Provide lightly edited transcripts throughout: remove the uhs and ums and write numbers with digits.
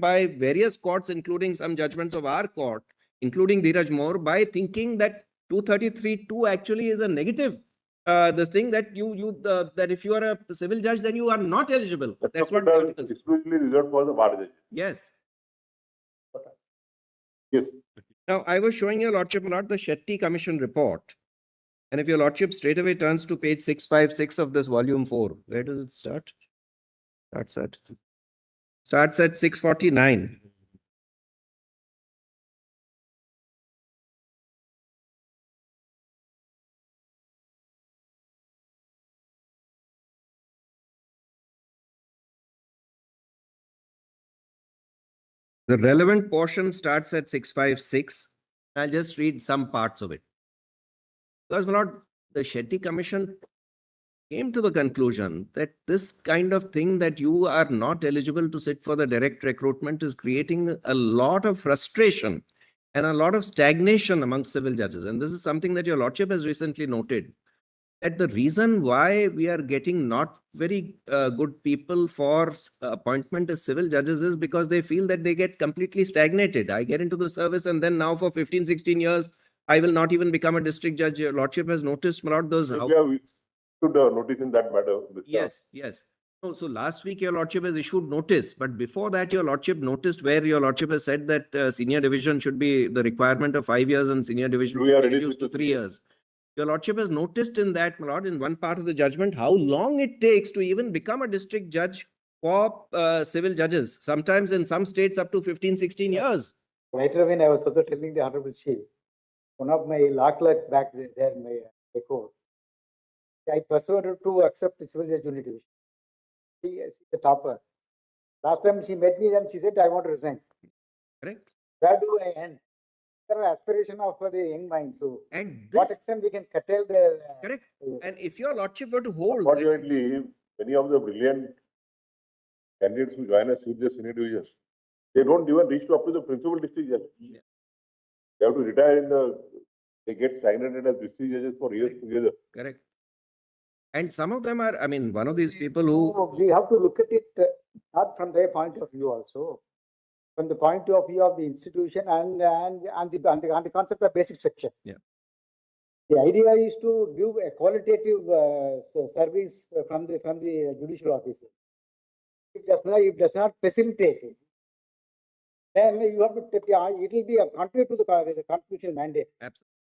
by various courts, including some judgments of our court, including Dheeraj More, by thinking that 233(2) actually is a negative. This thing that that if you are a civil judge, then you are not eligible. That's what the article says. Exclusively reserved for the bar judge. Yes. Yes. Now, I was showing your lordship the Shetty Commission report. And if your lordship straight away turns to page 656 of this volume 4, where does it start? Starts at 649. The relevant portion starts at 656. I'll just read some parts of it. Because, my lord, the Shetty Commission came to the conclusion that this kind of thing, that you are not eligible to sit for the direct recruitment, is creating a lot of frustration and a lot of stagnation amongst civil judges. And this is something that your lordship has recently noted, that the reason why we are getting not very good people for appointment as civil judges is because they feel that they get completely stagnated. I get into the service and then now for 15, 16 years, I will not even become a district judge. Your lordship has noticed, my lord, those... We should notice in that matter. Yes. So last week your lordship has issued notice, but before that your lordship noticed where your lordship has said that senior division should be the requirement of 5 years and senior division should be reduced to 3 years. Your lordship has noticed in that, my lord, in one part of the judgment, how long it takes to even become a district judge for civil judges. Sometimes in some states up to 15, 16 years. Later when I was also telling the Honorable Chief, one of my law clerk back there in my court, I persuaded her to accept the civil judge unit division. She is the topper. Last time she met me, then she said, I want to resign. Correct. Where do I end? There are aspiration of the young mind. So, and what extent we can curtail the... correct. And if your lordship were to hold... Unfortunately, many of the brilliant candidates who join us with the senior divisions, they don't even reach up to the principal district judge. Yeah. They have to retire in the... They get stagnated as district judges for years together. Correct. And some of them are, I mean, one of these people who... We have to look at it not from their point of view also, from the point of view of the institution and the concept of basic structure. Yeah. The idea is to give a qualitative service from the judicial officer. It does not facilitate it. Then you have to, it will be a contrary to the constitutional mandate. Absolutely.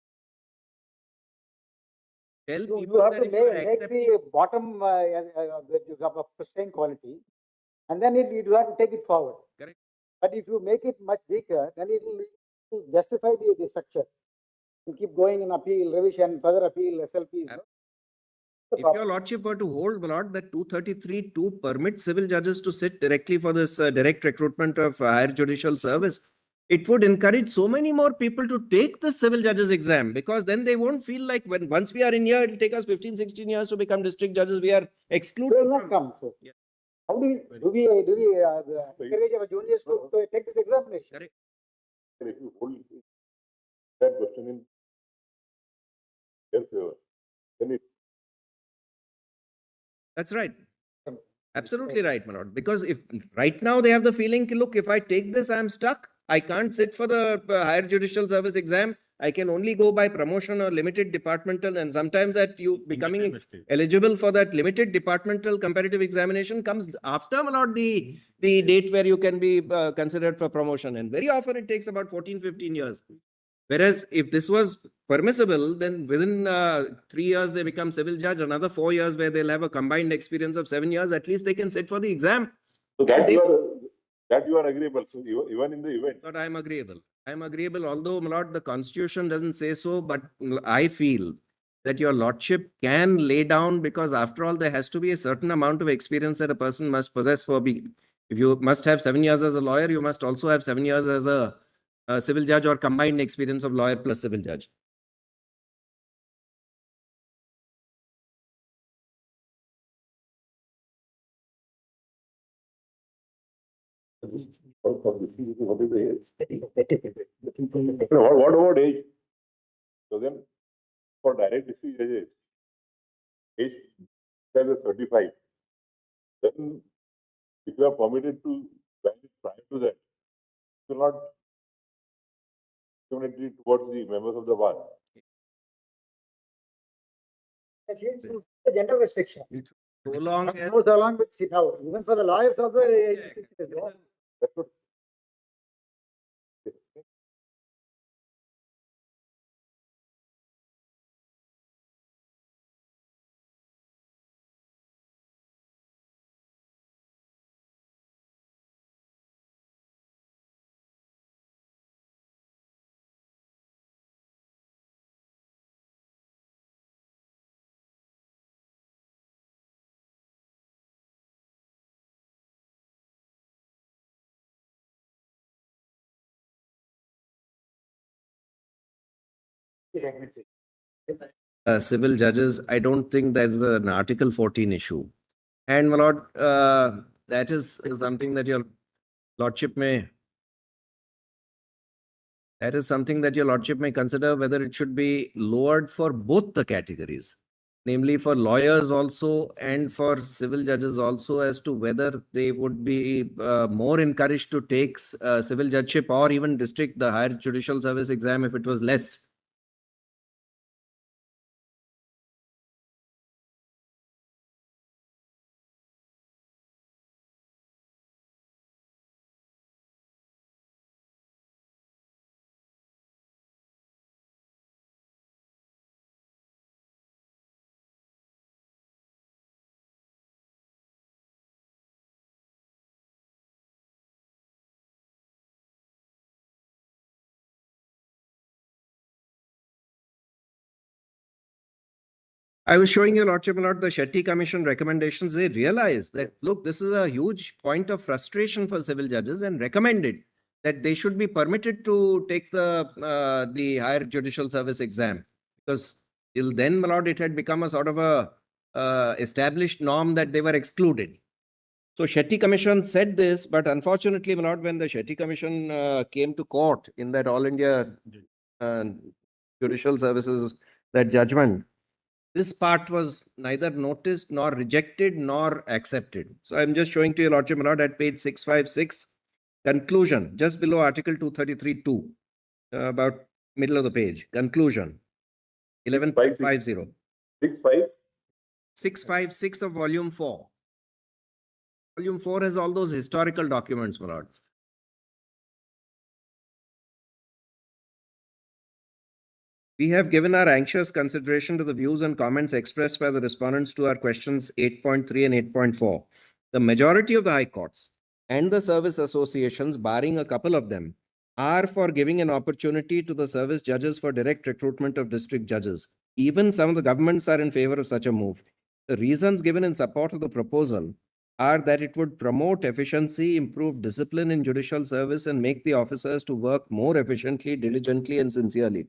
Tell You people have that to if you are make the bottom of pristine quality, and then you have to take it forward. Correct. But if you make it much weaker, then it will justify the structure. You keep going in appeal, revision, further appeal, SLPs. No? If your lordship were to hold, my lord, that 233(2) permits civil judges to sit directly for this direct recruitment of higher judicial service, it would encourage so many more people to take the civil judges exam, because then they won't feel like once we are in here, it will take us 15, 16 years to become district judges. We are excluded. They will not come. So. Yeah. How do we encourage our juniors to take this examination? Correct. If you hold that question in their favor, then it... That's right. Absolutely right, my lord. Because if right now they have the feeling, look, if I take this, I'm stuck. I can't sit for the higher judicial service exam. I can only go by promotion or limited departmental, and sometimes that you becoming eligible for that limited departmental comparative examination comes after, my lord, the date where you can be considered for promotion. And very often it takes about 14, 15 years. Whereas if this was permissible, then within 3 years they become civil judge, another 4 years where they'll have a combined experience of 7 years, at least they can sit for the exam. So that you are agreeable. So even in the event. But I'm agreeable. I'm agreeable, although, my lord, the constitution doesn't say so, but I feel that your lordship can lay down, because after all, there has to be a certain amount of experience that a person must possess for being. If you must have 7 years as a lawyer, you must also have 7 years as a civil judge, or combined experience of lawyer plus civil judge. What about age? So then, for direct district judges, age is 35. Then, if you are permitted to join it prior to that, will not discriminatory towards the members of the bar. That leads to the gender restriction. So long That as goes along with, see, now, even for the lawyers also, age restriction is there. That's what. civil judges, I don't think there's an Article 14 issue. And my lord, that is something that your lordship may consider whether it should be lowered for both the categories, namely for lawyers also and for civil judges also, as to whether they would be more encouraged to take civil judgeship or even district the higher judicial service exam if it was less. I was showing your lordship about the Shetty Commission recommendations. They realized that, look, this is a huge point of frustration for civil judges, and recommended that they should be permitted to take the higher judicial service exam, because till then, my lord, it had become a sort of a established norm that they were excluded. So Shetty Commission said this, but unfortunately, my lord, when the Shetty Commission came to court in that All India uh, Judicial Services, that judgment, this part was neither noticed nor rejected nor accepted. So I'm just showing to your lordship, my lord, at page 656, conclusion, just below Article 233(2), about middle of the page, conclusion, 11.50. 6.5. 656 of volume 4. Volume 4 has all those historical documents, my lord. We have given our anxious consideration to the views and comments expressed by the respondents to our questions 8.3 and 8.4. The majority of the high courts and the service associations, barring a couple of them, are for giving an opportunity to the service judges for direct recruitment of district judges. Even some of the governments are in favor of such a move. The reasons given in support of the proposal are that it would promote efficiency, improve discipline in judicial service, and make the officers to work more efficiently, diligently, and sincerely.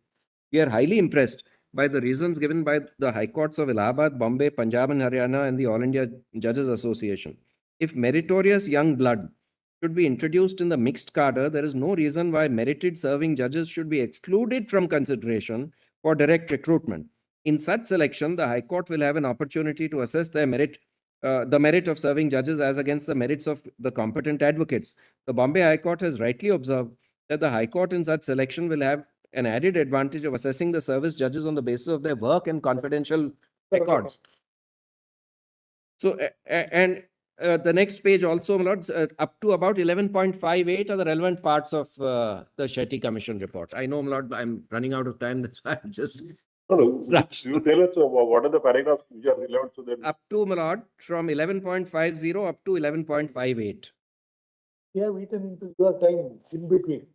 We are highly impressed by the reasons given by the High Courts of Allahabad, Bombay, Punjab, and Haryana, and the All India Judges Association. If meritorious young blood should be introduced in the mixed cadre, there is no reason why merited serving judges should be excluded from consideration for direct recruitment. In such selection, the High Court will have an opportunity to assess their merit, the merit of serving judges as against the merits of the competent advocates. The Bombay High Court has rightly observed that the High Court in such selection will have an added advantage of assessing the service judges on the basis of their work and confidential records. So, the next page also, my lords, up to about 11.58 are the relevant parts of the Shetty Commission report. I know, my lord, I'm running out of time. That's why I'm just No, Right. you tell us what are the paragraphs which are relevant to that. up to, my lord, from 11.50 up to 11.58. They have eaten into your time in between.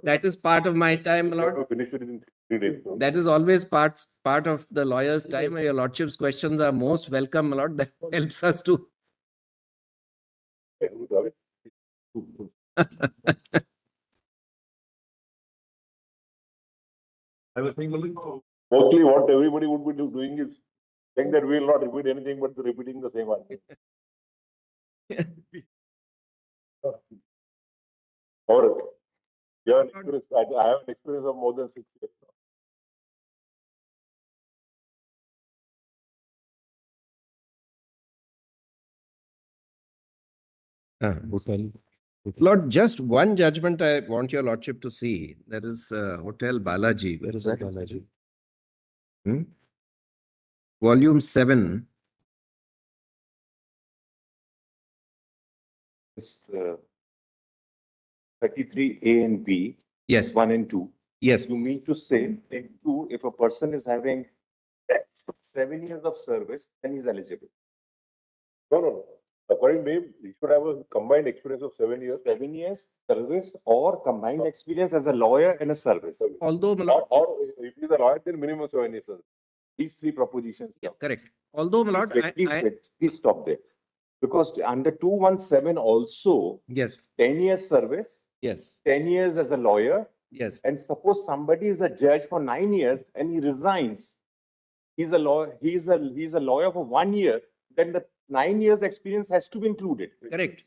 That is part of my time, my We have lord. to finish it in 3 days. no? That is always part of the lawyer's time. Your lordship's questions are most welcome, my lord. That helps us to. I was thinking mostly what everybody would be doing is saying that we will not repeat anything but repeating the same answer. Or, yeah, I have an experience of more than 6 years now. Lord, just one judgment I want your lordship to see. That is Hotel Balaji. Where is that Balaji? Volume 7. It's 33A and B, Yes, 1 and 2. yes, You mean to say in 2, if a person is having 7 years of service, then he's eligible. No, no, no. According to him, he should have a combined experience of 7 years. 7 years service or combined experience as a lawyer and a service. although, my Or, lord, or if he's a lawyer, then minimum 7 years. These 3 propositions. yeah, correct. Although, my lord, Please stop there. Because under 217 also, yes, 10 years service, yes, 10 years as a lawyer, yes, and suppose somebody is a judge for 9 years and he resigns. He's a lawyer, he's a lawyer for 1 year, then the 9 years experience has to be included. correct.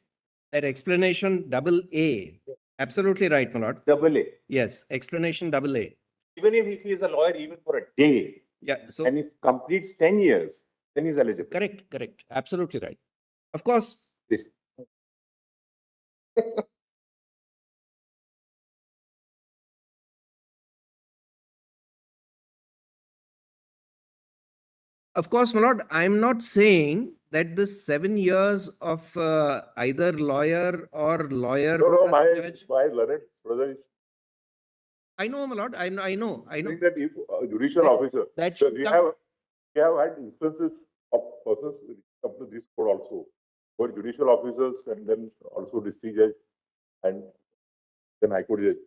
That explanation double A. Absolutely right, my lord. Double A. Yes, explanation double A. Even if he is a lawyer even for a day, Yeah, so and if completes 10 years, then he's eligible. correct, correct. Absolutely right. Of course, my lord, I'm not saying that this 7 years of either lawyer or lawyer No, no, plus judge. my learned brother is I know, my lord. I know. saying that if a judicial That- officer, that so should we come- have had instances of persons up to this court also, where judicial officers and then also district judge and then high court judge.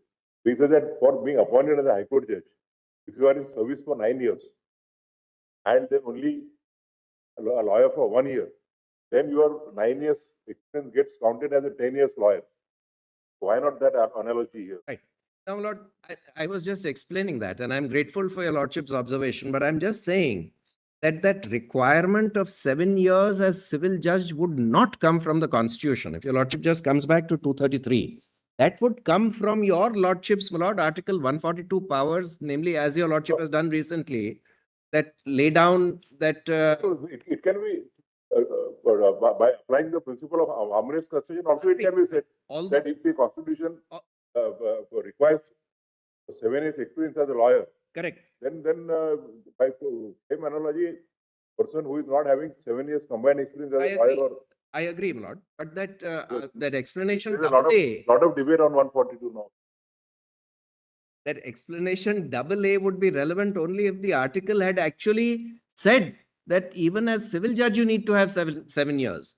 We say that for being appointed as a high court judge, if you are in service for 9 years and then only a lawyer for 1 year, then your 9 years experience gets counted as a 10 years lawyer. Why not that analogy here? Right. Now, Lord, I was just explaining that, and I'm grateful for your Lordship's observation, but I'm just saying that that requirement of 7 years as civil judge would not come from the Constitution. If your Lordship just comes back to 233, that would come from your Lordship's, my Lord, Article 142 powers, namely, as your Lordship has done recently, that lay down that. So it can be, by applying the principle of harmonious constitution, also it can be said Although, that if the constitution requires 7 years experience as a lawyer, correct. then by same analogy, person who is not having 7 years combined experience as I a lawyer agree. or I agree, my Lord. But that Yes. that explanation there's a double lot A, of debate on 142 now. that explanation double A would be relevant only if the article had actually said that even as civil judge you need to have 7 years.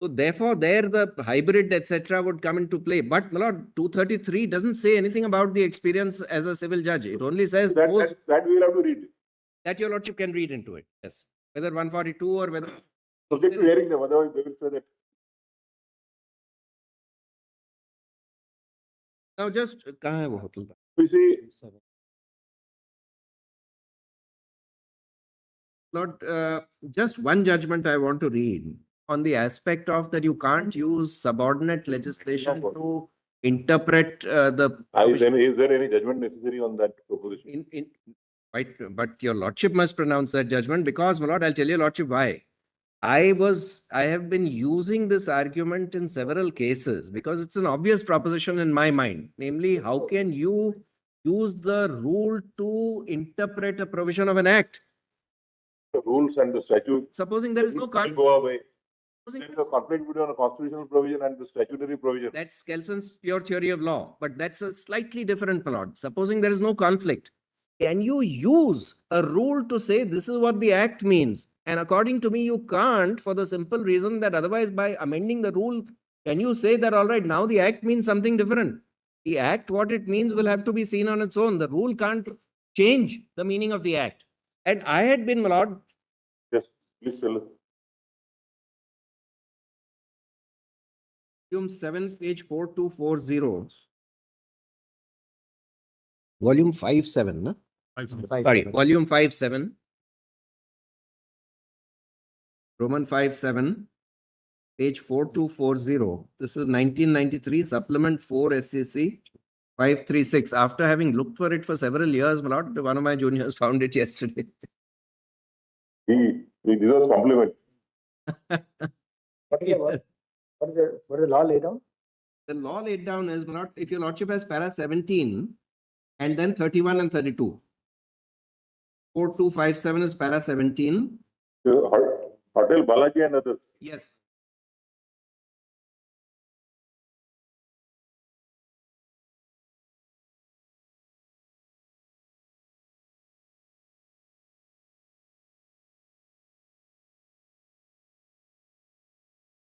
So therefore, there the hybrid etc. would come into play. But my lord, 233 doesn't say anything about the experience as a civil judge. It only says those That we will have to read. that your lordship can read into it. Yes, whether 142 or whether. Subject to hearing them, otherwise they will say that. Now just कहाँ है वो hotel? We see Lord, just one judgment I want to read on the aspect of that you can't use subordinate legislation to interpret the. is there any judgment necessary on that proposition? Right, but your lordship must pronounce that judgment because, my lord, I'll tell your lordship why. I have been using this argument in several cases because it's an obvious proposition in my mind. Namely, how can you use the rule to interpret a provision of an act? The rules and the statute Supposing there is no will conflict. go away. Supposing There is a conflict between a constitutional provision and the statutory provision. That's Kelson's pure theory of law, but that's a slightly different plot. Supposing there is no conflict, can you use a rule to say this is what the act means? And according to me, you can't for the simple reason that otherwise by amending the rule, can you say that, all right, now the act means something different? The act, what it means will have to be seen on its own. The rule can't change the meaning of the act. And I had been, my lord, Yes, please tell us. volume 7, page 4240. Volume 57, no? Sorry, volume 57. Roman 57, page 4240. This is 1993, supplement 4 SCC 536. After having looked for it for several years, my lord, one of my juniors found it yesterday. He deserves compliment. What is the law laid down? The law laid down is not, if your lordship has para 17 and then 31 and 32. 4257 is para 17. Hotel Balaji and others. Yes.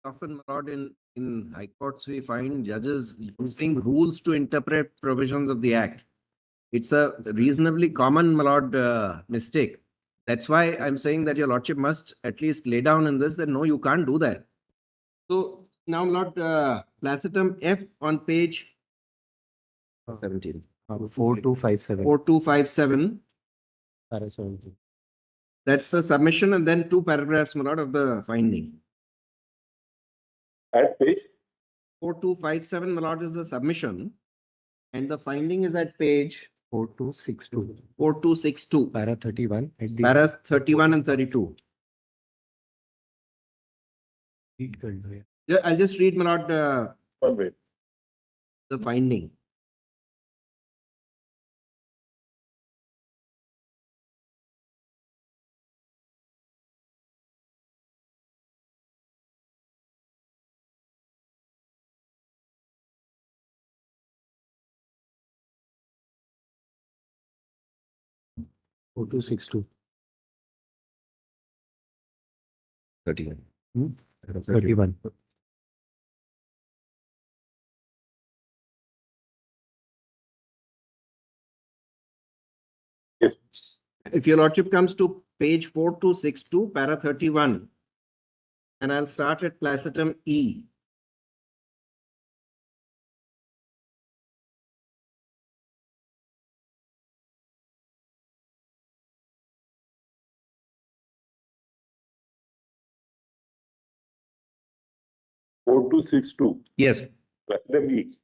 Often, my lord, in high courts, we find judges using rules to interpret provisions of the act. It's a reasonably common, my lord, mistake. That's why I'm saying that your lordship must at least lay down in this that no, you can't do that. So now, my lord, Placitum F on page 17. 4257. 4257. Para 17. That's the submission and then two paragraphs, my lord, of the finding. At page 4257, my lord, is the submission. And the finding is at page 4262. 4262. Para 31. At the Paras 31 and 32. read कर लो यार. Yeah, I'll just read, my lord, one way. the finding. Four two six two. 31. 31. Yes. If your lordship comes to page 4262, para 31, and I'll start at Placitum E. Four two six two. Yes, Platinum E.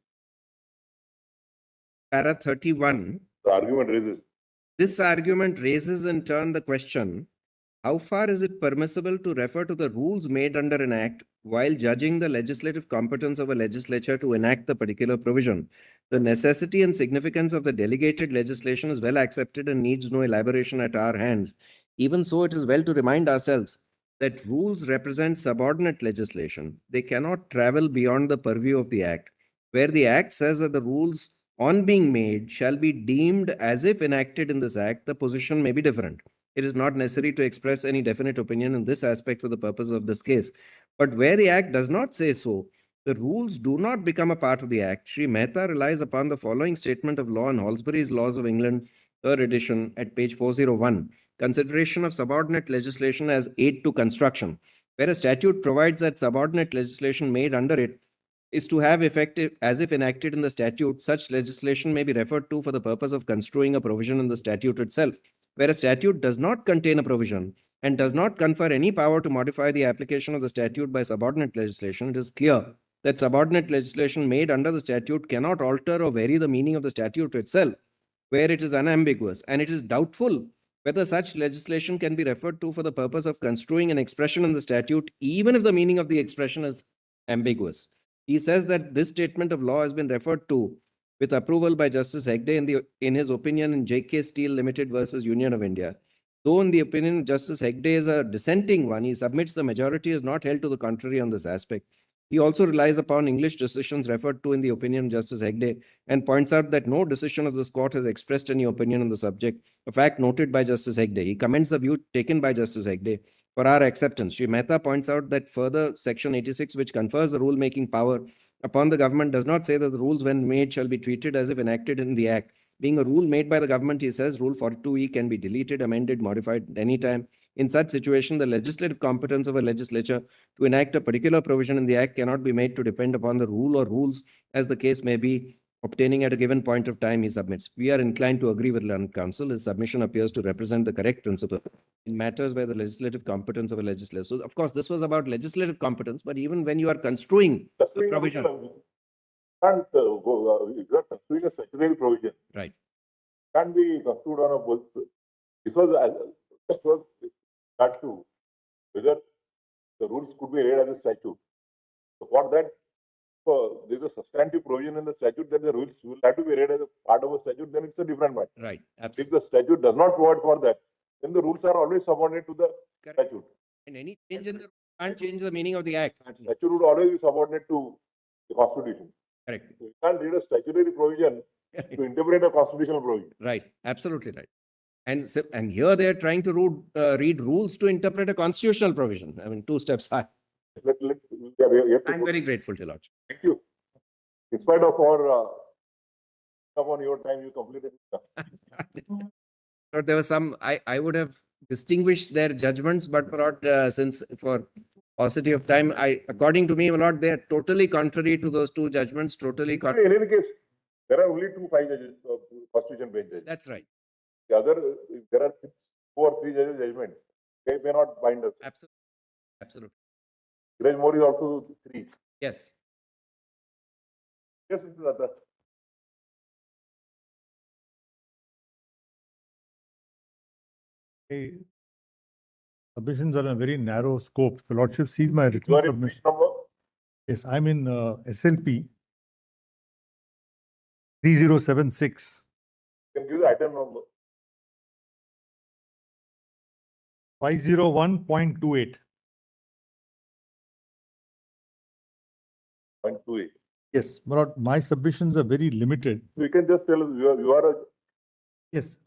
para 31. The argument raises. This argument raises in turn the question, how far is it permissible to refer to the rules made under an act while judging the legislative competence of a legislature to enact the particular provision? The necessity and significance of the delegated legislation is well accepted and needs no elaboration at our hands. Even so, it is well to remind ourselves that rules represent subordinate legislation. They cannot travel beyond the purview of the act. Where the act says that the rules on being made shall be deemed as if enacted in this act, the position may be different. It is not necessary to express any definite opinion in this aspect for the purpose of this case. But where the act does not say so, the rules do not become a part of the act. Sri Mehta relies upon the following statement of law in Halsbury's Laws of England, 3rd edition, at page 401. Consideration of subordinate legislation as aid to construction. Where a statute provides that subordinate legislation made under it is to have effective as if enacted in the statute, such legislation may be referred to for the purpose of construing a provision in the statute itself. Where a statute does not contain a provision and does not confer any power to modify the application of the statute by subordinate legislation, it is clear that subordinate legislation made under the statute cannot alter or vary the meaning of the statute itself, where it is unambiguous, and it is doubtful whether such legislation can be referred to for the purpose of construing an expression in the statute, even if the meaning of the expression is ambiguous. He says that this statement of law has been referred to with approval by Justice Hegde in his opinion in J.K. Steel Limited versus Union of India. Though in the opinion of Justice Hegde is a dissenting one, he submits the majority is not held to the contrary on this aspect. He also relies upon English decisions referred to in the opinion of Justice Hegde and points out that no decision of this court has expressed any opinion on the subject, a fact noted by Justice Hegde. He commends the view taken by Justice Hegde for our acceptance. Sri Mehta points out that further Section 86, which confers the rule-making power upon the government, does not say that the rules when made shall be treated as if enacted in the act. Being a rule made by the government, he says, Rule 42E can be deleted, amended, modified at any time. In such situation, the legislative competence of a legislature to enact a particular provision in the act cannot be made to depend upon the rule or rules, as the case may be, obtaining at a given point of time, he submits. We are inclined to agree with learned counsel. His submission appears to represent the correct principle in matters where the legislative competence of a legislature. So, of course, this was about legislative competence, but even when you are construing the provision. Can't go, if you are construing a statutory provision. Right. Can't be construed on a both. This was that too, whether the rules could be read as a statute. So for that, there's a substantive provision in the statute that the rules will have to be read as a part of a statute, then it's a different matter. Right, If absolutely. the statute does not provide for that, then the rules are always subordinate to the Correct. statute. And any change in the can't change the meaning of the act. Statute would always be subordinate to the constitution. Correct. So you can't read a statutory provision to interpret a constitutional provision. Right, absolutely right. And so, and here they are trying to read rules to interpret a constitutional provision. I mean, two steps high. We have to I'm very grateful to Lord. Thank you. In spite of our upon your time, you completed it. But there was some, I would have distinguished their judgments, but not, since for paucity of time, according to me, not, they are totally contrary to those two judgments, totally. In any case, there are only 5 judges, constitution bench judges. That's right. The other, if there are 2 or 3 judges judgment, they may not bind us. Absolutely. Absolutely. Greg Moore is also 3. Yes. Yes, Mr. Datta. Submissions are a very narrow scope. The Lordship sees my You written are in which submission. number? Yes, I'm in SLP 3076. You can give the item number. 501.28. 0.28. Yes, but my submissions are very limited. You can just tell us you are a Yes,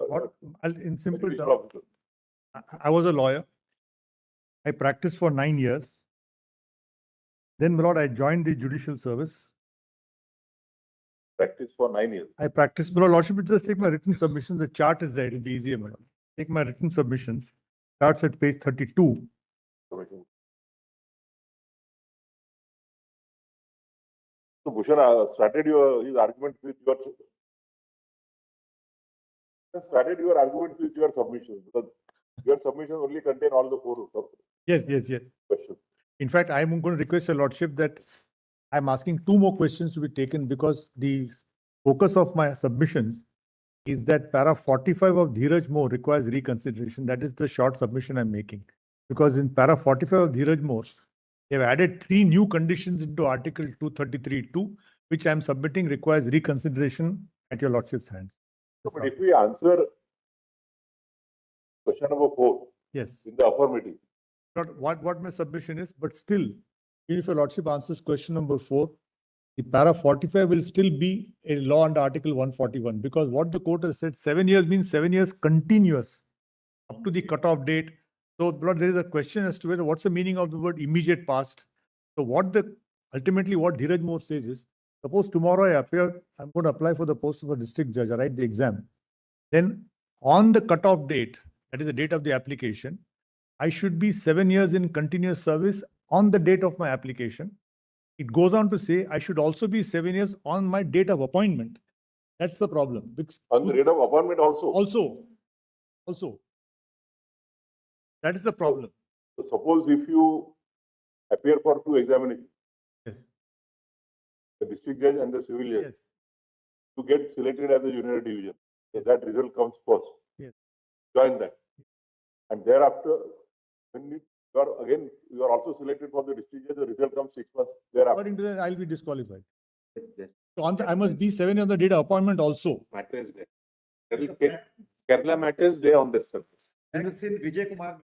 in simple judicial terms, officer. I was a lawyer. I practiced for 9 years. Then, my lord, I joined the judicial service. Practice for 9 years. I practiced, my lordship, just take my written submissions. The chart is there. It'll be easier, madam. Take my written submissions. Starts at page 32. So Bhushan started his argument with your submission, because your submission only contain all the 4 Yes. questions. In fact, I'm going to request your lordship that I'm asking 2 more questions to be taken, because the focus of my submissions is that para 45 of Dheeraj Moore requires reconsideration. That is the short submission I'm making. Because in para 45 of Dheeraj Moore, they've added 3 new conditions into Article 233(2), which I'm submitting requires reconsideration at your lordship's hands. But if we answer question number 4 Yes. in the affirmative, Not what my submission is, but still, even if your lordship answers question number 4, the para 45 will still be a law under Article 141, because what the court has said, 7 years means 7 years continuous up to the cutoff date. So, Lord, there is a question as to whether what's the meaning of the word immediate past. So, ultimately what Dheeraj Moore says is, suppose tomorrow I'm going to apply for the post of a district judge, I write the exam. Then on the cutoff date, that is the date of the application, I should be 7 years in continuous service on the date of my application. It goes on to say I should also be 7 years on my date of appointment. That's the problem. on the rate of appointment also. Also. That is the problem. So suppose if you appear for 2 examinations, Yes. the district judge and the civil judge, Yes. to get selected as a junior division, so that result comes first. Yes. Join that. And thereafter, when you are also selected for the district judge, the result comes 6 months thereafter. According to that, I'll be disqualified. So I must be 7 years on the date of appointment also. Matter is there. Kerala matter is there on this surface. And this in Vijay Kumar,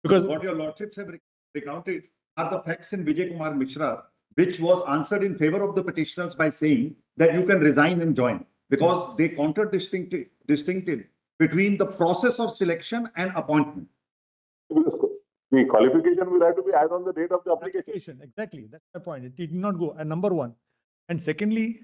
Because what your lordships have recounted are the facts in Vijay Kumar Mishra, which was answered in favor of the petitioners by saying that you can resign and join, because they contradistincted between the process of selection and appointment. The qualification will have to be as on the date of the application. Exactly. That's my point. It did not go. And number 1. And secondly,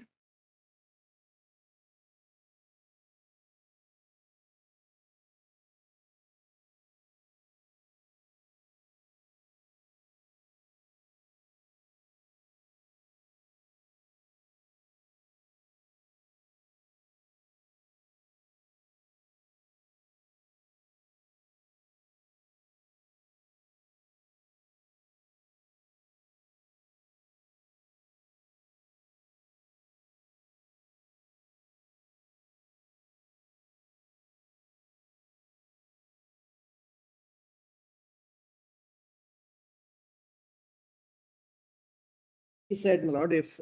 He said, my lord, if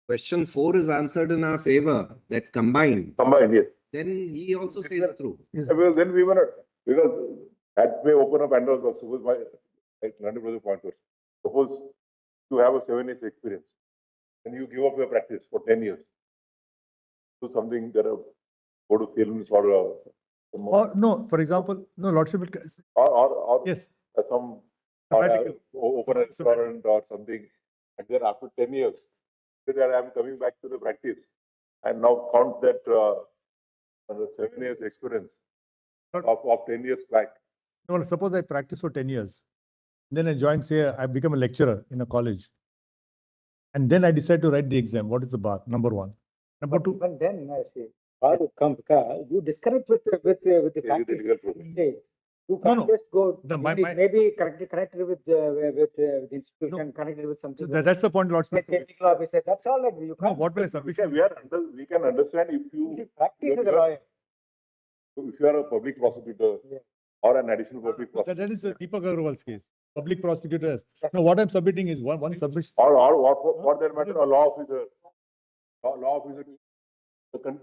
question 4 is answered in our favor, that combined, Yes. then he also says through. Yes. Well, then we were not, because that may open up Pandora's box. Suppose my, like Nandi brother point was, suppose you have a 7 years experience and you give up your practice for 10 years. Do something that go to films or Or no, for example, no, Lordship, or yes, some sabbatical. open a restaurant or something, and then after 10 years, then I'm coming back to the practice and now count that 7 years experience of 10 years back. No, suppose I practice for 10 years. Then I join, say, I become a lecturer in a college. And then I decide to write the exam. What is the bar? Number one. Number two. But then I say, you disconnect with the practice. legal process. Say, you No, can't no. just go, My- connected with the institution, connected with something. So that's the point, Lordship. Technical officer, that's all that you No, can't. what my We submission we can understand if you You practice as a lawyer. if you are a public prosecutor Yeah. or an additional public that prosecutor, is Deepak Agarwal's case. Public prosecutors. No, what I'm submitting is one submission. or what for that matter, a law officer,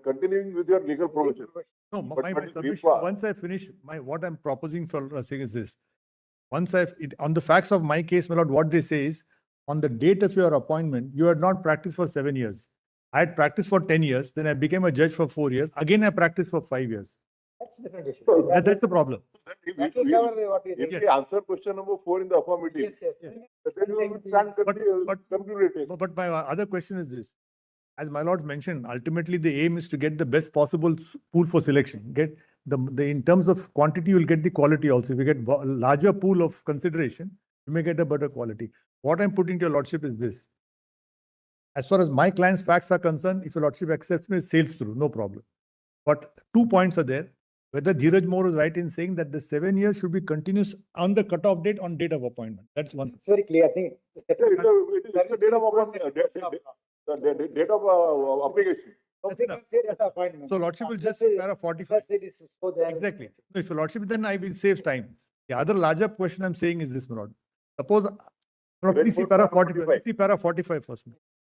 continuing with your legal profession. No, But my if submission, you are- once I finish what I'm proposing for saying is this. Once on the facts of my case, my lord, what they say is, on the date of your appointment, you had not practiced for 7 years. I had practiced for 10 years, then I became a judge for 4 years. Again, I practiced for 5 years. That's a different issue. So That's the problem. That will cover what is. If we answer question number 4 in the affirmative, Yes, yes. Yes. then you will stand but- concluded. But my other question is this. As my lords mentioned, ultimately the aim is to get the best possible pool for selection. Get the in terms of quantity, you'll get the quality also. If you get a larger pool of consideration, you may get a better quality. What I'm putting to your lordship is this. As far as my client's facts are concerned, if your lordship accepts me, it sails through, no problem. But 2 points are there. Whether Dheeraj Moore is right in saying that the 7 years should be continuous on the cutoff date on date of appointment. That's one. It's very clear. I think. It's a date of appointment, the date of application. That's They enough. can say that's the appointment. So lordship will just say- para 45. just say this is so then. Exactly. No, if your lordship, then I will save time. The other larger question I'm saying is this, my lord. Suppose, please see para 45. Please see para 45 first.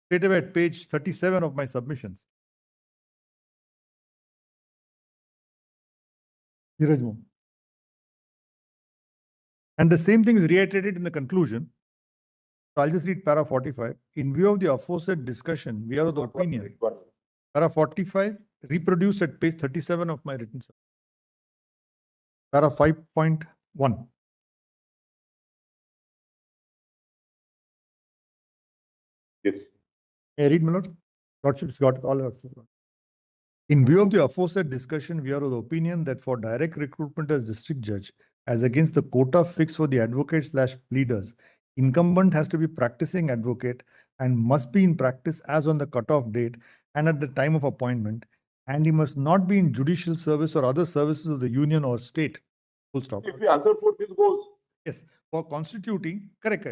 Straight away at page 37 of my submissions. Dheeraj Moore. And the same thing is reiterated in the conclusion. So I'll just read para 45. In view of the aforesaid discussion, we are of the opinion. Para 45, reproduced at page 37 of my written submission. Para 5.1. Yes. May I read, my lord? Lordship's got all of it. In view of the aforesaid discussion, we are of the opinion that for direct recruitment as district judge, as against the quota fixed for the advocate/pleaders, incumbent has to be practicing advocate and must be in practice as on the cutoff date and at the time of appointment, and he must not be in judicial service or other services of the union or state. Full stop. If we answer for this goes, Yes, for constituting, correct.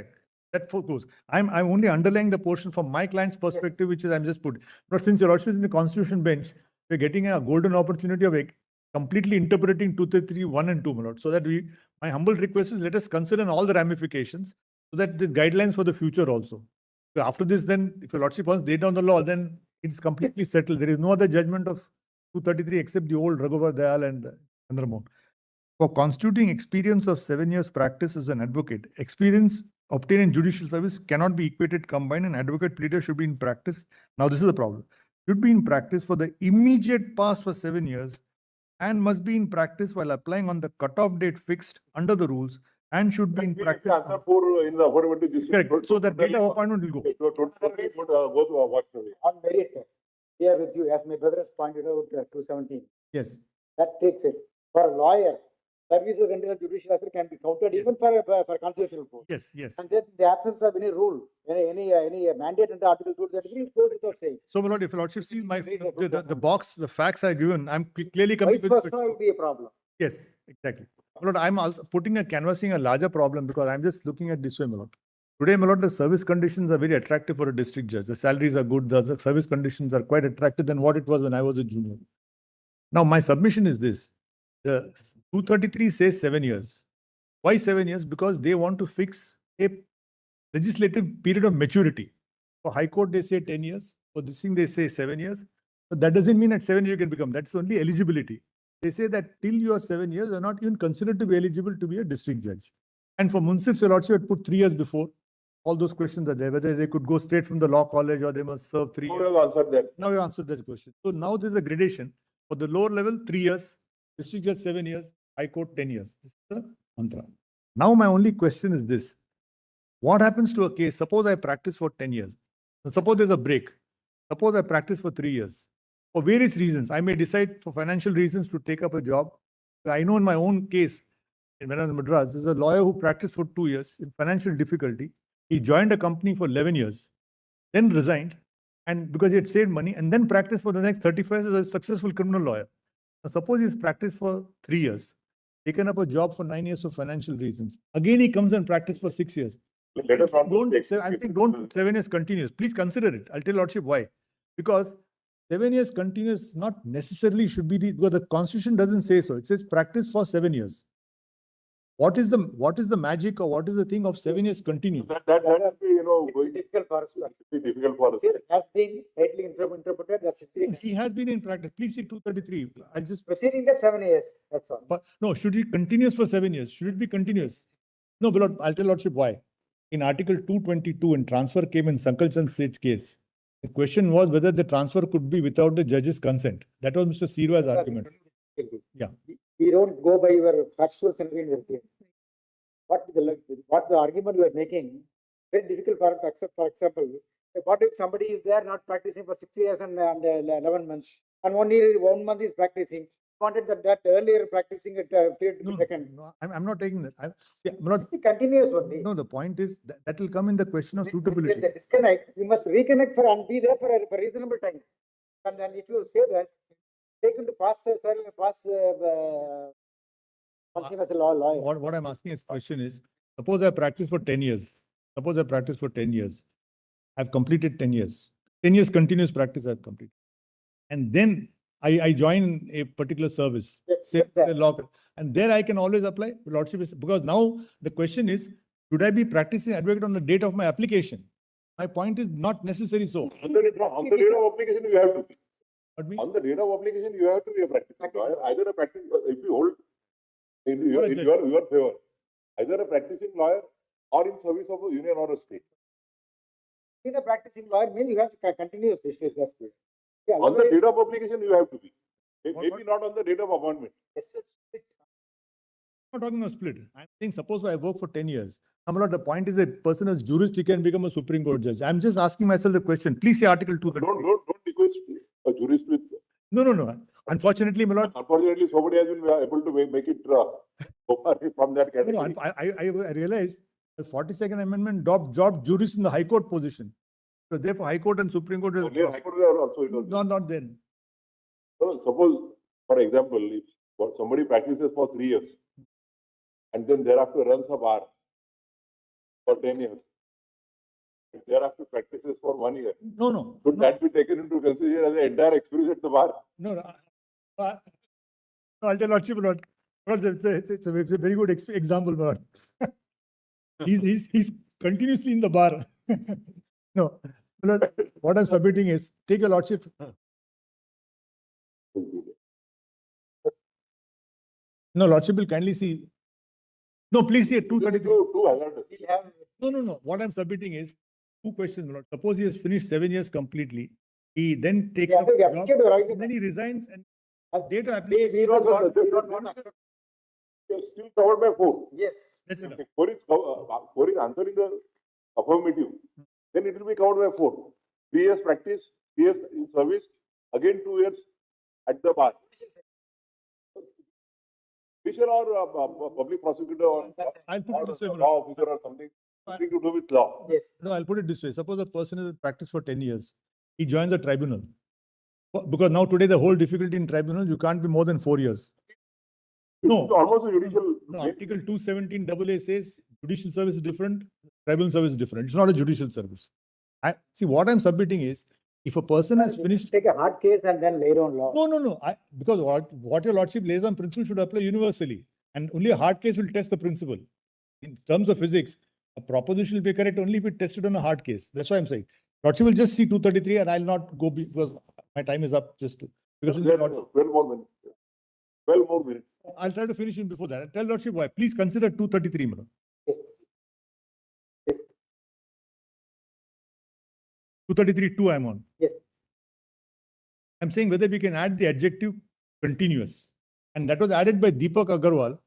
That goes. I'm only underlying the portion from my client's perspective, which is I'm just put. But since you're also in the constitution bench, we're getting a golden opportunity of completely interpreting 233, 1 and 2, my lord. So that my humble request is let us consider all the ramifications so that the guidelines for the future also. So after this, then if your lordship wants laid down the law, then it's completely settled. There is no other judgment of 233 except the old Raghuvar Dayal and Chandrammohan. For constituting experience of 7 years practice as an advocate, experience obtained in judicial service cannot be equated combined, and advocate pleader should be in practice. Now, this is the problem. Should be in practice for the immediate past for 7 years and must be in practice while applying on the cutoff date fixed under the rules and should be in if practice. we answer for in the affirmative, this Correct. So that date of appointment will go. totally go to what way. On merit, we are with you, as my brother has pointed out, 217. Yes. That takes it. For a lawyer, services under the judicial officer can be counted even for constitutional court. Yes. And then the absence of any rule, any mandate under Article 233, it goes without saying. So, my lord, if your lordship sees the box, the facts are given, I'm clearly coming Vice versa will be a problem. Yes, exactly. My lord, I'm also canvassing a larger problem because I'm just looking at this way, my lord. Today, my lord, the service conditions are very attractive for a district judge. The salaries are good. The service conditions are quite attractive than what it was when I was a junior. Now, my submission is this. The 233 says 7 years. Why 7 years? Because they want to fix a legislative period of maturity. For High Court, they say 10 years. For this thing, they say 7 years. But that doesn't mean at 7 years you can become. That's only eligibility. They say that till you are 7 years, you're not even considered to be eligible to be a district judge. And for Munsif, your lordship had put 3 years before. All those questions are there, whether they could go straight from the law college or they must serve 3 Who years. has answered that? Now you answered that question. So now there's a gradation. For the lower level, 3 years, district judge 7 years, High Court 10 years. This is the mantra. Now my only question is this. What happens to a case? Suppose I practice for 10 years. Suppose there's a break. Suppose I practice for 3 years. For various reasons, I may decide for financial reasons to take up a job. I know in my own case, when I was in Madras, there's a lawyer who practiced for 2 years in financial difficulty. He joined a company for 11 years, then resigned, and because he had saved money, and then practiced for the next 35 years as a successful criminal lawyer. Now, suppose he's practiced for 3 years, taken up a job for 9 years for financial reasons. Again, he comes and practices for 6 years. Let us not Don't, take- I think don't 7 years continuous. Please consider it. I'll tell Lordship why. Because 7 years continuous not necessarily should be because the Constitution doesn't say so. It says practice for 7 years. What is the magic or what is the thing of 7 years continuous? That will be, going Difficult for us. to be difficult for us. See, it has been rightly interpreted, that should be He has been in practice. Please see 233. I'll just, proceeding that 7 years, that's all. but no, should it continuous for 7 years? Should it be continuous? No, but I'll tell Lordship why. In Article 222, when transfer came in Sankal Chand Seth's case, the question was whether the transfer could be without the judge's consent. That was Mr. Sirwa's argument. Yeah. We don't go by your factual summary in your case. What the argument you are making, very difficult for us to accept. For example, what if somebody is there not practicing for 6 years and 11 months, and 1 month is practicing, wanted that earlier practicing period to be taken. No, I'm not taking that. I'm not. Continuous only. No, the point is that will come in the question of There's suitability. a disconnect, you must reconnect for and be there for a reasonable time. And then if you say that, take into function as a lawyer. What I'm asking is question is, suppose I practice for 10 years. Suppose I practice for 10 years. I've completed 10 years. 10 years continuous practice I've completed. And then I join a particular service, say the law, and there I can always apply lordship because now the question is, should I be practicing advocate on the date of my application? My point is not necessary so. On the date of application, you have to be. But me, On the date of application, you have to be a practicing lawyer. Either a practicing, if you hold in What is your favor, either a practicing lawyer or in service of a union or a state. In a practicing lawyer, means you have to continuously state that. Yeah, On the otherwise- date of application, you have to be. What- Maybe not on the date of appointment. Yes, yes. I'm not talking about split. I'm saying suppose I work for 10 years. The point is a person as jurist, he can become a Supreme Court judge. I'm just asking myself the question. Please say Article 233. Don't equate a jurist with. No. Unfortunately, my lord, Unfortunately, somebody has been able to make it from that no, category. I realize the 42nd Amendment dropped jurists in the High Court position. So therefore, High Court and Supreme Court is Earlier, High Court there also it was. not then. So suppose, for example, if somebody practices for 3 years and then thereafter runs a bar for 10 years, and thereafter practices for 1 year, No. should that be taken into consideration as the entire experience at the bar? No. I'll tell Lordship, Lord. It's a very good example, Lord. He's continuously in the bar. No, Lord, what I'm submitting is take your Lordship. No, Lordship will kindly see. No, please see at 233. Too hazardous. We'll have No. What I'm submitting is 2 questions, my Lord. Suppose he has finished 7 years completely. He then takes Yeah, up the a job, applicant will write and then he resigns and date of we application. don't No, want, no, we don't want to accept. You're still covered by 4. Yes. That's enough. 4 is answering the affirmative. Then it will be covered by 4. 3 years practice, 3 years in service, again 2 years at the bar. Judicial or public prosecutor or I'll put it this way, my Lord. law officer or something to do with law. Yes. No, I'll put it this way. Suppose a person is in practice for 10 years. He joins a tribunal. Because now today the whole difficulty in tribunal, you can't be more than 4 years. No. It's almost a judicial. No, Article 217 AA says judicial service is different, tribunal service is different. It's not a judicial service. See, what I'm submitting is, if a person has finished. Take a hard case and then later on law. No. Because what your Lordship lays on principle should apply universally. And only a hard case will test the principle. In terms of physics, a proposition will be correct only if it tested on a hard case. That's why I'm saying. Lordship will just see 233 and I'll not go because my time is up just to. Because There are 12 more minutes. 12 more minutes. I'll try to finish in before that. Tell Lordship why. Please consider 233, madam. Yes. 233.2 I'm on. Yes. I'm saying whether we can add the adjective continuous. And that was added by Deepak Agarwal,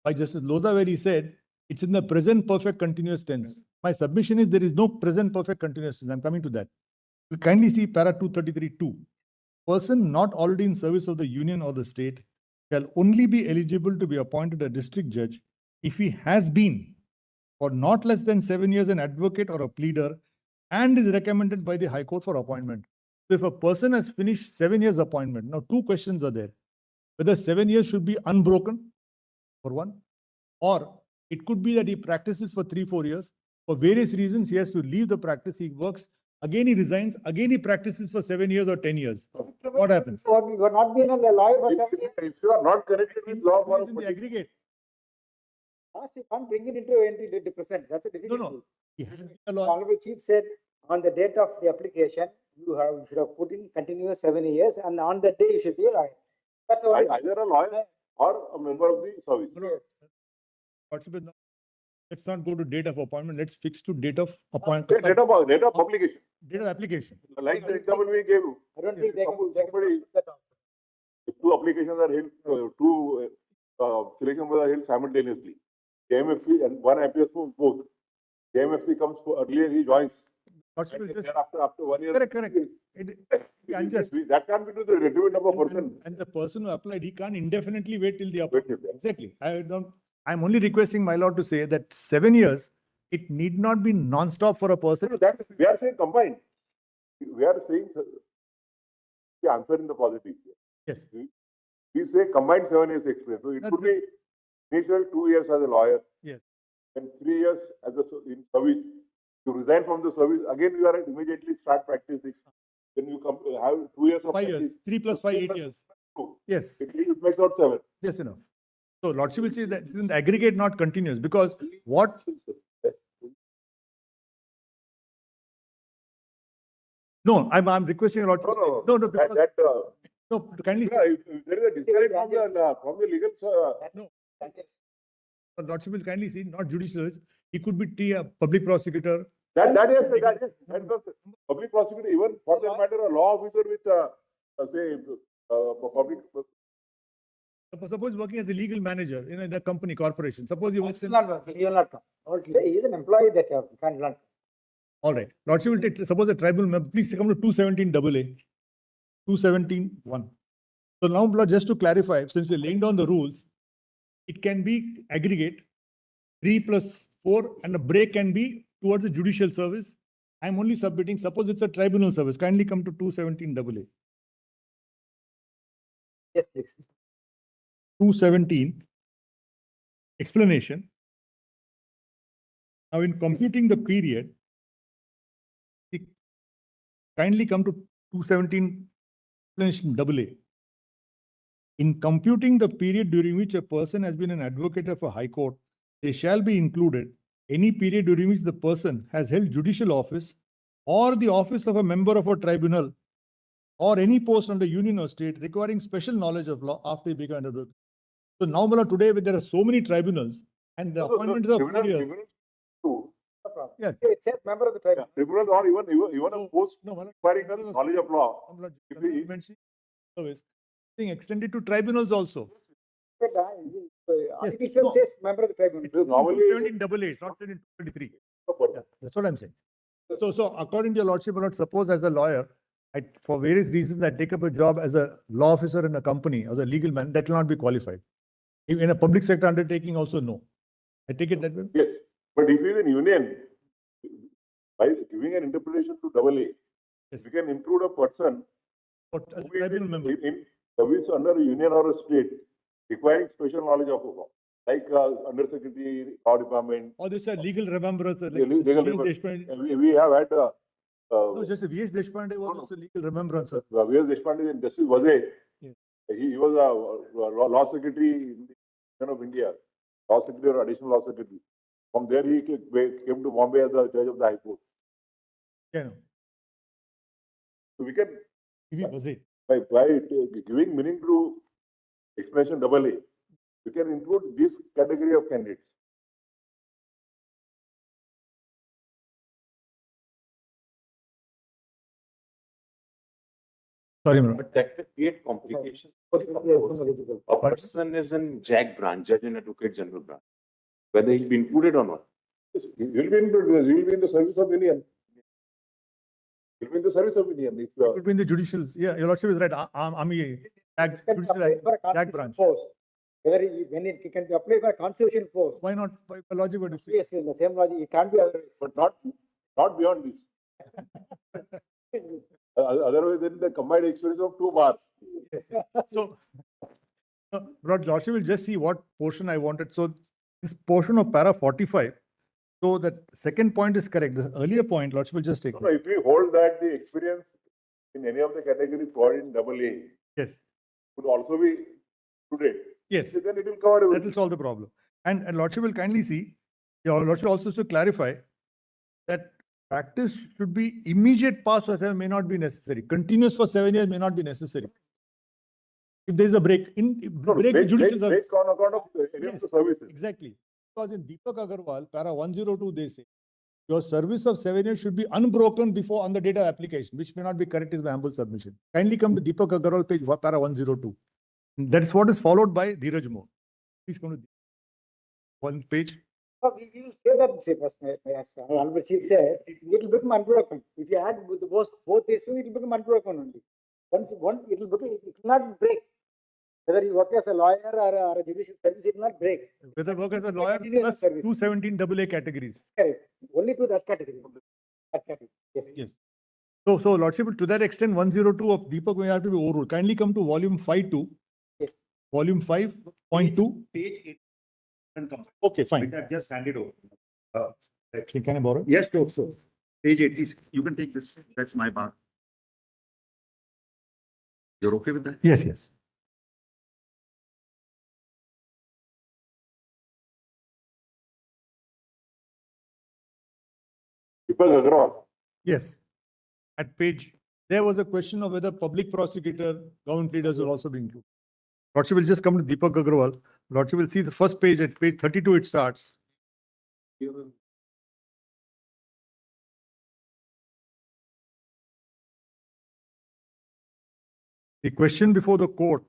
by Justice Lodha, where he said, it's in the present perfect continuous tense. My submission is there is no present perfect continuous tense. I'm coming to that. You kindly see para 233.2. Person not already in service of the union or the state shall only be eligible to be appointed a district judge if he has been for not less than 7 years an advocate or a pleader and is recommended by the High Court for appointment. So if a person has finished 7 years appointment, now two questions are there. Whether 7 years should be unbroken, for one, or it could be that he practices for 3-4 years. For various reasons, he has to leave the practice. He works, again he resigns, again he practices for 7 years or 10 years. What happens? So you have not been a lawyer for 7 years. If you are not connected with law for a In the aggregate. Last, you can't bring it into the present. That's a difficult. No. thing. He has to be a The lawyer. Honorable Chief said, on the date of the application, you should have put in continuous 7 years, and on that day you should be a lawyer. That's all. either a lawyer or a member of the service. Lordship is not- Let's not go to date of appointment. Let's fix to date of appointment. Date of publication. Date of application. Like the example we gave you. I don't think they can. Somebody- If two applications are held, two selections are held simultaneously. KMFC and one appears for both. KMFC comes for earlier, he joins. Lordship And will just, then after 1 year. correct. Unjust. That can't be to the detriment of a person. And the person who applied, he can't indefinitely wait till the appointment. Wait till- Exactly. I'm only requesting my lord to say that 7 years, it need not be non-stop for a person. That, we are saying combined. We are saying the answer in the positive. Yes. We say combined 7 years experience. So it That's could be initial 2 years as a lawyer. Yes. And 3 years as in service. You resign from the service, again you are immediately start practicing. Then you come have 2 years of 5 years. practice. 3 plus 5, 8 years. 2. Yes. It makes out 7. Yes, enough. So Lordship will say that it's in the aggregate, not continuous, because what? No, I'm requesting Lordship. No, because, no, kindly, There is a disconnect from the legal. Lordship will kindly see, not judicial, he could be a public prosecutor. That is public prosecutor, even for that matter, a law officer with, say, public. Suppose working as a legal manager in a company, corporation. Suppose he works He in. will not come. He is an employee that you can't learn. All right. Lordship will take, suppose a tribunal member, please come to 217 AA, 217.1. So now, Lord, just to clarify, since we're laying down the rules, it can be aggregate 3 plus 4 and a break can be towards the judicial service. I'm only submitting, suppose it's a tribunal service, kindly come to 217 AA. Yes, please. 217 explanation. Now in computing the period, kindly come to 217 explanation AA. In computing the period during which a person has been an advocate of a high court, they shall be included any period during which the person has held judicial office or the office of a member of a tribunal or any post under union or state requiring special knowledge of law after he became an advocate. So now, Mala, today there are so many tribunals and the appointments are 4 years. Too. No problem. Yeah. It says member of the tribe. Tribunal or even a post No, Mala, requiring the knowledge of law. If he- service being extended to tribunals also. Artificial no. says member of the tribunal. It is normally. 217 AA, it's not said in 223. Yeah, that's what I'm saying. So according to your lordship, I not suppose as a lawyer, for various reasons, I take up a job as a law officer in a company, as a legal man, that will not be qualified. In a public sector undertaking also, no. I take it that way. Yes, but if he is in union, by giving an interpretation to AA, Yes. we can include a person But as a who is tribunal member, in service under a union or a state, requiring special knowledge of law, like under secretary, law department. or this is legal remembrance, like Legal V.S. remembrance. Deshpande. We have had No, just a V.S. Deshpande was no. also legal remembrance. Sir. V.S. Deshpande and Justice Vaze. Yes. He was a law secretary in the Union of India, law secretary or additional law secretary. From there, he came to Bombay as the judge of the High Court. Yeah, no. We can, by giving meaning to expression double A, we can include this category of candidates. Sorry, Manoj. But that will create complications for the proposal. A person is in JAG branch, Judge and Advocate General branch, whether he'll be included or not. He will be included, he will be in the service of Indian. He will be in the service of Indian. If you It are, would be in the judicials. Yeah, your lordship is right. Army, It can judicial, apply for a JAG constitutional branch. post. Whether when it can be applied for a constitutional post. Why not? By logic, what do you Yes, in the same logic, it can't be otherwise. but not beyond this. Otherwise, then the combined experience of 2 bars. So, Lord Lordship will just see what portion I wanted. So this portion of para 45. So that second point is correct. The earlier point, Lordship will just take. No, if we hold that the experience in any of the categories provided in double A Yes, would also be included, yes, then it will cover that everything. will solve the problem. And Lordship will kindly see, your Lordship also to clarify that practice should be immediate pass for 7 may not be necessary. Continuous for 7 years may not be necessary. If there is a break, break the judicial service. Break on account of any of Yes. the services. Exactly. Because in Deepak Agarwal, para 102, they say, your service of 7 years should be unbroken before on the date of application, which may not be correct is my humble submission. Kindly come to Deepak Agarwal page, para 102. That is what is followed by Dheeraj Moore. Please come to one page. We will say that, say, as Honorable Chief said, it will become unbroken. If you add with both these two, it will become unbroken only. It will become, it will not break. Whether you work as a lawyer or a judicial service, it will not break. Whether work as a lawyer Continuous plus service. 217 AA categories. Correct. Only to that category. That category. Yes. Yes. So Lordship, to that extent, 102 of Deepak may have to be overruled. Kindly come to volume 5.2. Yes. Volume 5.2. Page 8. Okay, Which fine. I've just handed over. Can I borrow? Yes, sure. Page 8, please, you can take this, that's my bar. You're okay with that? Yes, yes. Deepak Agarwal. Yes. At page, there was a question of whether public prosecutor, government leaders will also be included. Lordship will just come to Deepak Agarwal. Lordship will see the first page at page 32, it starts. The question before the court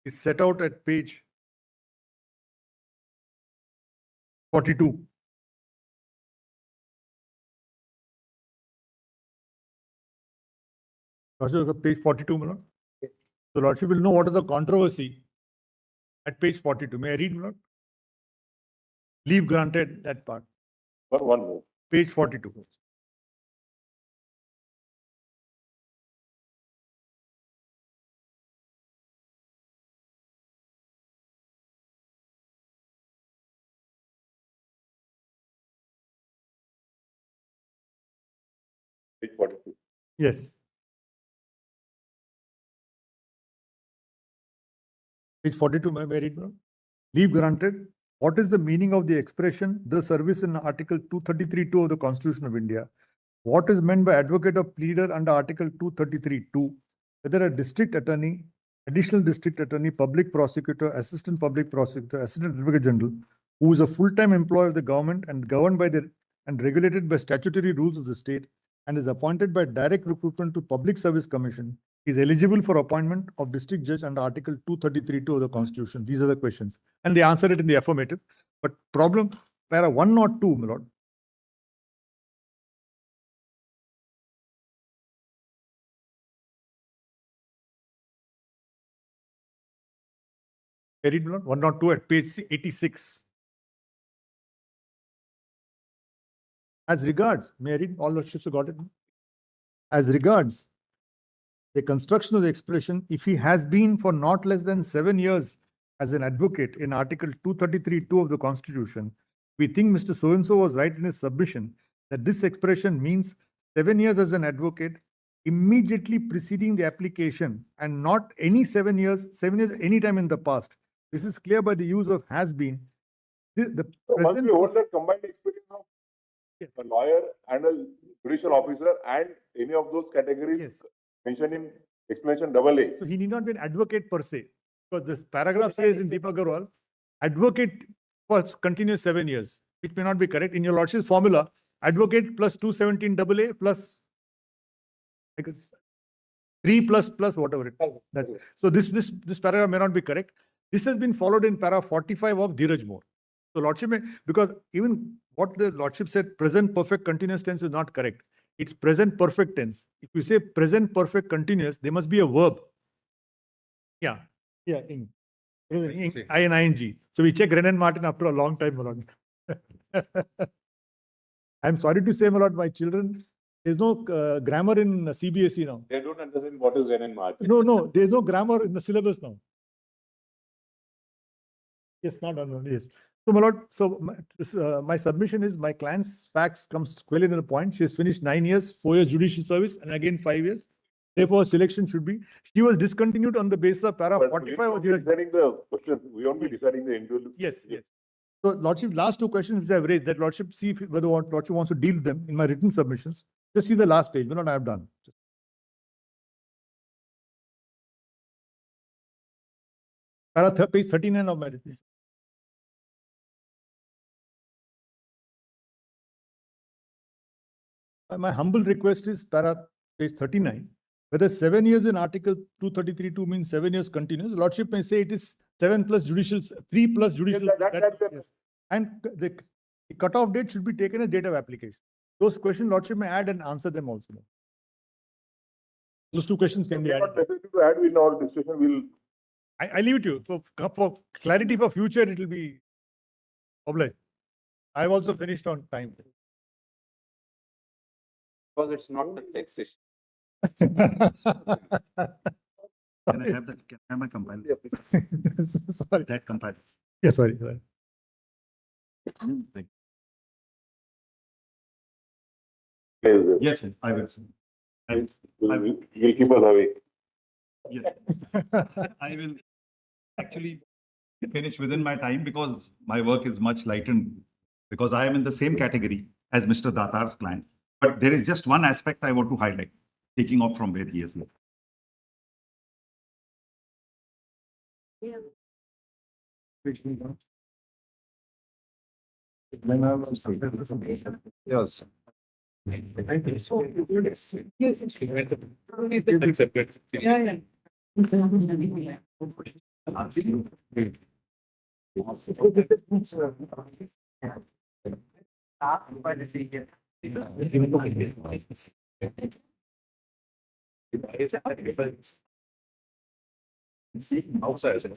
is set out at page 42. Lordship, page 42, my lord. So Lordship will know what is the controversy at page 42. May I read, my lord? Leave granted that part. One more. Page 42. Page 42. Yes. Page 42, may I read, my lord? Leave granted. What is the meaning of the expression, the service in Article 233(2) of the Constitution of India? What is meant by advocate or pleader under Article 233(2)? Whether a district attorney, additional district attorney, public prosecutor, assistant advocate general, who is a full-time employee of the government and governed by and regulated by statutory rules of the state and is appointed by direct recruitment to Public Service Commission, is eligible for appointment of district judge under Article 233(2) of the Constitution. These are the questions. And they answer it in the affirmative. But problem, para 102, my lord. I read, my lord, 102 at page 86. As regards, may I read? All lordships have got it. As regards the construction of the expression, if he has been for not less than 7 years as an advocate in Article 233(2) of the Constitution, we think Mr. So-and-so was right in his submission that this expression means 7 years as an advocate immediately preceding the application and not any 7 years any time in the past. This is clear by the use of has been. The So once we present, hold that combined experience of a lawyer and a judicial officer and any of those categories Yes. mentioned in explanation double A. So he need not be an advocate per se, because this paragraph says in Deepak Agarwal, advocate for continuous 7 years, which may not be correct. In your lordship's formula, advocate plus 217 double A plus like it's 3 plus whatever it. That's so this paragraph may not be correct. This has been followed in para 45 of Dheeraj More. So lordship may, because even what the lordship said, present perfect continuous tense is not correct. It's present perfect tense. If you say present perfect continuous, there must be a verb. Yeah, yeah, I and ing. So we check Renan Martin after a long time, Malad. I'm sorry to say, Malad, my children, there's no grammar in CBSE now. They don't understand what is Renan Martin. No, there's no grammar in the syllabus now. Yes, not unknown, yes. So, my lord, my submission is my client's facts comes squarely to the point. She has finished 9 years, 4 years judicial service, and again 5 years. Therefore, selection should be. She was discontinued on the basis of para But 45 we of won't be the. deciding the question, we won't be deciding the individual. Yes, yes. So, lordship, last 2 questions which I have raised, that lordship see if whether lordship wants to deal with them in my written submissions. Just see the last page. What I have done. Page 39 of my written. My humble request is page 39. Whether 7 years in Article 233(2) means 7 years continuous, lordship may say it is 7 plus judicial, 3 plus judicial. Yes. And the cutoff date should be taken as date of application. Those questions lordship may add and answer them also. Those 2 questions can We be are not added. necessary to add in our discussion, we'll. I leave it to you. For clarity for future, it will be obliged. I've also finished on time. Because it's not the text session. Can I have that, can I have my compiler? Sorry. That compiler. Yeah, sorry. Yes, yes, I will. Will keep us away. Yeah. I will actually finish within my time because my work is much lightened, because I am in the same category as Mr. Datar's client. But there is just one aspect I want to highlight, taking off from where he is left. Yes. Outside.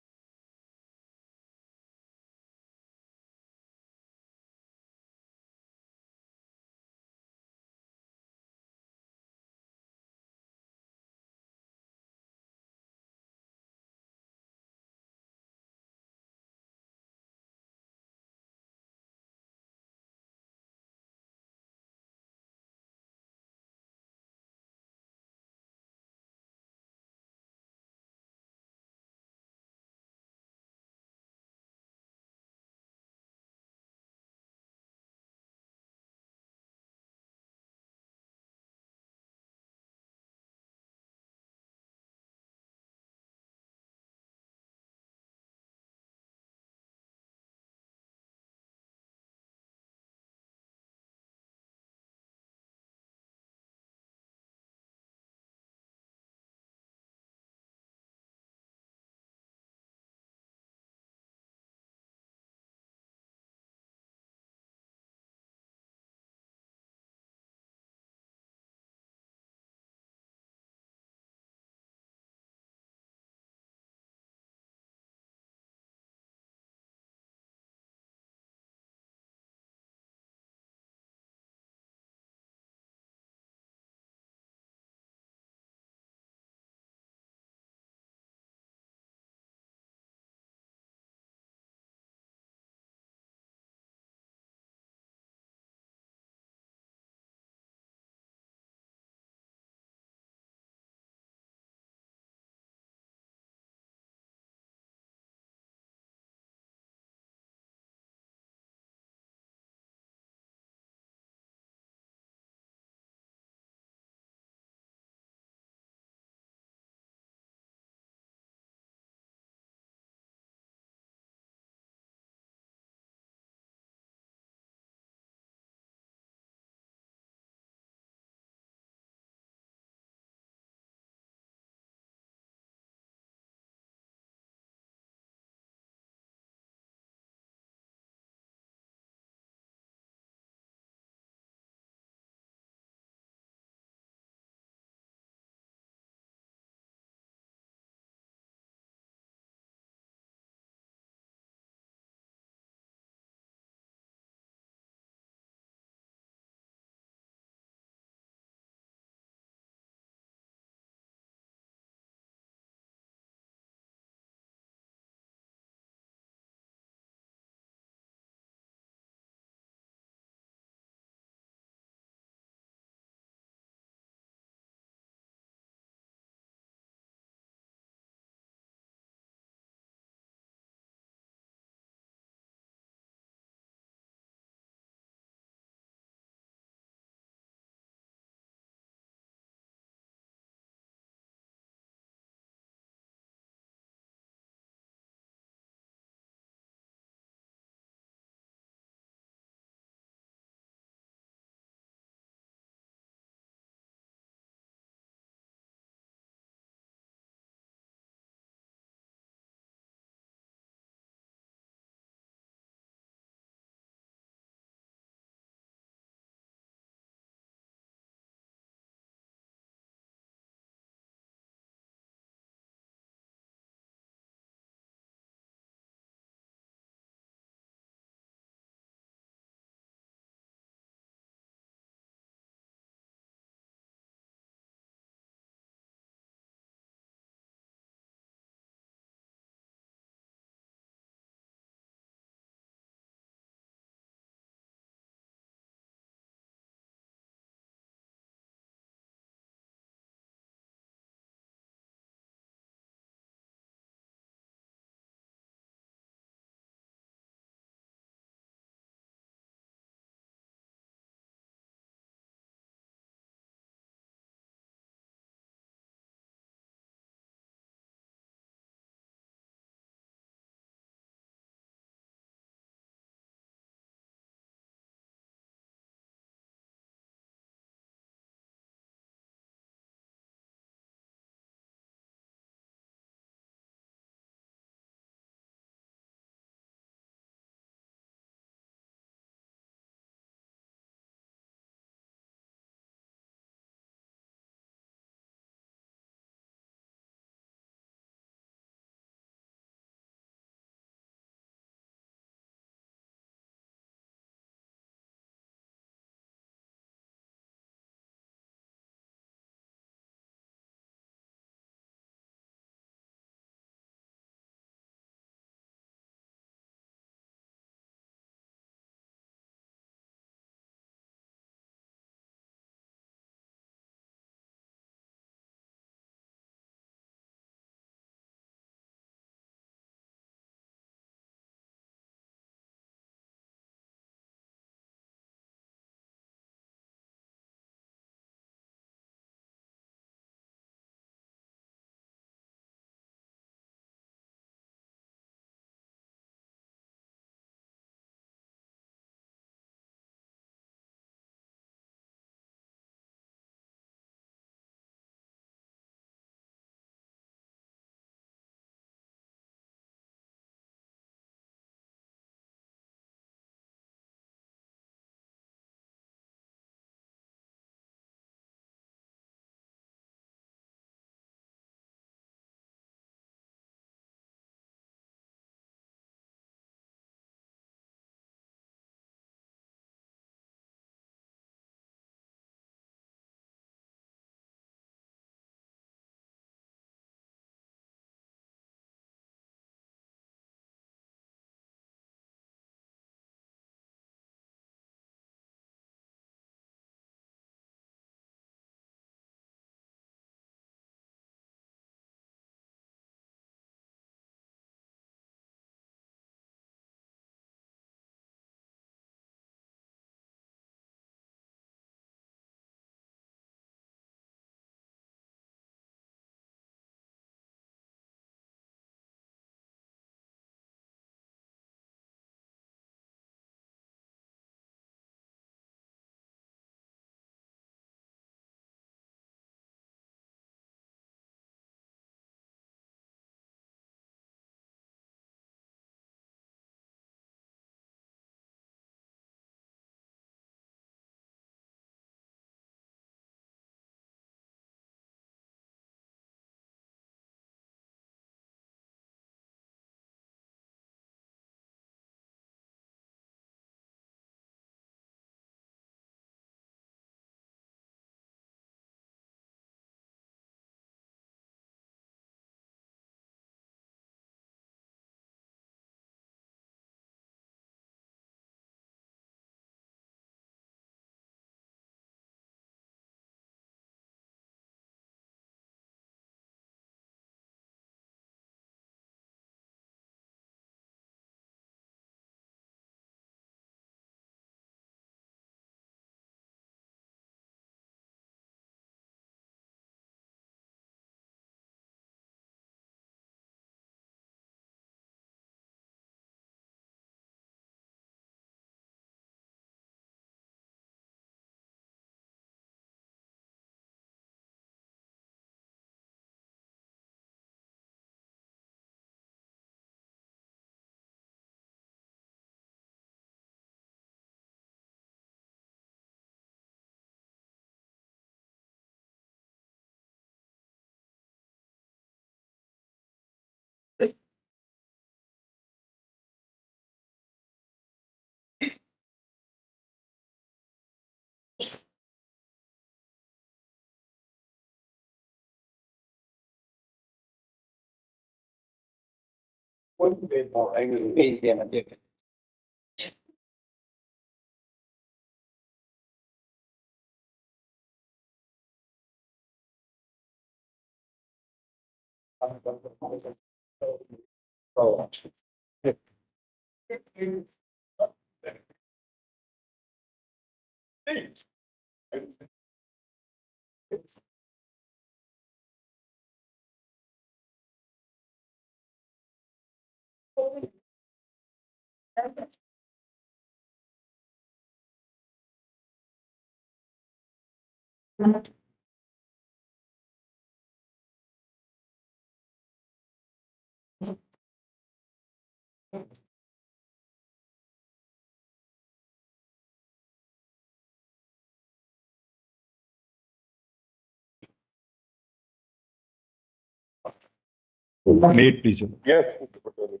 May it please you. Yes, Mr. Patel.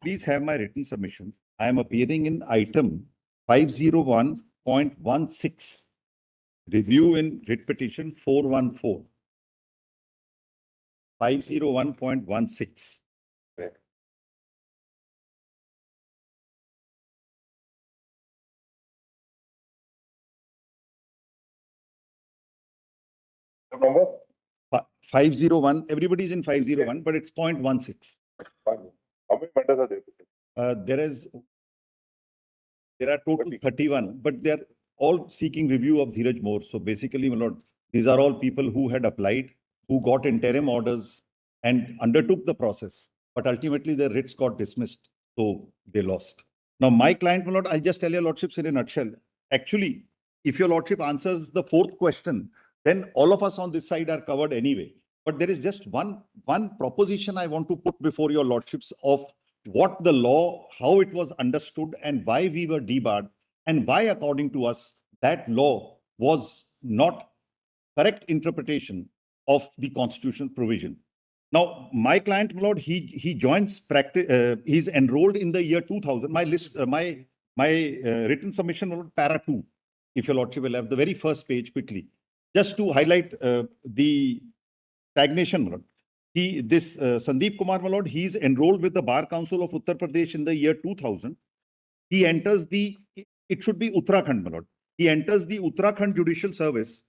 Please have my written submission. I am appearing in item 501.16. Review in writ petition 414. 501.16. Number? 501, everybody is in 501, but it's 0.16. Fine. How many matters are there? There are total 31, but they're all seeking review of Dheeraj More. So basically, my lord, these are all people who had applied, who got interim orders and undertook the process, but ultimately their writs got dismissed. So they lost. Now, my client, my lord, I'll just tell your lordships in a nutshell. Actually, if your lordship answers the fourth question, then all of us on this side are covered anyway. But there is just one proposition I want to put before your lordships of what the law, how it was understood, and why we were debarred, and why, according to us, that law was not correct interpretation of the constitutional provision. Now, my client, my lord, he joins practice. He's enrolled in the year 2000. My list, my written submission, my lord, para 2. If your lordship will have the very first page quickly, just to highlight the stagnation, my lord. Sandeep Kumar, my lord, he's enrolled with the Bar Council of Uttar Pradesh in the year 2000. He enters it should be Uttarakhand, my lord. He enters the Uttarakhand Judicial Service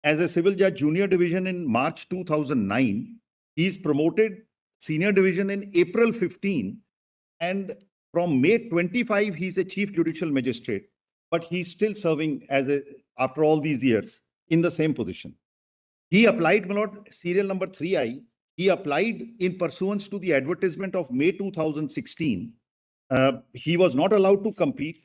as a civil judge junior division in March 2009. He is promoted senior division in April 15. And from May 25, he's a chief judicial magistrate. But he's still serving after all these years in the same position. He applied, my lord, serial number 3I. He applied in pursuance to the advertisement of May 2016. He was not allowed to compete.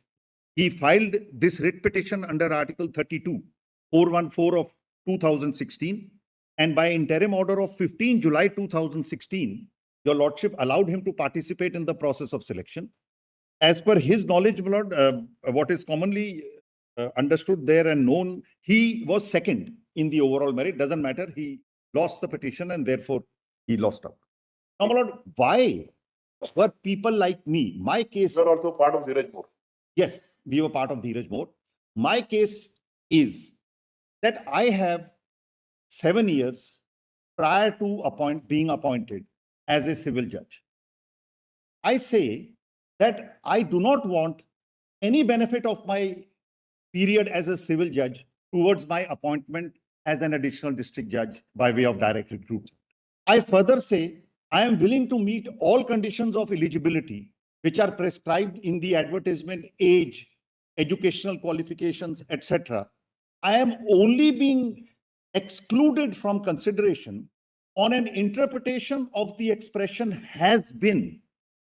He filed this writ petition under Article 32, 414 of 2016. And by interim order of 15 July 2016, your lordship allowed him to participate in the process of selection. As per his knowledge, my lord, what is commonly understood there and known, he was second in the overall merit. Doesn't matter. He lost the petition and therefore he lost out. Now, my lord, why were people like me? My case. You are also part of Dheeraj More. Yes, we were part of Dheeraj More. My case is that I have 7 years prior to being appointed as a civil judge. I say that I do not want any benefit of my period as a civil judge towards my appointment as an additional district judge by way of direct recruitment. I further say I am willing to meet all conditions of eligibility which are prescribed in the advertisement: age, educational qualifications, etc. I am only being excluded from consideration on an interpretation of the expression "has been,"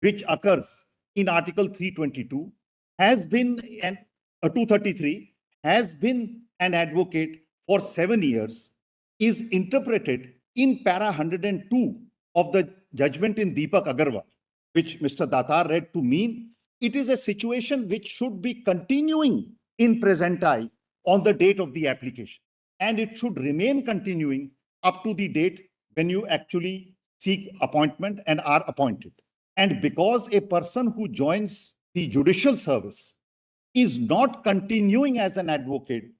which occurs in Article 322, has been 233, has been an advocate for 7 years, is interpreted in para 102 of the judgment in Deepak Agarwal, which Mr. Datar read to mean it is a situation which should be continuing in presenti on the date of the application. And it should remain continuing up to the date when you actually seek appointment and are appointed. And because a person who joins the judicial service is not continuing as an advocate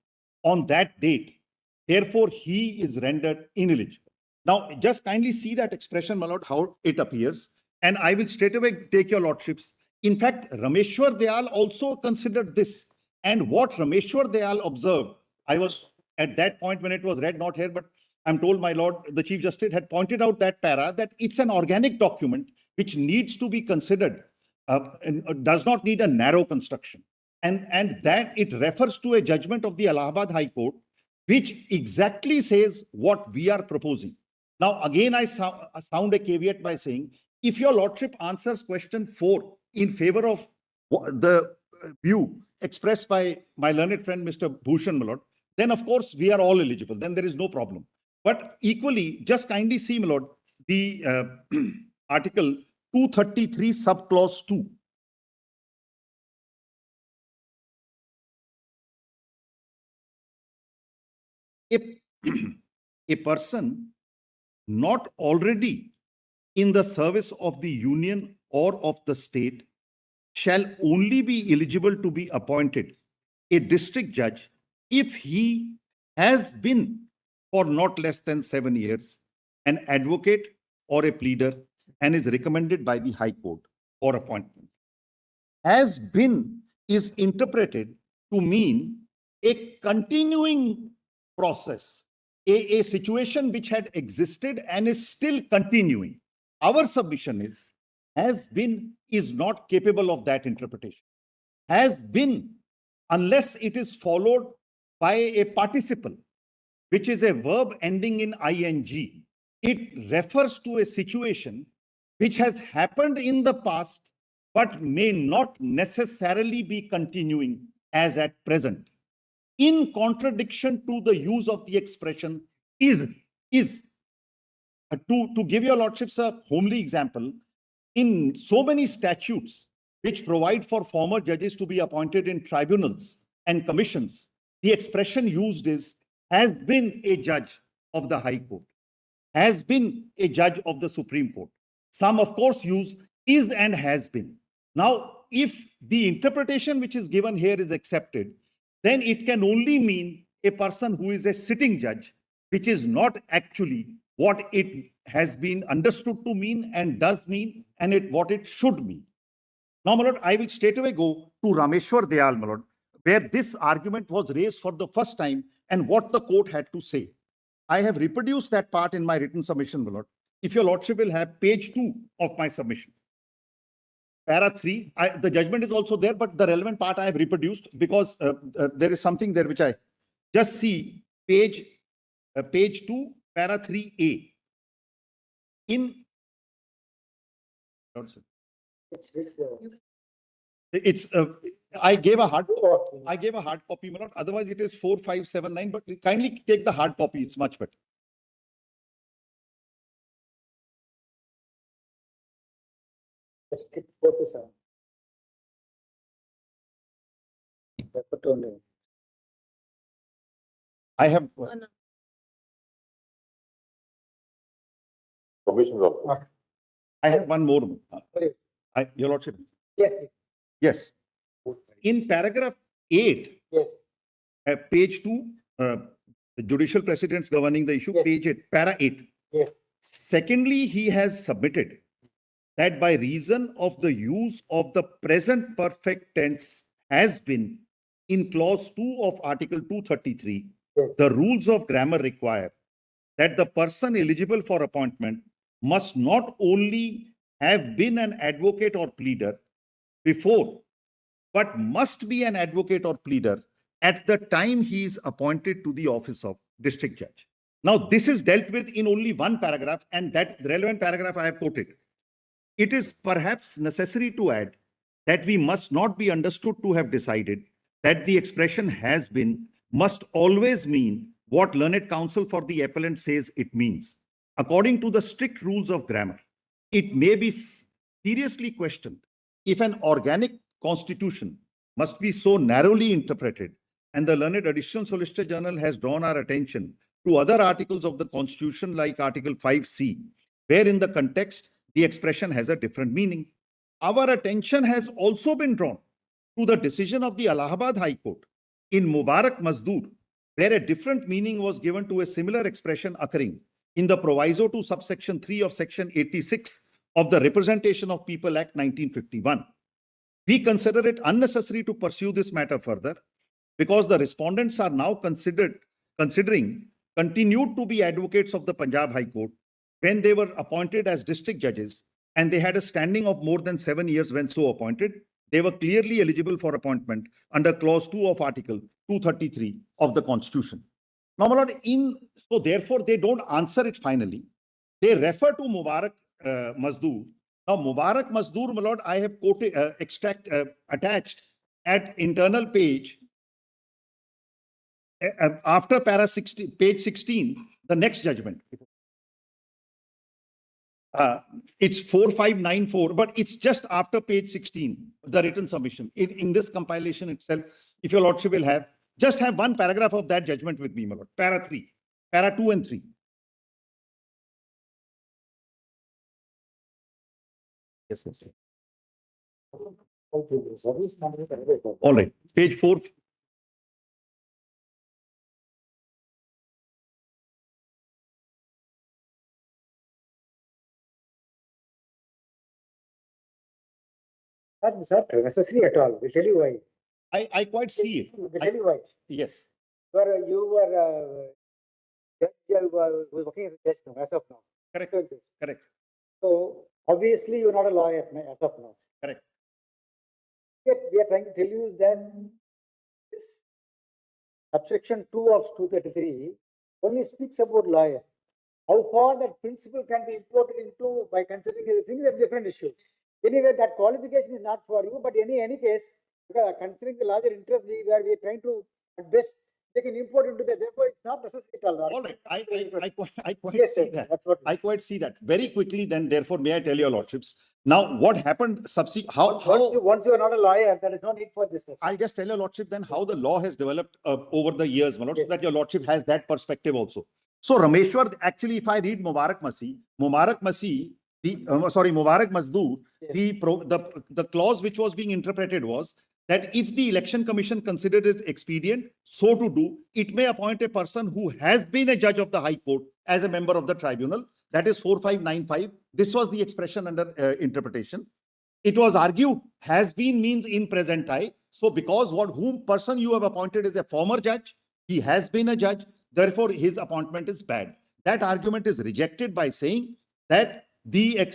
on that date, therefore he is rendered ineligible. Now, just kindly see that expression, my lord, how it appears. And I will straight away take your lordships. In fact, Rameshwar Dayal also considered this. And what Rameshwar Dayal observed, I was at that point when it was read, not here, but I'm told my lord, the Chief Justice had pointed out that para, that it's an organic document which needs to be considered, and does not need a narrow construction. And that it refers to a judgment of the Allahabad High Court, which exactly says what we are proposing. Now, again, I sound a caveat by saying, if your lordship answers question 4 in favor of the view expressed by my learned friend, Mr. Bhushan, my lord, then of course we are all eligible. Then there is no problem. But equally, just kindly see, my lord, the Article 233 subclause 2. A person not already in the service of the union or of the state shall only be eligible to be appointed a district judge if he has been for not less than 7 years an advocate or a pleader and is recommended by the High Court for appointment. Has been is interpreted to mean a continuing process, a situation which had existed and is still continuing. Our submission is, has been is not capable of that interpretation. Has been, unless it is followed by a participle, which is a verb ending in ing, it refers to a situation which has happened in the past but may not necessarily be continuing as at present. In contradiction to the use of the expression is. To give your lordships a homely example, in so many statutes which provide for former judges to be appointed in tribunals and commissions, the expression used is has been a judge of the High Court, has been a judge of the Supreme Court. Some, of course, use is and has been. Now, if the interpretation which is given here is accepted, then it can only mean a person who is a sitting judge, which is not actually what it has been understood to mean and does mean, and what it should mean. Now, my lord, I will straight away go to Rameshwar Dayal, my lord, where this argument was raised for the first time and what the court had to say. I have reproduced that part in my written submission, my lord. If your lordship will have page 2 of my submission. Para 3, the judgment is also there, but the relevant part I have reproduced because there is something there which I just see page 2, para 3A. It's I gave a hard copy, my lord. Otherwise, it is 4579. But kindly take the hard copy. It's much better. I have. Provisions of. I have one more. Your lordship. Yes. Yes. In paragraph 8, Yes. Page 2, the judicial precedents governing the issue, Yes. page 8, para 8. Yes. Secondly, he has submitted that by reason of the use of the present perfect tense has been in clause 2 of Article 233, Yes. the rules of grammar require that the person eligible for appointment must not only have been an advocate or pleader before, but must be an advocate or pleader at the time he is appointed to the office of district judge. Now, this is dealt with in only one paragraph, and that relevant paragraph I have quoted. It is perhaps necessary to add that we must not be understood to have decided that the expression has been must always mean what learned counsel for the appellant says it means. According to the strict rules of grammar, it may be seriously questioned if an organic constitution must be so narrowly interpreted, and the learned Additional Solicitor General has drawn our attention to other articles of the Constitution like Article 5C, where in the context the expression has a different meaning. Our attention has also been drawn to the decision of the Allahabad High Court in Mubarak Mazdoor, where a different meaning was given to a similar expression occurring in the proviso to subsection 3 of section 86 of the Representation of People Act 1951. We consider it unnecessary to pursue this matter further because the respondents are now considering continued to be advocates of the Punjab High Court when they were appointed as district judges and they had a standing of more than 7 years when so appointed. They were clearly eligible for appointment under clause 2 of Article 233 of the Constitution. Now, my lord, so therefore they don't answer it finally. They refer to Mubarak Mazdoor. Now, Mubarak Mazdoor, my lord, I have quoted, attached at internal page, after para 16, page 16, the next judgment. It's 4594, but it's just after page 16, the written submission. In this compilation itself, if your lordship will have, just have one paragraph of that judgment with me, my lord. Para 3, para 2 and 3. Yes, yes. All right, page 4. That's not necessary at all. We'll tell you why. I quite see it. We'll tell you why. Yes. You were judge, working as a judge now, as of now. Correct. Correct. So obviously you're not a lawyer as of now. Correct. Yet we are trying to tell you is that this subsection 2 of 233 only speaks about lawyer. How far that principle can be imported into by considering the thing is a different issue. Anyway, that qualification is not for you, but any case, because considering the larger interest we are trying to at best they can import into that. Therefore, it's not necessary at all. All right. I quite Yes, see sir. that. That's what I quite see that. Very quickly, then, therefore, may I tell your lordships. Now, what happened once you are not a lawyer, there is no need for this. I'll just tell your lordship then how the law has developed over the years, my lord, so that your lordship has that perspective also. So Rameshwar, actually, if I read Mubarak Masih, Mubarak Mazdoor, the clause which was being interpreted was that if the Election Commission considered it expedient so to do, it may appoint a person who has been a judge of the High Court as a member of the tribunal. That is 4595. This was the expression under interpretation. It was argued has been means in present time. So because whom person you have appointed is a former judge, he has been a judge, therefore his appointment is bad. That argument is rejected by saying that the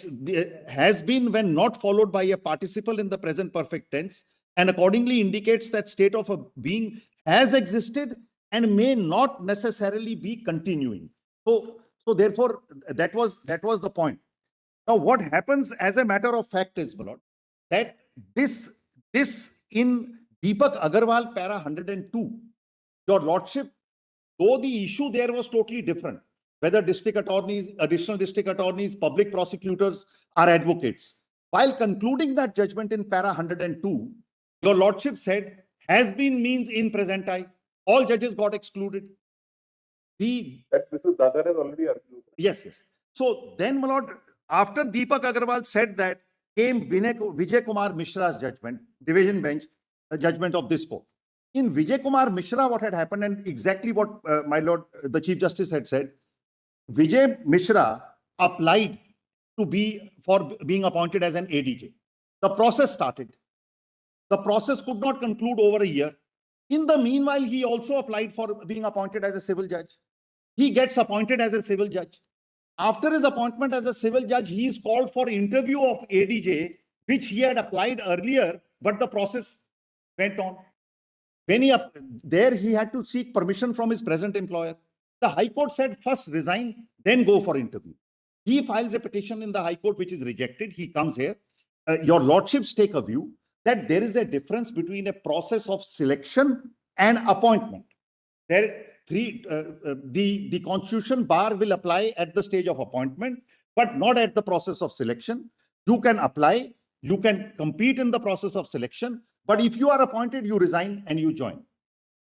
has been when not followed by a participle in the present perfect tense and accordingly indicates that state of a being has existed and may not necessarily be continuing. So therefore that was the point. Now, what happens as a matter of fact is, my lord, that this in Deepak Agarwal para 102, your lordship, though the issue there was totally different, whether district attorneys, additional district attorneys, public prosecutors are advocates. While concluding that judgment in para 102, your lordship said has been means in present time. All judges got excluded. That Mr. Dadar has already argued. Yes. So then, my lord, after Deepak Agarwal said that, came Vijay Kumar Mishra's judgment, division bench, judgment of this court. In Vijay Kumar Mishra, what had happened and exactly what my lord, the Chief Justice had said, Vijay Mishra applied to be for being appointed as an ADJ. The process started. The process could not conclude over a year. In the meanwhile, he also applied for being appointed as a civil judge. He gets appointed as a civil judge. After his appointment as a civil judge, he is called for interview of ADJ, which he had applied earlier, but the process went on. When he had to seek permission from his present employer. The High Court said first resign, then go for interview. He files a petition in the High Court, which is rejected. He comes here. Your lordships take a view that there is a difference between a process of selection and appointment. The Constitution bar will apply at the stage of appointment, but not at the process of selection. You can apply, you can compete in the process of selection, but if you are appointed, you resign and you join.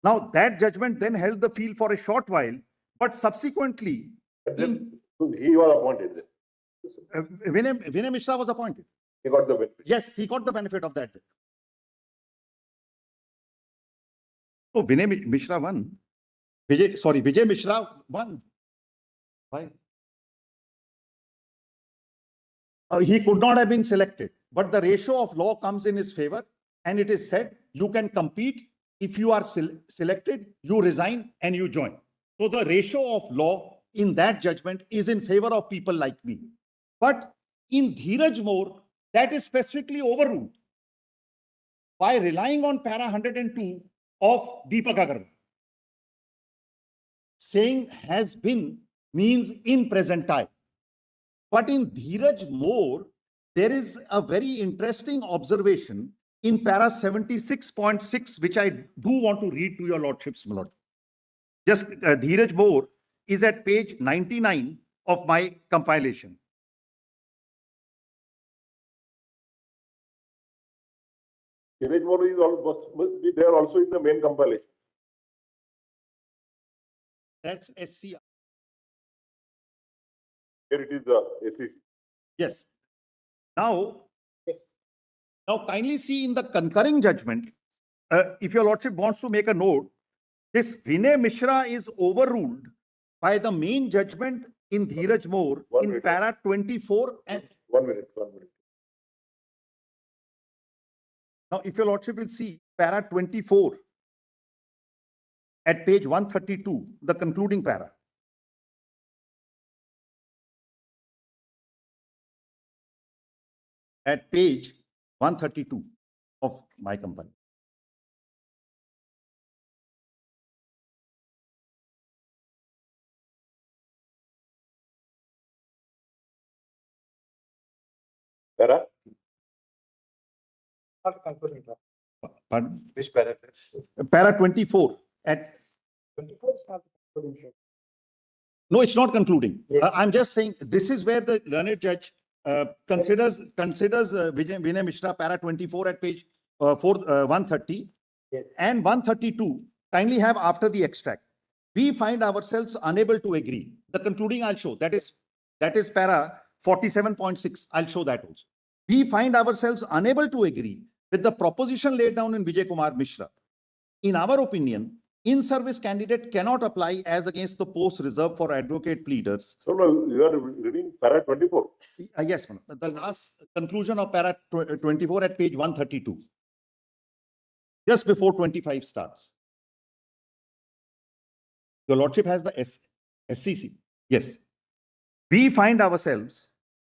Now, that judgment then held the field for a short while, but subsequently, He was appointed then. Vinay Mishra was appointed. He got the benefit. Yes, he got the benefit of that. So Vinay Mishra won. Vijay Mishra won. Why? he could not have been selected, but the ratio of law comes in his favor, and it is said you can compete. If you are selected, you resign and you join. So the ratio of law in that judgment is in favor of people like me. But in Dheeraj More, that is specifically overruled by relying on para 102 of Deepak Agarwal. Saying has been means in present time. But in Dheeraj More, there is a very interesting observation in para 76.6, which I do want to read to your lordships, my lord. Just Dheeraj More is at page 99 of my compilation. Village more is must be there also in the main compilation. That's SC. Here it is the SEC. Yes. Now, Yes. now kindly see in the concurring judgment, if your lordship wants to make a note, this Vinay Mishra is overruled by the main judgment in Dheeraj More One in minute. para 24 and 1 minute, 1 minute. now, if your lordship will see para 24 at page 132, the concluding para. At page 132 of my company. Para? Not concluding. Pardon? Which paragraph? Para 24 at 24 is not concluding. no, it's not concluding. Yes. I'm just saying this is where the learned judge considers Vinay Mishra para 24 at page 130 Yes. and 132. Kindly have after the extract. We find ourselves unable to agree. The concluding I'll show. That is para 47.6. I'll show that also. We find ourselves unable to agree with the proposition laid down in Vijay Kumar Mishra. In our opinion, in-service candidate cannot apply as against the post reserved for advocate pleaders. No, no, you are reading para 24. Yes, ma'am. The last conclusion of para 24 at page 132. Just before 25 starts. Your lordship has the SCC. Yes. We find ourselves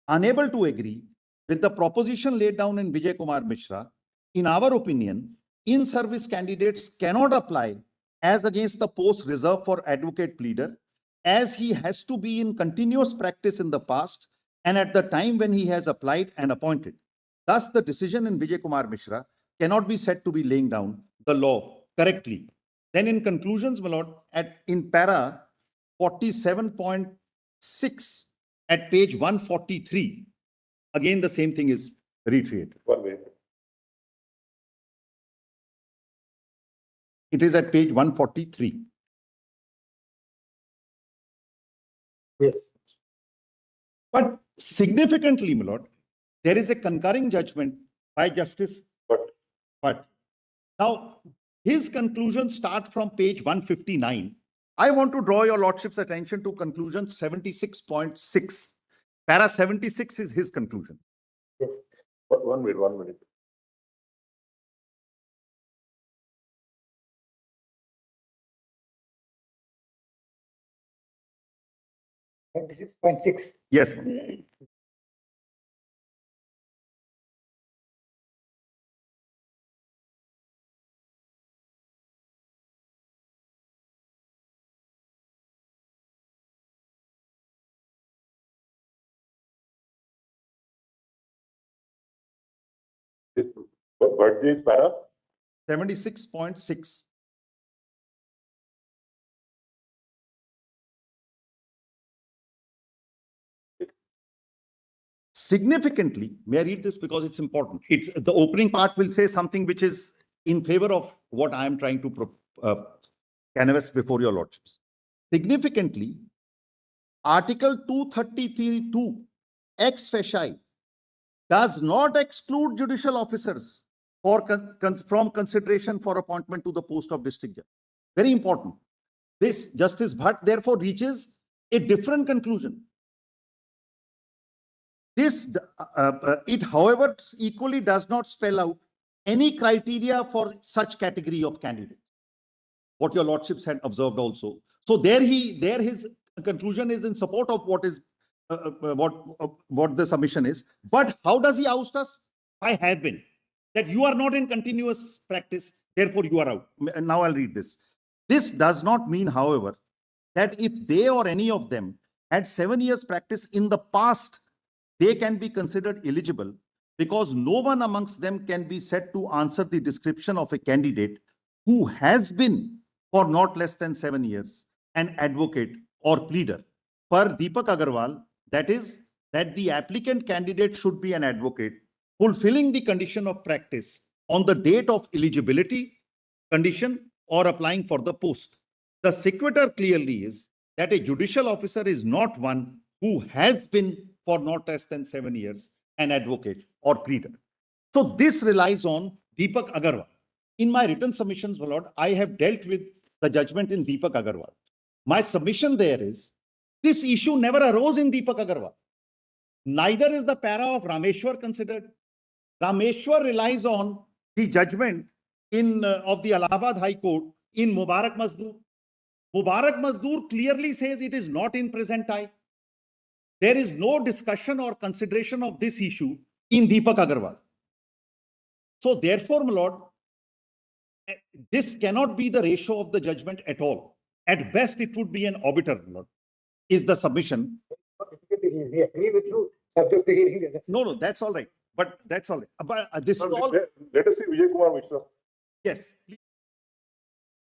unable to agree with the proposition laid down in Vijay Kumar Mishra. In our opinion, in-service candidates cannot apply as against the post reserved for advocate pleader, as he has to be in continuous practice in the past and at the time when he has applied and appointed. Thus, the decision in Vijay Kumar Mishra cannot be said to be laying down the law correctly. Then in conclusions, my lord, in para 47.6 at page 143, again the same thing is reiterated. 1 minute. It is at page 143. Yes. But significantly, my lord, there is a concurring judgment by Justice But. Now, his conclusions start from page 159. I want to draw your lordship's attention to conclusion 76.6. Para 76 is his conclusion. Yes. 1 minute, 1 minute. .6. Yes, ma'am. This birthday is para? 76.6. Significantly, may I read this because it's important. It's the opening part will say something which is in favor of what I am trying to canvass before your lordships. Significantly, Article 233(2) ex facie does not exclude judicial officers from consideration for appointment to the post of district judge. Very important. This Justice Bhatt therefore reaches a different conclusion. it however equally does not spell out any criteria for such category of candidates. What your lordships had observed also. So his conclusion is in support of what is what the submission is. But how does he oust us? I have been. That you are not in continuous practice, therefore you are out. And now I'll read this. This does not mean, however, that if they or any of them had 7 years practice in the past, they can be considered eligible, because no one amongst them can be said to answer the description of a candidate who has been for not less than 7 years an advocate or pleader. Per Deepak Agarwal, that is, that the applicant candidate should be an advocate fulfilling the condition of practice on the date of eligibility condition or applying for the post. The sequitur clearly is that a judicial officer is not one who has been for not less than 7 years an advocate or pleader. So this relies on Deepak Agarwal. In my written submissions, my lord, I have dealt with the judgment in Deepak Agarwal. My submission there is, this issue never arose in Deepak Agarwal. Neither is the para of Rameshwar considered. Rameshwar relies on the judgment of the Allahabad High Court in Mubarak Mazdoor. Mubarak Mazdoor clearly says it is not in present time. There is no discussion or consideration of this issue in Deepak Agarwal. So therefore, my lord, this cannot be the ratio of the judgment at all. At best, it would be an obiter, my lord, is the submission. We agree with you, subject to hearing the other side. No, that's all right. But that's all right. But this is Sir, all. let us see Vijay Kumar Mishra. Yes.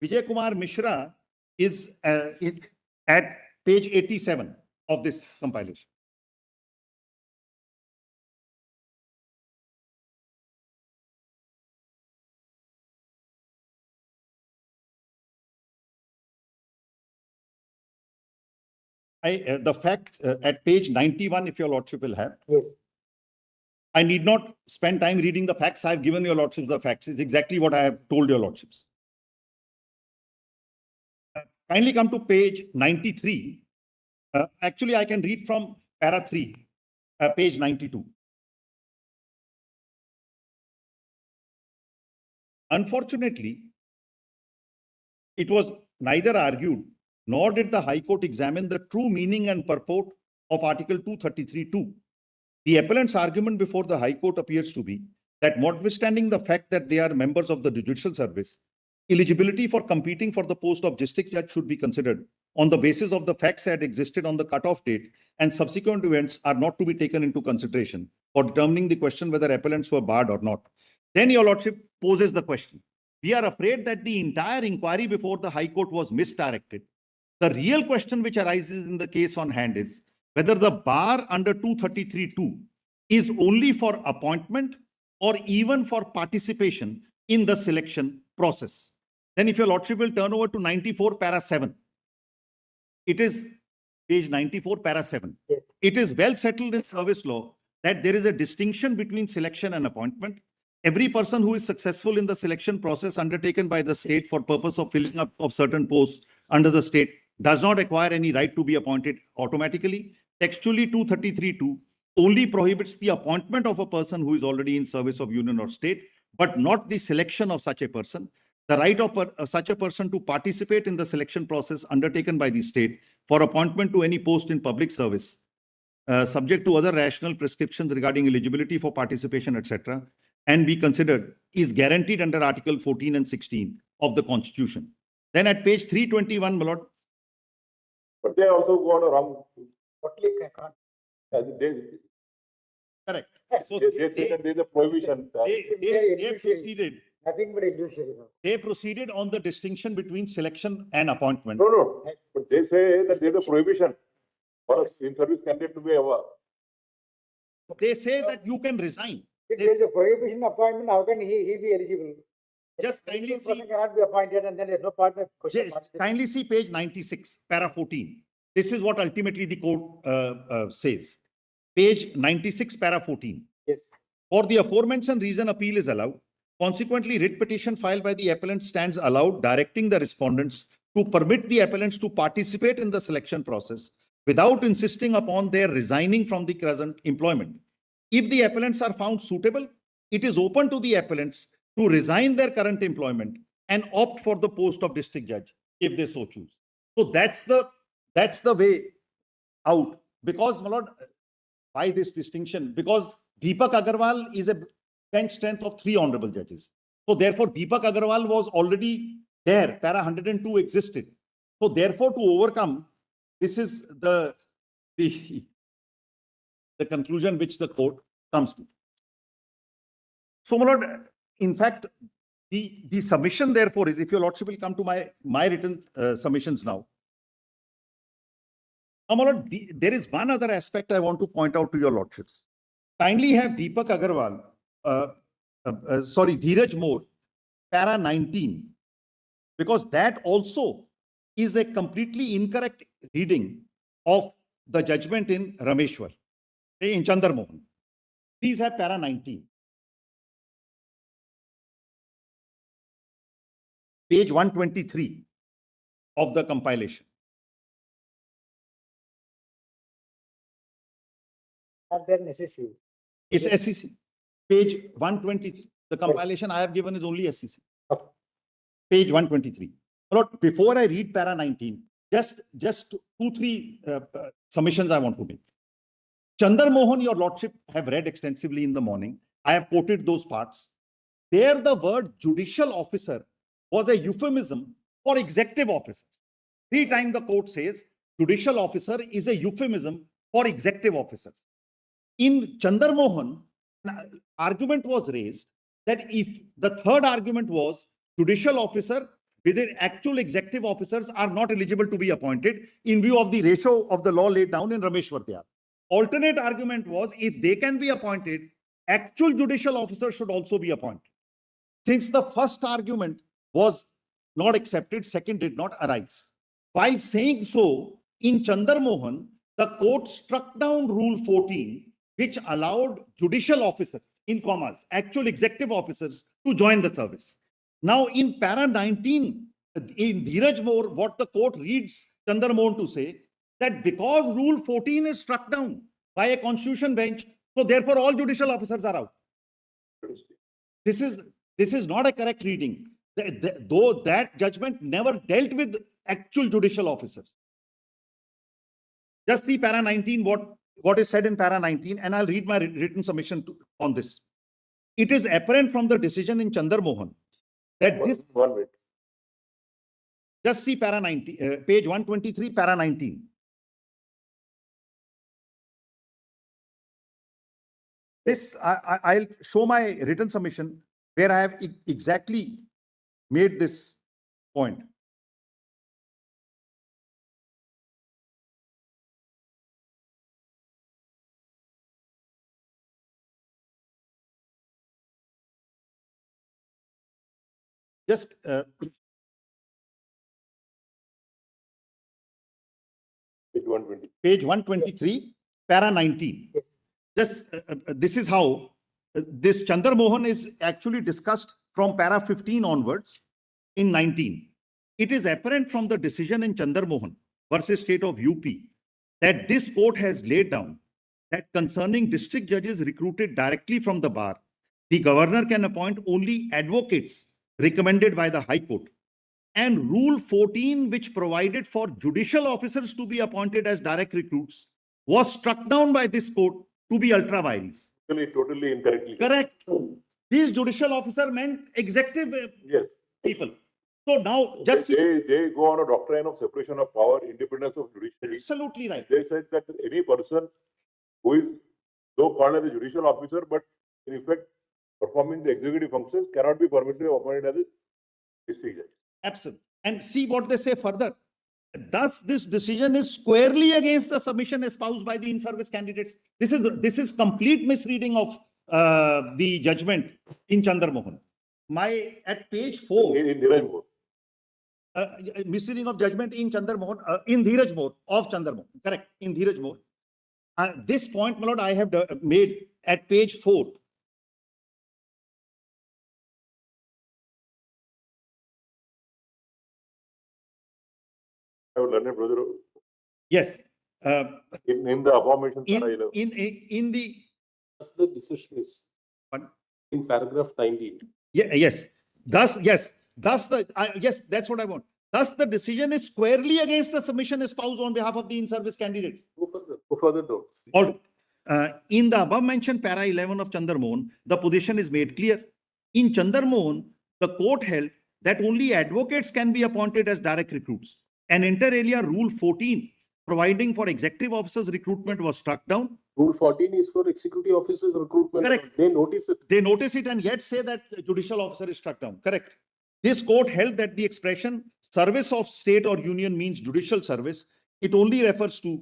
Vijay Kumar Mishra is at page 87 of this compilation. The fact at page 91, if your lordship will have. Yes. I need not spend time reading the facts. I have given your lordships the facts. It's exactly what I have told your lordships. Kindly come to page 93. Actually, I can read from para 3, page 92. Unfortunately, it was neither argued nor did the High Court examine the true meaning and purport of Article 233(2). The appellant's argument before the High Court appears to be that, notwithstanding the fact that they are members of the Judicial Service, eligibility for competing for the post of district judge should be considered on the basis of the facts that existed on the cutoff date, and subsequent events are not to be taken into consideration for determining the question whether appellants were barred or not. Then your lordship poses the question. We are afraid that the entire inquiry before the High Court was misdirected. The real question which arises in the case on hand is whether the bar under 233(2) is only for appointment or even for participation in the selection process. Then if your lordship will turn over to 94 para 7. It is page 94 para 7. Yes. It is well settled in service law that there is a distinction between selection and appointment. Every person who is successful in the selection process undertaken by the state for purpose of filling up of certain posts under the state does not acquire any right to be appointed automatically. Textually, 233(2) only prohibits the appointment of a person who is already in service of union or state, but not the selection of such a person. The right of such a person to participate in the selection process undertaken by the state for appointment to any post in public service, subject to other rational prescriptions regarding eligibility for participation, etc., and be considered, is guaranteed under Article 14 and 16 of the Constitution. Then at page 321, my lord. But they also go on a wrong. Totally can't. They Correct. So say that there is a prohibition. they proceeded. Nothing but illusion. They proceeded on the distinction between selection and appointment. No. But they say that there is a prohibition for a in-service candidate to be a. They say that you can resign. If there is a prohibition appointment, how can he be eligible? Just kindly see. Person cannot be appointed, and then there's no part of question. Yes, kindly see page 96, para 14. This is what ultimately the court says. Page 96, para 14. Yes. For the aforementioned reason, appeal is allowed. Consequently, writ petition filed by the appellant stands allowed, directing the respondents to permit the appellants to participate in the selection process without insisting upon their resigning from the present employment. If the appellants are found suitable, it is open to the appellants to resign their current employment and opt for the post of district judge if they so choose. So that's the way out. Because, my lord, why this distinction? Because Deepak Agarwal is a bench strength of 3 honorable judges. So therefore, Deepak Agarwal was already there. Para 102 existed. So therefore, to overcome, this is the conclusion which the court comes to. So, my lord, in fact, the submission therefore is, if your lordship will come to my written submissions now. Now, my lord, there is one other aspect I want to point out to your lordships. Kindly have Deepak Agarwal, Dheeraj More, para 19, because that also is a completely incorrect reading of the judgment in Rameshwar, in Chandar Mohan. Please have para 19. Page 123 of the compilation. Not there necessary. It's SEC. Page 123. The compilation I have given is only SEC. Okay. Page 123. Lord, before I read para 19, just 2-3 submissions I want to make. Chandar Mohan, your lordship, have read extensively in the morning. I have quoted those parts. There, the word judicial officer was a euphemism for executive officers. 3 times the court says judicial officer is a euphemism for executive officers. In Chandar Mohan, an argument was raised that if the third argument was judicial officer within actual executive officers are not eligible to be appointed in view of the ratio of the law laid down in Rameshwar Tyar. Alternate argument was if they can be appointed, actual judicial officers should also be appointed. Since the first argument was not accepted, second did not arise. While saying so, in Chandar Mohan, the court struck down Rule 14, which allowed judicial officers, in commas, actual executive officers, to join the service. Now, in para 19, in Dheeraj More, what the court reads Chandar Mohan to say, that because Rule 14 is struck down by a constitution bench, so therefore all judicial officers are out. This is not a correct reading. Though that judgment never dealt with actual judicial officers. Just see para 19, what is said in para 19, and I'll read my written submission on this. It is apparent from the decision in Chandar Mohan that this. One minute. Just see para 19, page 123, para 19. This, I'll show my written submission where I have exactly made this point. Just Page 120. page 123, para 19. Yes. Just this is how this Chandar Mohan is actually discussed from para 15 onwards in 19. It is apparent from the decision in Chandar Mohan versus State of UP that this court has laid down that concerning district judges recruited directly from the bar, the governor can appoint only advocates recommended by the High Court. And Rule 14, which provided for judicial officers to be appointed as direct recruits, was struck down by this court to be ultra vires. Totally incorrectly. Correct. These judicial officer meant executive Yes. people. So now, just see, They go on a doctrine of separation of power, independence of judiciary. absolutely right. They said that any person who is so called as a judicial officer, but in effect performing the executive functions, cannot be permitted or appointed as a district judge. Absolutely. And see what they say further. Thus, this decision is squarely against the submission espoused by the in-service candidates. This is complete misreading of the judgment in Chandar Mohan. At page 4. In Dheeraj More. Misreading of judgment in Chandar Mohan, in Dheeraj More, of Chandar Mohan. Correct, in Dheeraj More. This point, my lord, I have made at page 4. I would learn it, brother. Yes. In the aforementioned para 11. In the That's the decision is. But- In paragraph 19. Yeah, yes. Thus, yes, thus yes, that's what I want. Thus, the decision is squarely against the submission espoused on behalf of the in-service candidates. Go further down. All right. In the above mentioned para 11 of Chandramohan, the position is made clear. In Chandramohan, the court held that only advocates can be appointed as direct recruits. And inter alia rule 14, providing for executive officers recruitment, was struck down. Rule 14 is for executive officers recruitment. Correct. They notice it. They notice it and yet say that judicial officer is struck down. Correct. This court held that the expression service of state or union means judicial service. It only refers to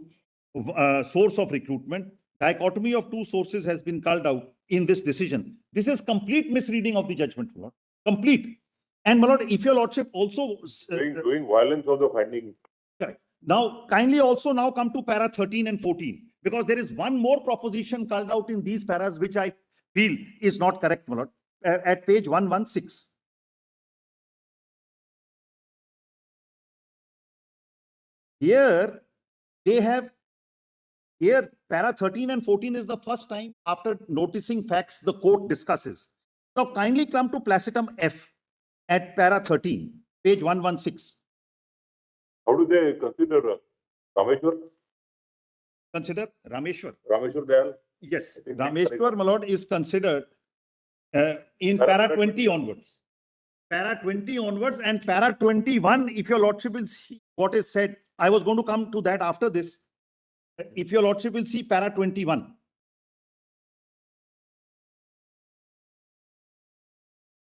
source of recruitment. Dichotomy of two sources has been called out in this decision. This is complete misreading of the judgment, my lord. Complete. And my lord, if your lordship also Doing violence of the finding. correct. Now, kindly also now come to para 13 and 14, because there is one more proposition called out in these paras, which I feel is not correct, my lord, at page 116. Here, they have, here, para 13 and 14 is the first time after noticing facts the court discusses. Now, kindly come to placitum F at para 13, page 116. How do they consider Rameshwar? Consider Rameshwar. Rameshwar Dayal? Yes, I think Rameshwar, my lord, is considered in para 20 onwards. Para 20 onwards and para 21, if your lordship will see what is said, I was going to come to that after this. If your lordship will see para 21.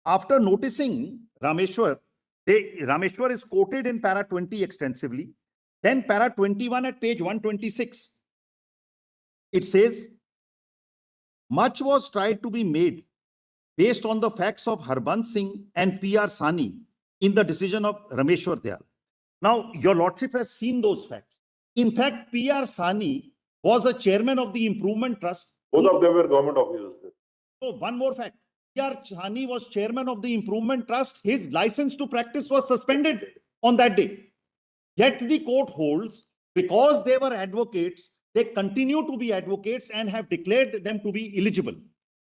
After noticing Rameshwar, Rameshwar is quoted in para 20 extensively. Then para 21 at page 126. It says, much was tried to be made based on the facts of Harbans Singh and P.R. Sani in the decision of Rameshwar Dayal. Now, your lordship has seen those facts. In fact, P.R. Sani was a chairman of the Improvement Trust. Both of them were government officers. So, one more fact. P.R. Sani was chairman of the Improvement Trust. His license to practice was suspended on that day. Yet the court holds, because they were advocates, they continue to be advocates and have declared them to be eligible.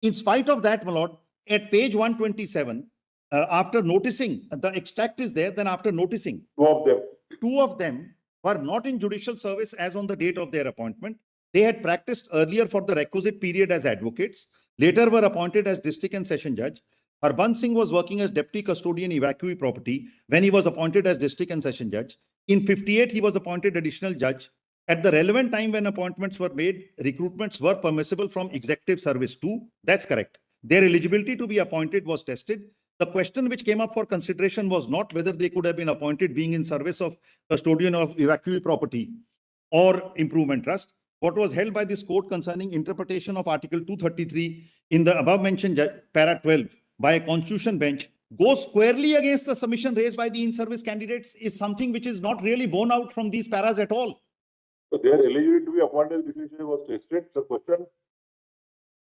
In spite of that, my lord, at page 127, after noticing, the extract is there, then after noticing, two of them were not in judicial service as on the date of their appointment. They had practiced earlier for the requisite period as advocates, later were appointed as district and session judge. Harbans Singh was working as deputy custodian evacuee property when he was appointed as district and session judge. In 58, he was appointed additional judge. At the relevant time when appointments were made, recruitments were permissible from executive service too. That's correct. Their eligibility to be appointed was tested. The question which came up for consideration was not whether they could have been appointed being in service of custodian of evacuee property or improvement trust. What was held by this court concerning interpretation of Article 233 in the above mentioned para 12 by a constitution bench goes squarely against the submission raised by the in-service candidates is something which is not really borne out from these paras at all. So their eligibility to be appointed as decision was tested. The question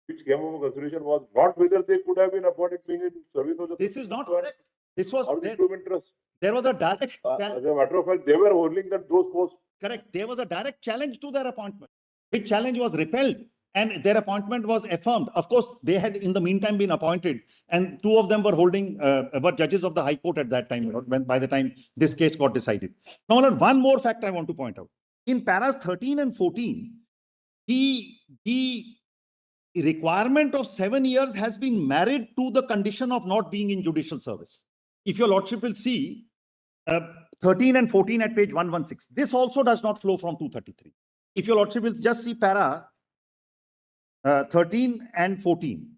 which came up for consideration was not whether they could have been appointed being in service of the. This is not correct. This was there, Improvement Trust. there was a direct As a matter of fact, they were holding that those posts. correct. There was a direct challenge to their appointment, which challenge was repelled and their appointment was affirmed. Of course, they had in the meantime been appointed and two of them were holding, were judges of the High Court at that time, when by the time this case got decided. Now, Lord, one more fact I want to point out. In paras 13 and 14, the requirement of 7 years has been married to the condition of not being in judicial service. If your lordship will see 13 and 14 at page 116, this also does not flow from 233. If your lordship will just see para 13 and 14.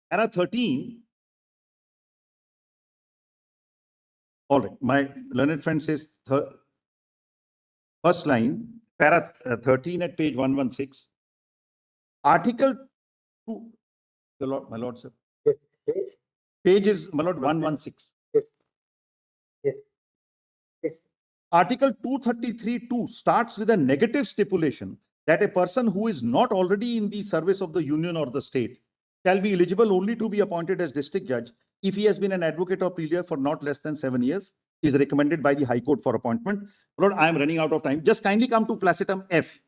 Para 13, all right, my learned friend says first line, para 13 at page 116. Article 2, my lord, sir. Yes, yes, Page is, my lord, 116. yes. Yes. Article 233(2) starts with a negative stipulation that a person who is not already in the service of the union or the state shall be eligible only to be appointed as district judge if he has been an advocate or pleader for not less than 7 years, is recommended by the High Court for appointment. Lord, I am running out of time. Just kindly come to placitum F.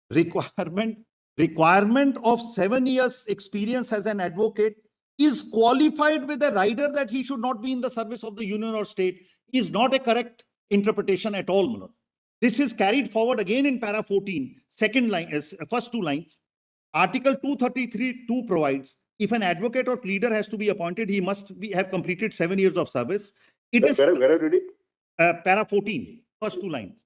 Requirement requirement of 7 years experience as an advocate is qualified with a rider that he should not be in the service of the union or state is not a correct interpretation at all, my lord. This is carried forward again in para 14, second line, first two lines. Article 233(2) provides if an advocate or pleader has to be appointed, he must have completed 7 years of service. It is Where are you reading? para 14, first two lines.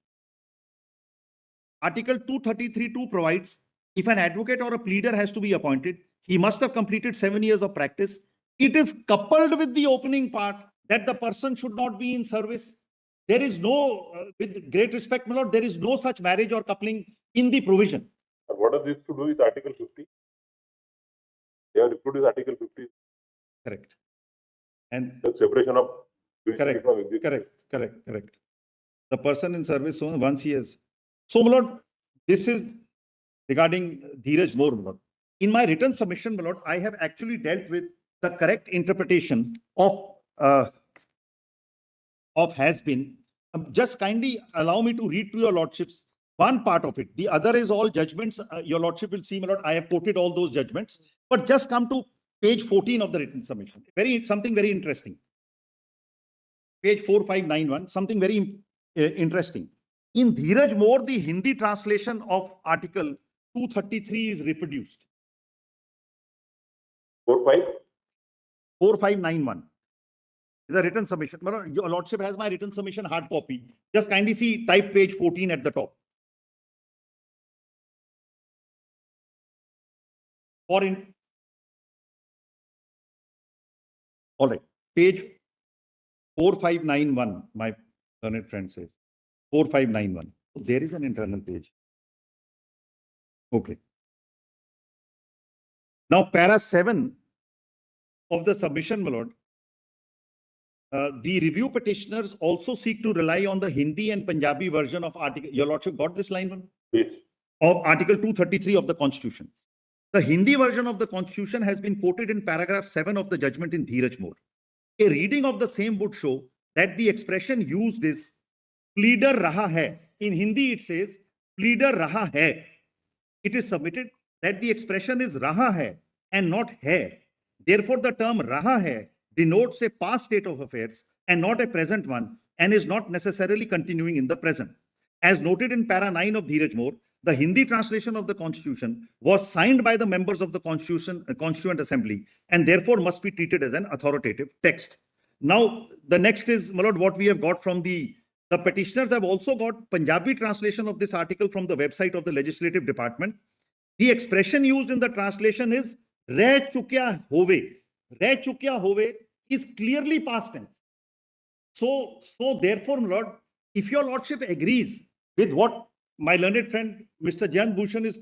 Article 233(2) provides if an advocate or a pleader has to be appointed, he must have completed 7 years of practice. It is coupled with the opening part that the person should not be in service. There is no, with great respect, my lord, there is no such marriage or coupling in the provision. And what does this to do with Article 50? They have reproduced Article 50, Correct. And the separation of judiciary correct, from executive. correct. The person in service once he has. So, my lord, this is regarding Dheeraj More, my lord. In my written submission, my lord, I have actually dealt with the correct interpretation of has been. Just kindly allow me to read to your lordships one part of it. The other is all judgments. Your lordship will see, my lord, I have quoted all those judgments. But just come to page 14 of the written submission. Something very interesting. Page 4591, something very interesting. In Dheeraj More, the Hindi translation of Article 233 is reproduced. 4591. The written submission. Your lordship has my written submission hard copy. Just kindly see, type page 14 at the top. All right. Page 4591, my learned friend says. 4591. There is an internal page. Okay. Now, para 7 of the submission, my lord. The review petitioners also seek to rely on the Hindi and Punjabi version of Article. Your lordship got this line, one? Yes. Of Article 233 of the Constitution. The Hindi version of the Constitution has been quoted in paragraph 7 of the judgment in Dheeraj More. A reading of the same would show that the expression used is pleader raha hai. In Hindi, it says pleader raha hai. It is submitted that the expression is raha hai and not hai. Therefore, the term raha hai denotes a past state of affairs and not a present one, and is not necessarily continuing in the present. As noted in para 9 of Dheeraj More, the Hindi translation of the Constitution was signed by the members of the Constituent Assembly and therefore must be treated as an authoritative text. Now, the next is, my lord, what we have got from the petitioners have also got Punjabi translation of this article from the website of the Legislative Department. The expression used in the translation is reh chukya hove. Reh chukya hove is clearly past tense. So therefore, my lord, if your lordship agrees with what my learned friend Mr. Jayant Bhushan is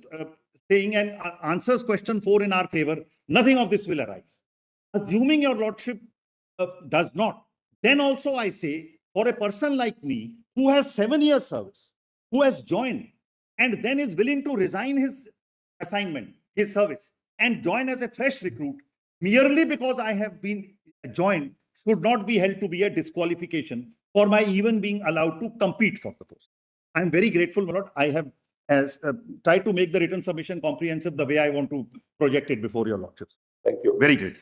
saying and answers question 4 in our favor, nothing of this will arise. Assuming your lordship does not, then also I say, for a person like me who has 7 years service, who has joined and then is willing to resign his assignment, his service, and join as a fresh recruit, merely because I have been joined, should not be held to be a disqualification for my even being allowed to compete for the post. I am very grateful, my lord. I have tried to make the written submission comprehensive the way I want to project it before your lordships. Thank you. Very great.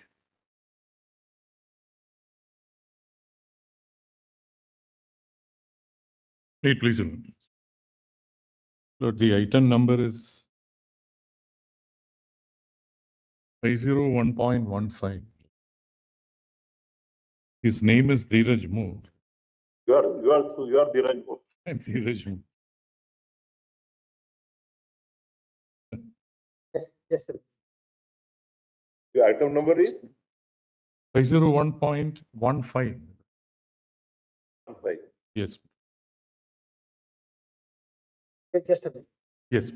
Wait, please. Lord, the item number is 501.15. His name is Dheeraj More. You are Dheeraj More. I'm Dheeraj More. Yes, sir. The item number is 501.15. Right. Yes. Just a minute. Yes.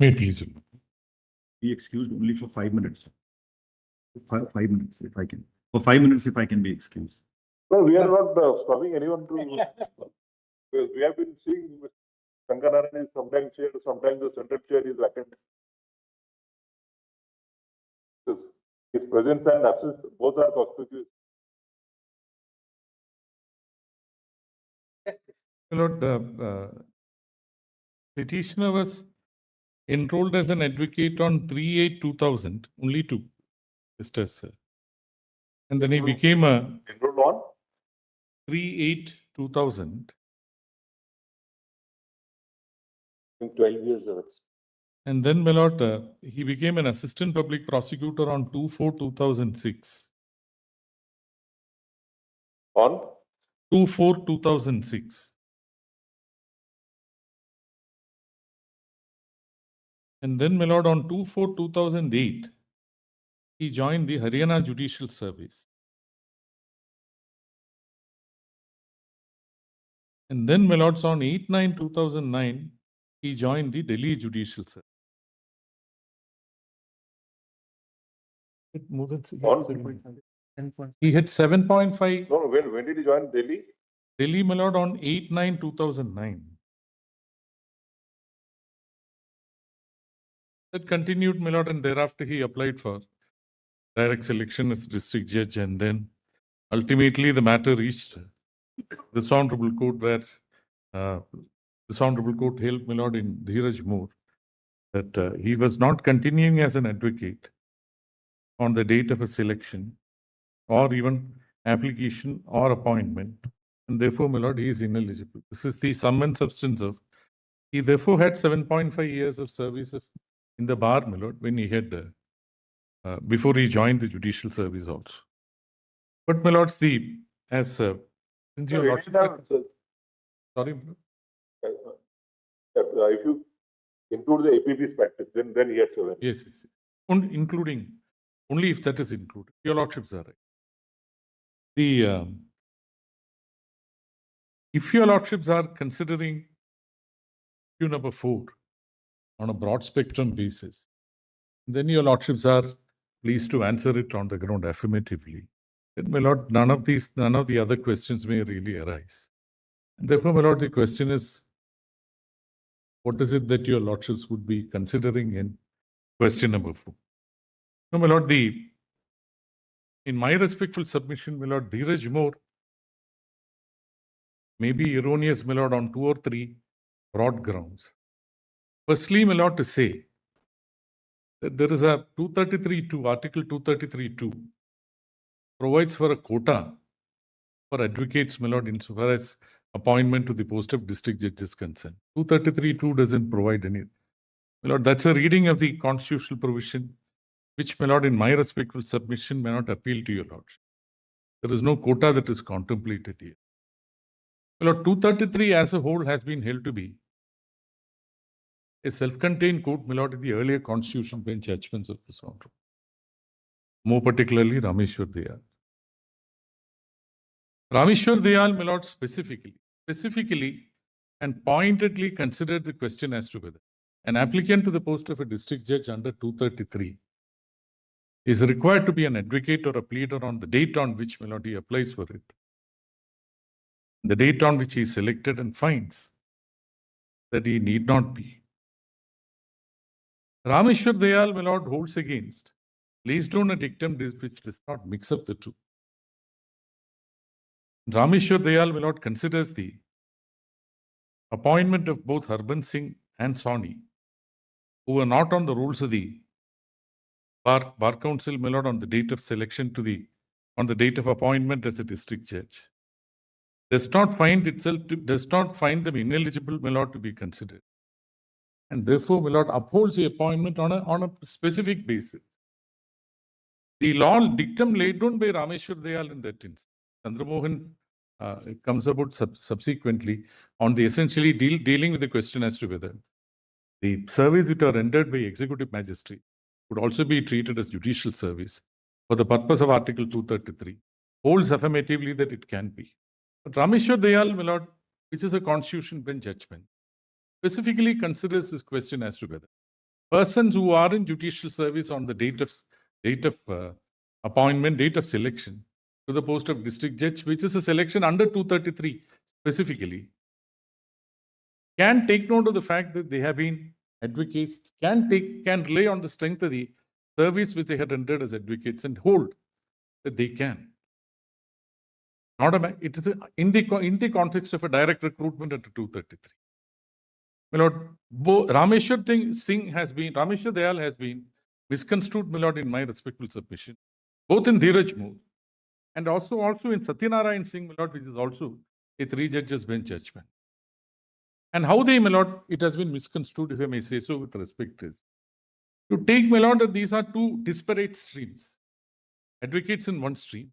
May please. Be excused only for 5 minutes. 5 minutes, if I can. For 5 minutes, if I can be excused. No, we are not stopping anyone to, because we have been seeing Shankararan is sometimes chair, sometimes the central chair is vacant. His presence and absence, both are conspicuous. Yes, please. My Lord, the petitioner was enrolled as an advocate on 3/8/2000, only two, just as, sir. And then he became a Enrolled on 3/8/2000. In 12 years of experience. And then, my Lord, he became an assistant public prosecutor on 2/4/2006. on 2/4/2006. And then, my Lord, on 2/4/2008, he joined the Haryana Judicial Service. And then, my Lords, on 8/9/2009, he joined the Delhi Judicial Service. More than On? 7.5. He had 7.5. no, when did he join Delhi? Delhi, my Lord, on 8/9/2009. That continued, my Lord, and thereafter he applied for direct selection as district judge, and then ultimately the matter reached this honorable court, where this honorable court held, my Lord, in Dheeraj Moore, that he was not continuing as an advocate on the date of a selection or even application or appointment, and therefore, my Lord, he is ineligible. This is the sum and substance of. He therefore had 7.5 years of service in the bar, my Lord, when he had before he joined the judicial service also. But, my Lords, as since your Lordship, sorry, my Lord. If you include the APP's practice, then he had 7. Yes. Including, only if that is included. Your Lordships are right. If your Lordships are considering issue number 4 on a broad spectrum basis, then your Lordships are pleased to answer it on the ground affirmatively. Then, my Lord, none of the other questions may really arise. And therefore, my Lord, the question is, what is it that your Lordships would be considering in question number 4? No, my Lord, in my respectful submission, my Lord, Dheeraj Moore may be erroneous, my Lord, on 2 or 3 broad grounds. Firstly, my Lord, to say that there is a 233(2), Article 233(2) provides for a quota for advocates, my Lord, insofar as appointment to the post of district judge is concerned. 233(2) doesn't provide any. My Lord, that's a reading of the constitutional provision, which, my Lord, in my respectful submission, may not appeal to your Lordship. There is no quota that is contemplated here. My Lord, 233 as a whole has been held to be a self-contained court, my Lord, in the earlier constitutional bench judgments of this honorable. More particularly, Rameshwar Dayal. Rameshwar Dayal, my Lord, specifically and pointedly considered the question as to whether an applicant to the post of a district judge under 233 is required to be an advocate or a pleader on the date on which, my Lord, he applies for it, the date on which he is selected, and finds that he need not be. Rameshwar Dayal, my Lord, holds against, lays down a dictum which does not mix up the two. Rameshwar Dayal, my Lord, considers the appointment of both Harbans Singh and Sawhney, who were not on the rolls of the Bar Council, my Lord, on the date of selection on the date of appointment as a district judge, does not find them ineligible, my Lord, to be considered. And therefore, my Lord, upholds the appointment on a specific basis. The law dictum laid down by Rameshwar Dayal in that instance. Chandramohan comes about subsequently on the essentially dealing with the question as to whether the service which are rendered by executive magistrate would also be treated as judicial service for the purpose of Article 233, holds affirmatively that it can be. But Rameshwar Dayal, my Lord, which is a constitution bench judgment, specifically considers this question as to whether persons who are in judicial service on the date of appointment, date of selection to the post of district judge, which is a selection under 233 specifically, can take note of the fact that they have been advocates, can rely on the strength of the service which they had rendered as advocates and hold that they can. It is in the context of a direct recruitment under 233. My lord, Rameshwar Dayal has been misconstrued, my lord, in my respectful submission, both in Dheeraj Moore and also in Satyanarayan Singh, my lord, which is also a 3 judges bench judgment. And how they, my lord, it has been misconstrued, if I may say so with respect, is to take, my lord, that these are two disparate streams. Advocates in one stream,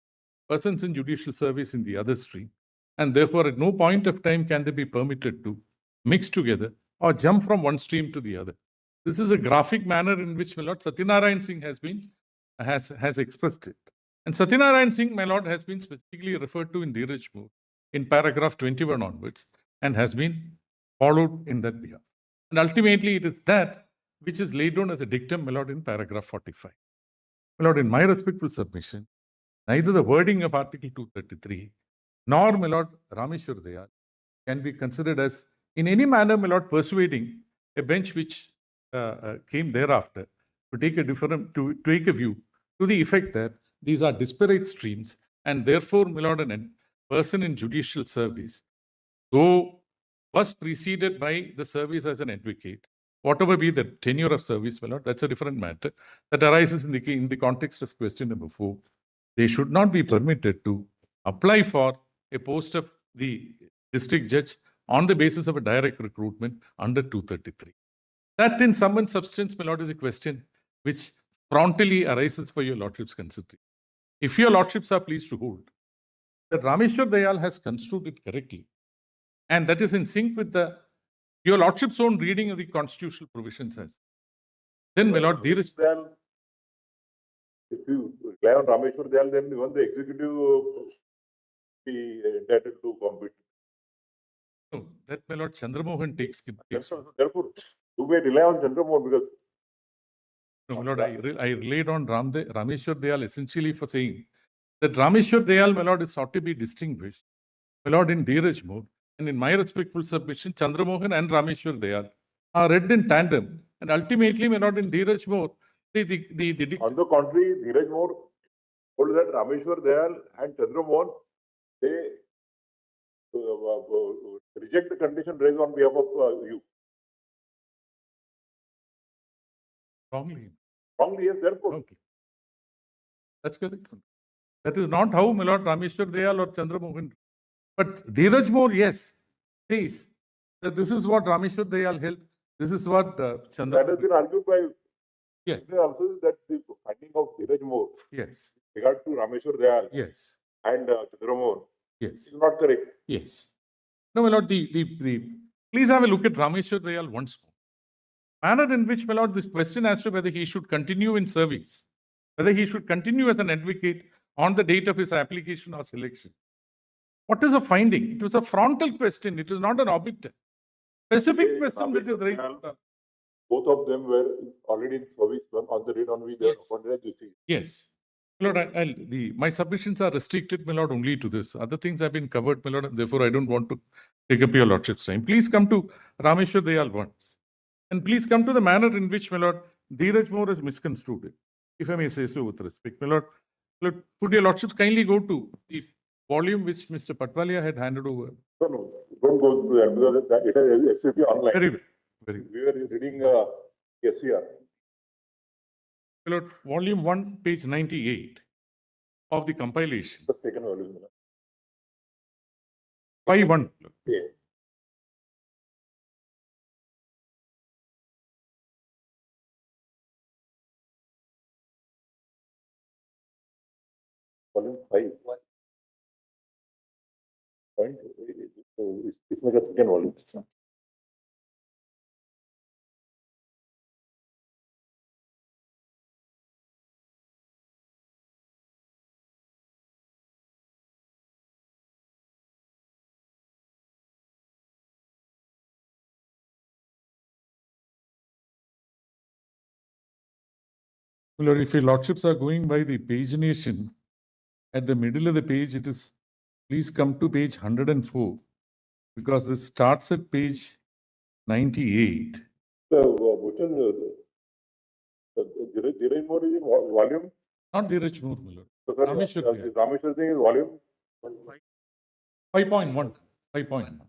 persons in judicial service in the other stream, and therefore at no point of time can they be permitted to mix together or jump from one stream to the other. This is a graphic manner in which, my lord, Satyanarayan Singh has expressed it. And Satyanarayan Singh, my lord, has been specifically referred to in Dheeraj Moore in paragraph 21 onwards and has been followed in that behalf. And ultimately, it is that which is laid down as a dictum, my lord, in paragraph 45. My lord, in my respectful submission, neither the wording of Article 233 nor, my lord, Rameshwar Dayal can be considered as in any manner, my lord, persuading a bench which came thereafter to take a view to the effect that these are disparate streams and therefore, my lord, a person in judicial service, though was preceded by the service as an advocate, whatever be the tenure of service, my lord, that's a different matter that arises in the context of question number 4. They should not be permitted to apply for a post of the district judge on the basis of a direct recruitment under 233. That in sum and substance, my lord, is a question which frontally arises for your lordship's consideration. If your lordships are pleased to hold that Rameshwar Dayal has construed it correctly, and that is in sync with your lordship's own reading of the constitutional provisions as, then, my lord, Dheeraj, Then, if you rely on Rameshwar Dayal, then even the executive be entitled to compete. no, that, my lord, Chandramohan takes. Therefore, you may rely on Chandramohan because No, my lord, I relied on Rameshwar Dayal essentially for saying that Rameshwar Dayal, my lord, is sought to be distinguished, my lord, in Dheeraj Moore, and in my respectful submission, Chandramohan and Rameshwar Dayal are read in tandem, and ultimately, my lord, in Dheeraj Moore, on the contrary, Dheeraj Moore told that Rameshwar Dayal and Chandramohan, they reject the condition raised on behalf of you. wrongly. Wrongly, yes, therefore. Okay. That's correct. That is not how, my lord, Rameshwar Dayal or Chandramohan. But Dheeraj Moore, yes, says that this is what Rameshwar Dayal held. This is what That has Chandramohan. been argued by Yes. also that the finding of Dheeraj Moore Yes. regard to Rameshwar Dayal Yes. and Chandramohan Yes. is not correct. Yes. No, my lord, please have a look at Rameshwar Dayal once more. Manner in which, my lord, this question as to whether he should continue in service, whether he should continue as an advocate on the date of his application or selection. What is a finding? It was a frontal question. It is not an objective. Specific question that is raised. Both of them were already in service on the date on which they were appointed as justice. Yes. My lord, my submissions are restricted, my lord, only to this. Other things have been covered, my lord, and therefore I don't want to take up your lordship's time. Please come to Rameshwar Dayal once. And please come to the manner in which, my lord, Dheeraj Moore is misconstrued it, if I may say so with respect. My lord, could your lordships kindly go to the volume which Mr. Patwalia had handed over? No, don't go to that because it is SCP online. Very well. Very well. We were reading SCR. My lord, volume 1, page 98 of the compilation. The second volume. 5-1. Yeah. Volume 5. Point. It's like a second volume. Well, if your lordships are going by the pagination, at the middle of the page, it is, please come to page 104, because this starts at page 98. Dhiren More is in volume. Not Dheeraj Moore, my lord. So, sir, Rameshwar Bhai. Rameshwar Singh is volume. 5.1. 5.1.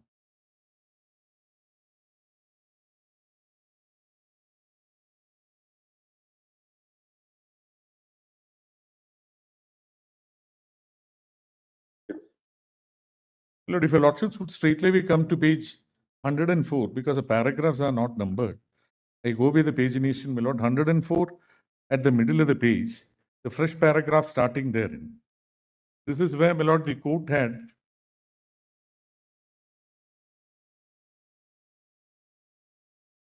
Lord, if your lordships would straightway come to page 104, because the paragraphs are not numbered, I go by the pagination, my lord, 104 at the middle of the page, the fresh paragraph starting therein. This is where, my lord, the court had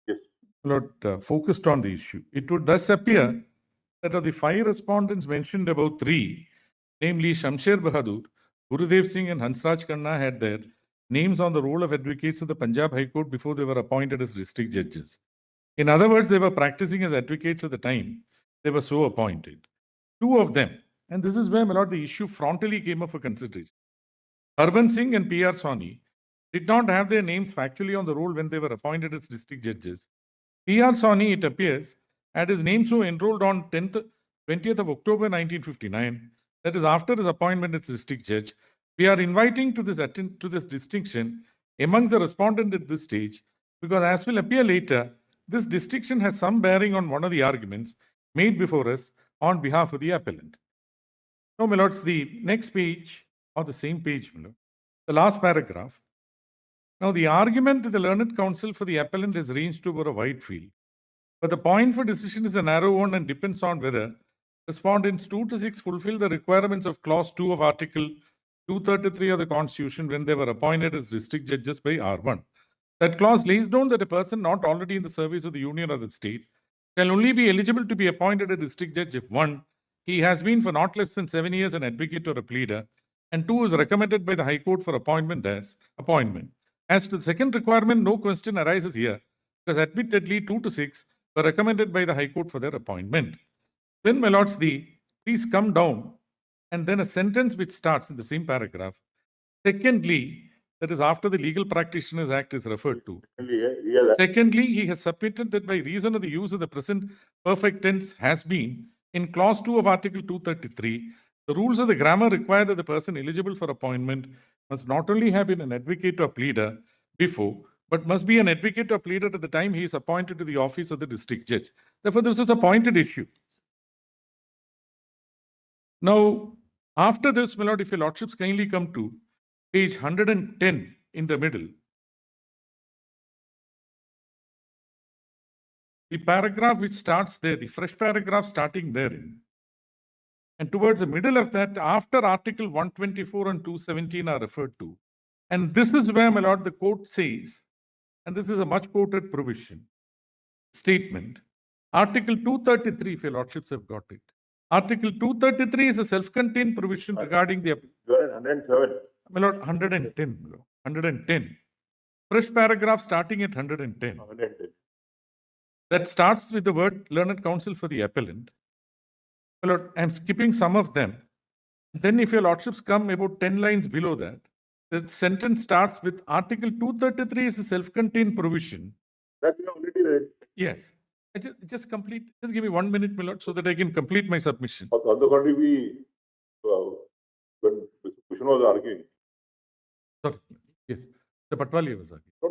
Yes. focused on the issue. It would thus appear that of the 5 respondents mentioned above 3, namely Shamsher Bahadur, Gurudev Singh and Hansraj Khanna had their names on the roll of advocates of the Punjab High Court before they were appointed as district judges. In other words, they were practicing as advocates at the time they were so appointed. 2 of them, and this is where, my lord, the issue frontally came up for consideration. Harban Singh and P.R. Sawhney did not have their names factually on the roll when they were appointed as district judges. P.R. Sawhney, it appears, had his name so enrolled on 20th of October 1959, that is after his appointment as district judge. We are inviting to this distinction amongst the respondents at this stage, because as will appear later, this distinction has some bearing on one of the arguments made before us on behalf of the appellant. Now, my lords, the next page, or the same page, my lord, the last paragraph. Now, the argument that the learned counsel for the appellant is ranged over a wide field, but the point for decision is a narrow one and depends on whether respondents 2 to 6 fulfill the requirements of clause 2 of Article 233 of the Constitution when they were appointed as district judges by R1. That clause lays down that a person not already in the service of the union or the state shall only be eligible to be appointed a district judge if 1, he has been for not less than 7 years an advocate or a pleader, and 2, is recommended by the High Court for appointment as appointment. As to the second requirement, no question arises here, because admittedly 2 to 6 were recommended by the High Court for their appointment. Then, my lords, please come down, and then a sentence which starts in the same paragraph. Secondly, that is after the Legal Practitioners Act is referred to. Secondly, he has submitted that by reason of the use of the present perfect tense has been, in clause 2 of Article 233, the rules of the grammar require that the person eligible for appointment must not only have been an advocate or pleader before, but must be an advocate or pleader at the time he is appointed to the office of the district judge. Therefore, this is a pointed issue. Now, after this, my lord, if your lordships kindly come to page 110 in the middle, the paragraph which starts there, the fresh paragraph starting therein, and towards the middle of that, after Article 124 and 217 are referred to. And this is where, my lord, the court says, and this is a much quoted provision, statement, Article 233, if your lordships have got it. Article 233 is a self-contained provision regarding the... You are at 107. My lord, 110, my lord, 110. Fresh paragraph starting at 110. 110. That starts with the word learned counsel for the appellant. My lord, I'm skipping some of them. Then if your lordships come about 10 lines below that, the sentence starts with Article 233 is a self-contained provision. That you already read. Yes. Just give me 1 minute, my lord, so that I can complete my submission. On the contrary, when Mr. Bhushan was arguing, Sorry. Yes. The Patwali was arguing. no,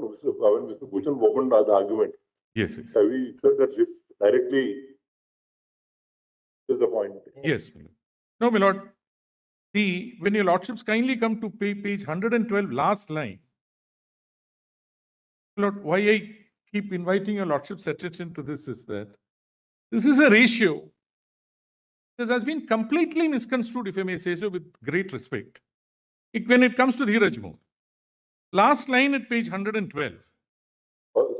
when Mr. Bhushan opened the argument, Yes, yes. we said that this directly is the point. Yes, my lord. No, my lord. When your lordships kindly come to page 112, last line. My lord, why I keep inviting your lordship's attention to this is that this is a ratio. This has been completely misconstrued, if I may say so, with great respect. When it comes to Dheeraj Moore. Last line at page 112.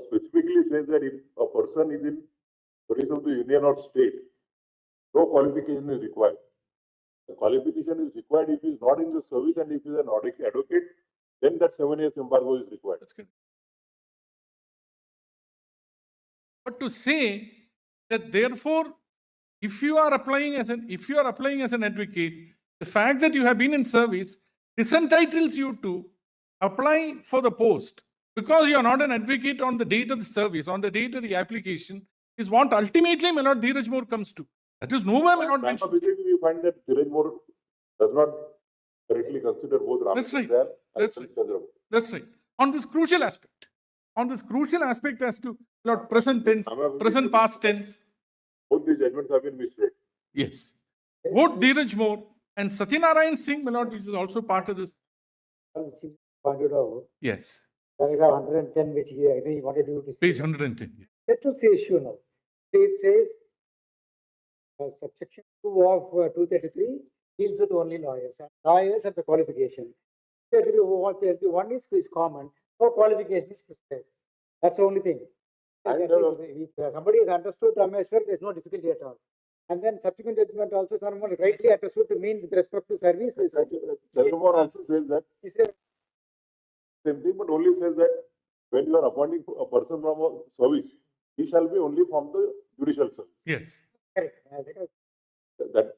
Specifically says that if a person is in service of the union or state, no qualification is required. The qualification is required if he is not in the service and if he is an advocate, then that 7 years embargo is required. That's good. But to say that therefore if you are applying as an advocate, the fact that you have been in service disentitles you to apply for the post because you are not an advocate on the date of the service, on the date of the application, is what ultimately my Lord Dheeraj More comes to. That is nowhere my Lord Time of mentioned. BJP, we find that Dheeraj More does not correctly consider both That's right. Ramachandra That's and right. Chandrababu. That's right. On this crucial aspect as to Lord present tense, present past tense. Both the judgments have been misread. Yes. Both Dheeraj More and Satyanarayan Singh, my Lord, which is also part of this. Pointed out, Yes. paragraph 110, which he, I think he wanted you to see. Page 110. Settles the issue now. It says, subsection 2 of 233 deals with only lawyers. And lawyers have the qualification. 231 is common, no qualification is prescribed. That's the only thing. And, If somebody has understood Rameshwar, there's no difficulty at all. And then subsequent judgment also, someone rightly understood to mean with respect to service. Chandrababu also says that He said, same thing, but only says that when you are appointing a person from a service, he shall be only from the judicial service. Yes. correct. That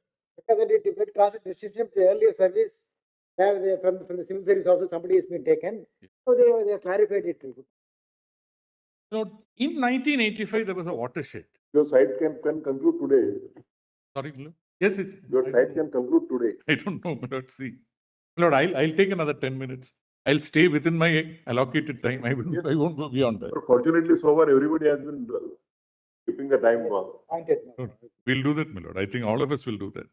Because it draws a distinction to earlier service, where they, from the civil service also somebody has been taken. So they clarified it. In 1985, there was a watershed. your side can conclude today. Sorry, my Lord. Yes, yes. Your I side don't can conclude today. I don't know, my Lord. See. My Lord, I'll take another 10 minutes. I'll stay within my allocated time. I won't go beyond that. But fortunately, so far, everybody has been keeping the time. Pointed. We'll do that, my Lord. I think all of us will do that.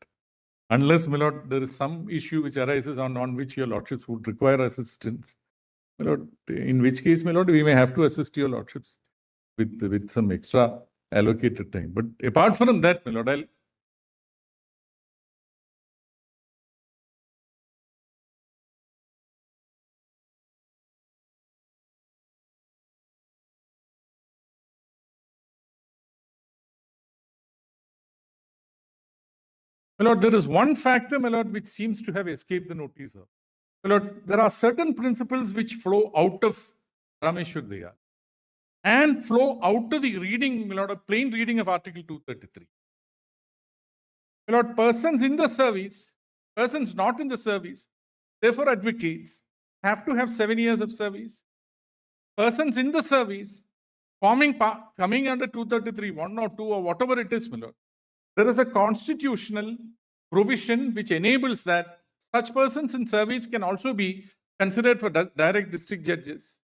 Unless, my Lord, there is some issue which arises on which your Lordships would require assistance. My Lord, in which case, my Lord, we may have to assist your Lordships with some extra allocated time. But apart from that, my Lord, I'll My Lord, there is one factor, my Lord, which seems to have escaped the notice of. My Lord, there are certain principles which flow out of Rameshwar Daya and flow out of the reading, my Lord, a plain reading of Article 233. My Lord, persons in the service, persons not in the service, therefore advocates, have to have 7 years of service. Persons in the service, coming under 233, 1 or 2 or whatever it is, my Lord, there is a constitutional provision which enables that such persons in service can also be considered for direct district judges.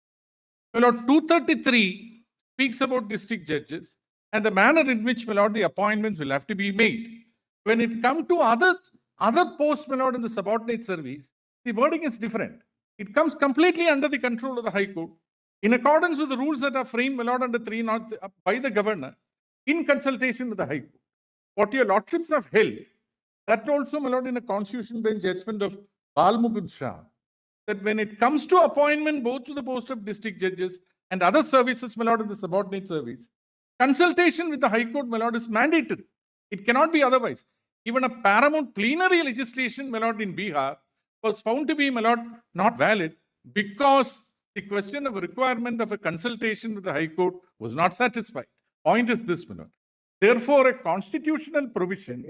My Lord, 233 speaks about district judges and the manner in which, my Lord, the appointments will have to be made. When it comes to other posts, my Lord, in the subordinate service, the wording is different. It comes completely under the control of the High Court in accordance with the rules that are framed, my Lord, under 3 by the governor in consultation with the High Court. What your Lordships have held, that also, my Lord, in a constitution bench judgment of Balmukund Shah, that when it comes to appointment both to the post of district judges and other services, my Lord, in the subordinate service, consultation with the High Court, my Lord, is mandatory. It cannot be otherwise. Even a paramount plenary legislation, my Lord, in Bihar was found to be, my Lord, not valid because the question of a requirement of a consultation with the High Court was not satisfied. Point is this, my Lord. Therefore, a constitutional provision,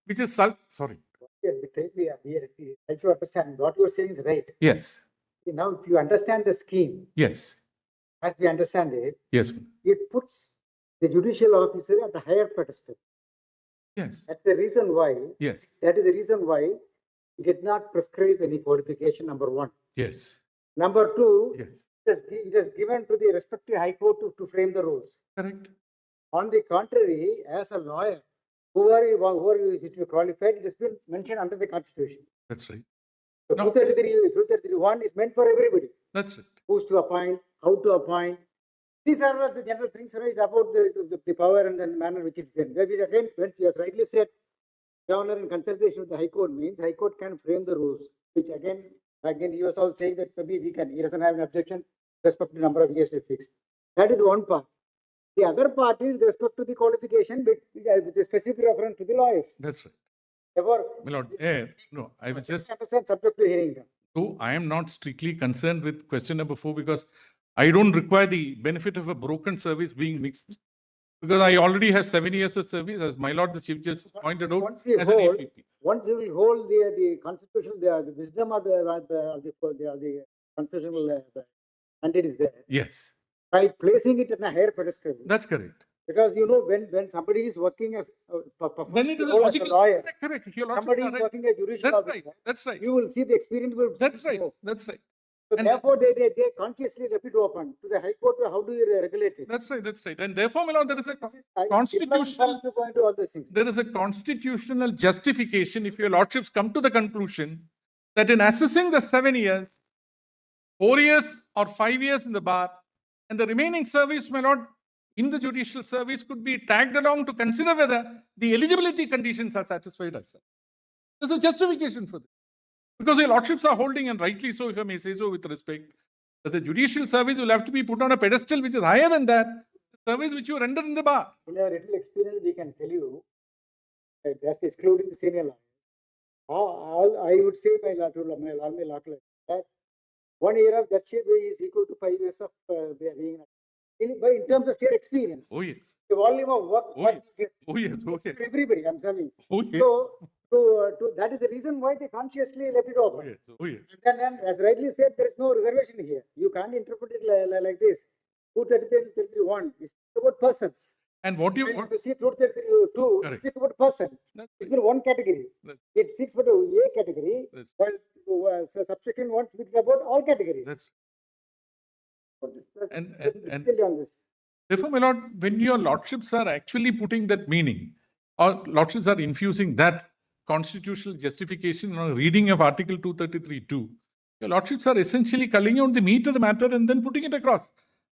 which is, sorry. We have to understand what you are saying is right. Yes. Now, if you understand the scheme, Yes. as we understand it, Yes. it puts the judicial officer at a higher pedestal. Yes. That's the reason why. Yes. That is the reason why it did not prescribe any qualification, number one. Yes. Number two, Yes. it is given to the respective High Court to frame the rules. Correct. On the contrary, as a lawyer, whoever you qualified, it has been mentioned under the Constitution. That's right. So No. 233(1) is meant for everybody. That's right. Who's to appoint, how to appoint. These are the general things, right, about the power and the manner which it can. Which again, when he has rightly said, governor in consultation with the High Court means High Court can frame the rules, which again, he was also saying that maybe he doesn't have an objection with respect to the number of years we fixed. That is one part. The other part is with respect to the qualification with a specific reference to the lawyers. That's right. Therefore, My Lord, no, I was just, understand subject to hearing. so I am not strictly concerned with question number 4 because I don't require the benefit of a broken service being mixed. Because I already have 7 years of service, as my lord the chief just pointed out, Once we as an hold, APP. once you will hold the constitutional, the wisdom of the constitutional mandate is there, Yes, by placing it in a higher pedestal. that's correct. Because you know, when somebody is working as, Then performing it the is a role as a logical. lawyer, Correct, your lordship somebody are is right. working as judicial That's right, officer, that's right, you will see the experience will. that's right, grow. that's right. So And- therefore, they consciously left it open to the High Court. How do you regulate it? That's right, that's right. And therefore, my lord, there is a I- constitutional, To go into all these things. there is a constitutional justification if your lordships come to the conclusion that in assessing the 7 years, 4 years or 5 years in the bar, and the remaining service, my lord, in the judicial service could be tagged along to consider whether the eligibility conditions are satisfied as such. There's a justification for this. Because your lordships are holding, and rightly so, if I may say so with respect, that the judicial service will have to be put on a pedestal which is higher than that, the service which you render in the bar. In our little experience, we can tell you, just excluding the senior law, all I would say my law clerk, that 1 year of judgeship is equal to 5 years of being in terms of your experience. Oh, yes. The volume of work. Oh, yes. Oh, yes. Oh, yes. For everybody, I'm saying. Oh, yes. So that is the reason why they consciously left it Oh, open. yes. Oh, yes. And as rightly said, there is no reservation here. You can't interpret it like this. 233.1 is about persons. And what you, When what, you see 232, Correct. speak about person. That's It's in one category. That's- It sits for the A category, That's- while so subsequent ones speak about all categories. that's, That's and- difficulty on this. therefore, my lord, when your lordships are actually putting that meaning, or lordships are infusing that constitutional justification on a reading of Article 233(2), your lordships are essentially culling out the meat of the matter and then putting it across.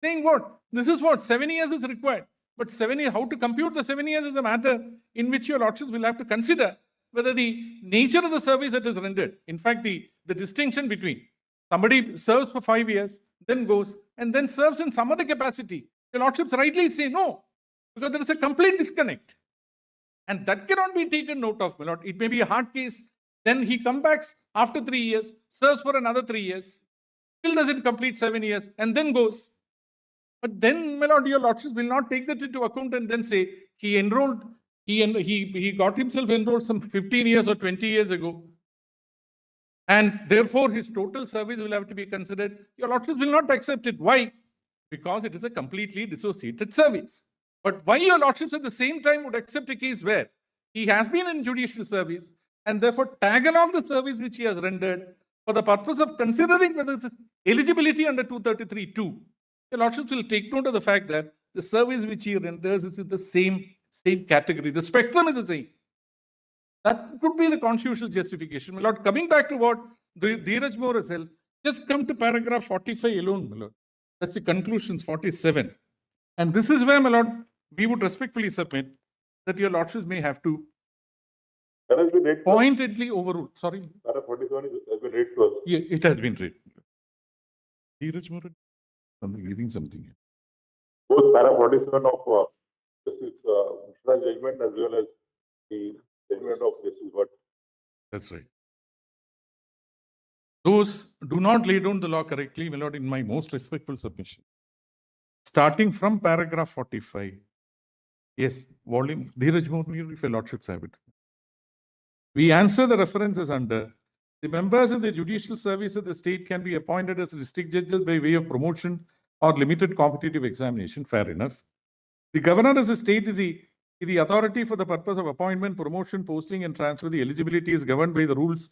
Saying what? This is what? 7 years is required. But 7 years, how to compute the 7 years is a matter in which your lordships will have to consider whether the nature of the service that is rendered. In fact, the distinction between somebody serves for 5 years, then goes, and then serves in some other capacity. Your lordships rightly say no, because there is a complete disconnect. And that cannot be taken note of, my lord. It may be a hard case. Then he comes back after 3 years, serves for another 3 years, still doesn't complete 7 years, and then goes. But then, my lord, your lordships will not take that into account and then say he enrolled, he got himself enrolled some 15 years or 20 years ago. And therefore, his total service will have to be considered. Your lordships will not accept it. Why? Because it is a completely dissociated service. But why your lordships at the same time would accept a case where he has been in judicial service and therefore tag along the service which he has rendered for the purpose of considering whether this is eligibility under 233(2), your lordships will take note of the fact that the service which he renders is in the same category. The spectrum is the same. That could be the constitutional justification. My lord, coming back to what Dheeraj Moore has held, just come to paragraph 45 alone, my lord. That's the conclusions 47. And this is where, my lord, we would respectfully submit that your lordships may have to That has been read to us. pointedly overrule. Sorry. Para 47 has been read to us. Yeah, it has been read. Dheeraj Moore, I'm reading something here. Both para 47 of Justice Mishra's judgment as well as the judgment of Justice Bhatt. That's right. Those do not lay down the law correctly, my lord, in my most respectful submission. Starting from paragraph 45. Yes, volume, Dheeraj Moore, if your lordships have it. We answer the references under the members of the judicial service of the state can be appointed as district judges by way of promotion or limited competitive examination. Fair enough. The governor as a state is the authority for the purpose of appointment, promotion, posting, and transfer. The eligibility is governed by the rules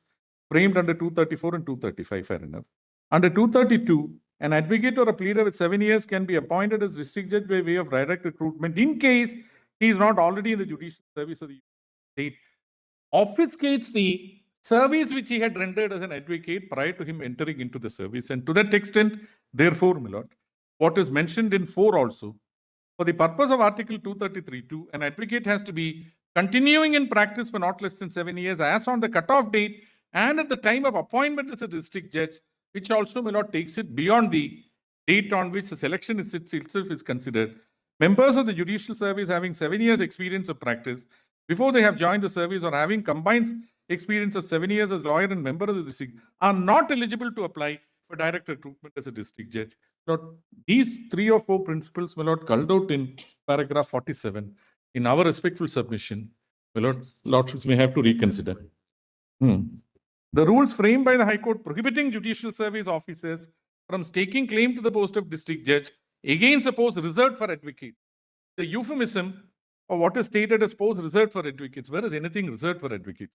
framed under 234 and 235. Fair enough. Under 232, an advocate or a pleader with 7 years can be appointed as district judge by way of direct recruitment in case he is not already in the judicial service of the state. Obfuscates the service which he had rendered as an advocate prior to him entering into the service. And to that extent, therefore, my lord, what is mentioned in 4 also, for the purpose of Article 233(2), an advocate has to be continuing in practice for not less than 7 years as on the cutoff date and at the time of appointment as a district judge, which also, my lord, takes it beyond the date on which the selection itself is considered. Members of the judicial service having 7 years experience of practice before they have joined the service or having combined experience of 7 years as lawyer and member of the district are not eligible to apply for direct recruitment as a district judge. Lord, these 3 or 4 principles, my Lord, culled out in paragraph 47, in our respectful submission, my Lord, Lordships may have to reconsider. The rules framed by the High Court prohibiting judicial service officers from staking claim to the post of district judge, again suppose reserved for advocates. The euphemism of what is stated as post reserved for advocates, where is anything reserved for advocates?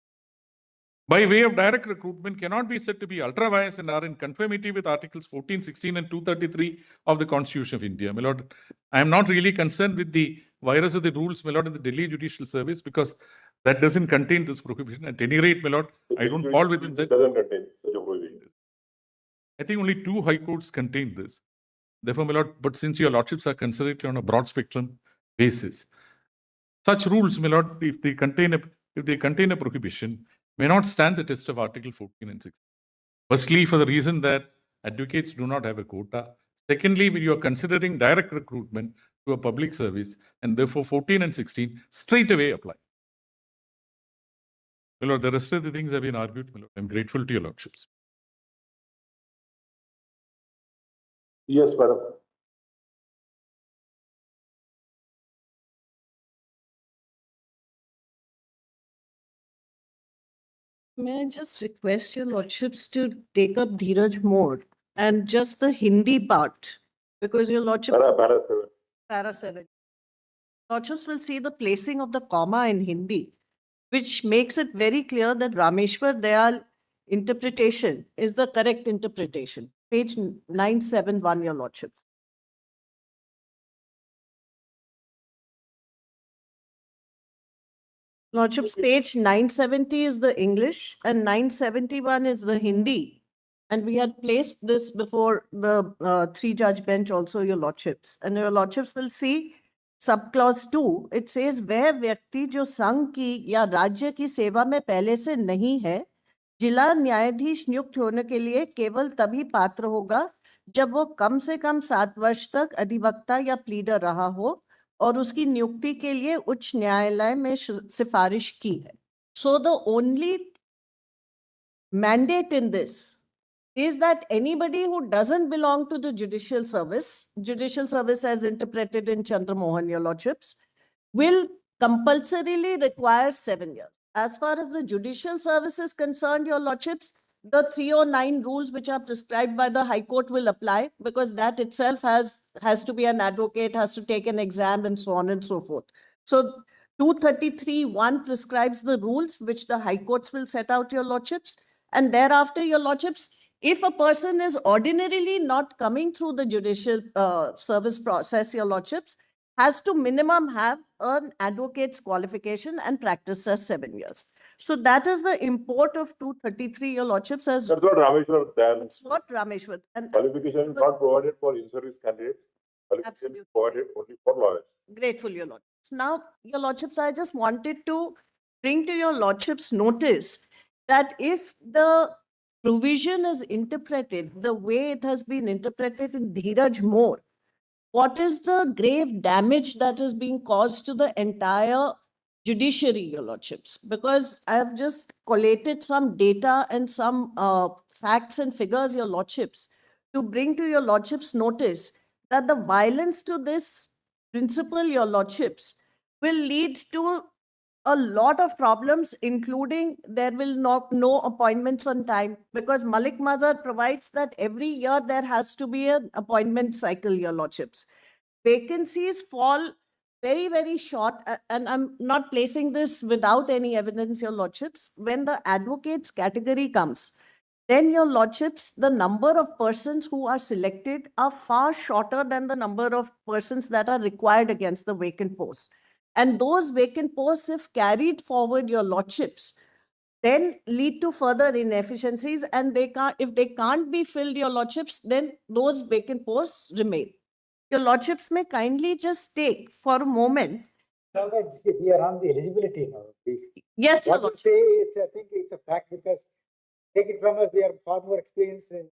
By way of direct recruitment cannot be said to be ultra vires and are in conformity with Articles 14, 16, and 233 of the Constitution of India. My Lord, I am not really concerned with the virus of the rules, my Lord, in the Delhi Judicial Service, because that doesn't contain this prohibition. At any rate, my Lord, I don't fall within that. It doesn't contain such a provision. I think only 2 high courts contain this. Therefore, my Lord, but since your lordships are considered on a broad spectrum basis, such rules, my Lord, if they contain a prohibition, may not stand the test of Article 14 and 16. Firstly, for the reason that advocates do not have a quota. Secondly, when you are considering direct recruitment to a public service, and therefore 14 and 16 straight away apply. My Lord, the rest of the things have been argued. My Lord, I'm grateful to your lordships. Yes, madam. May I just request your lordships to take up Dheeraj more and just the Hindi part, because your lordship, Para 7. para 7. Lordships will see the placing of the comma in Hindi, which makes it very clear that Rameshwar Dayal interpretation is the correct interpretation. Page 971, your lordships. Lordships, page 970 is the English and 971 is the Hindi. And we had placed this before the 3-judge bench also, your lordships. And your lordships will see subclause 2. It says, वह व्यक्ति जो संघ की या राज्य की सेवा में पहले से नहीं है, जिला न्यायाधीश नियुक्त होने के लिए केवल तभी पात्र होगा जब वो कम से कम 7 वर्ष तक अधिवक्ता या प्लीडर रहा हो और उसकी नियुक्ति के लिए उच्च न्यायालय में सिफारिश की है. So the only mandate in this is that anybody who doesn't belong to the judicial service as interpreted in Chandra Mohan, your lordships, will compulsorily require 7 years. As far as the judicial service is concerned, your lordships, the 309 rules which are prescribed by the High Court will apply, because that itself has to be an advocate, has to take an exam, and so on and so forth. So 233(1) prescribes the rules which the High Courts will set out, your lordships. And thereafter, your lordships, if a person is ordinarily not coming through the judicial service process, your lordships, has to minimum have an advocate's qualification and practice as 7 years. So that is the import of 233, your lordships. As That's what Rameshwar Dayal. that's what Rameshwar. And Qualification is not provided for in-service candidates. Qualification is Absolutely. provided only for lawyers. Grateful, your lordships. Now, your lordships, I just wanted to bring to your lordships notice that if the provision is interpreted the way it has been interpreted in Dheeraj More, what is the grave damage that is being caused to the entire judiciary, your lordships? Because I have just collated some data and some facts and figures, your lordships, to bring to your lordships notice that the violence to this principle, your lordships, will lead to a lot of problems, including there will no appointments on time, because Malik Mazhar provides that every year there has to be an appointment cycle, your lordships. Vacancies fall very, very short, and I'm not placing this without any evidence, your lordships. When the advocates category comes, then your lordships, the number of persons who are selected are far shorter than the number of persons that are required against the vacant posts. And those vacant posts, if carried forward, your lordships, then lead to further inefficiencies, and if they can't be filled, your lordships, then those vacant posts remain. Your lordships may kindly just take for a moment. Now that we are on the eligibility now, please. Yes, your What you lordship. say is, I think it's a fact, because take it from us, we are far more experienced in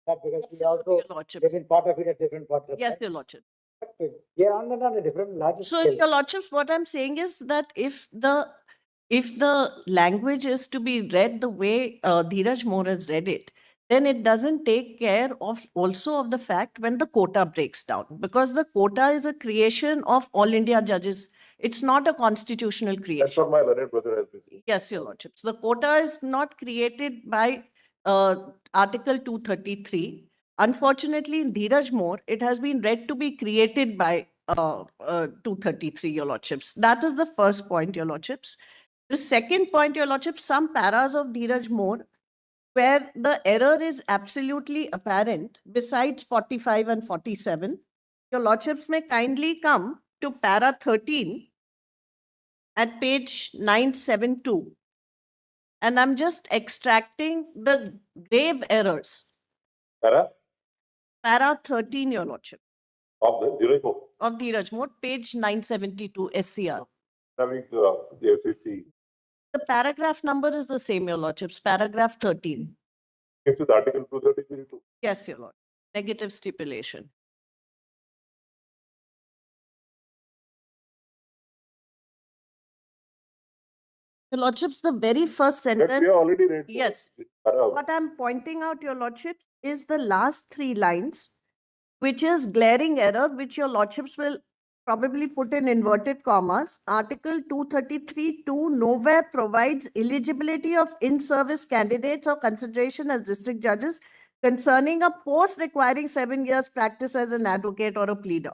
that, because we Absolutely, also your lordship. live in part of it at different parts of Yes, time. your lordship. But we are on a different larger So, scale. your lordships, what I'm saying is that if the language is to be read the way Dheeraj More has read it, then it doesn't take care of also of the fact when the quota breaks down, because the quota is a creation of all India judges. It's not a constitutional That's creation. what my learned brother has been saying. Yes, Your Lordships. The quota is not created by Article 233. Unfortunately, in Dheeraj More, it has been read to be created by 233, Your Lordships. That is the first point, Your Lordships. The second point, Your Lordships, some paras of Dheeraj More where the error is absolutely apparent, besides 45 and 47, Your Lordships may kindly come to para 13 at page 972. And I'm just extracting the grave errors. Para Para 13, Your Lordship, of the zero of Dheeraj More, page 972 SCR. having the FCC The paragraph number is the same, Your Lordships, paragraph 13. is with Article 233 too. Yes, Your Lord. Negative stipulation. Your Lordships, the very first That sentence. we have already read. Yes. Para. What I'm pointing out, Your Lordships, is the last three lines, which is glaring error, which Your Lordships will probably put in inverted commas. Article 233(2) nowhere provides eligibility of in-service candidates or consideration as district judges concerning a post requiring 7 years practice as an advocate or a pleader.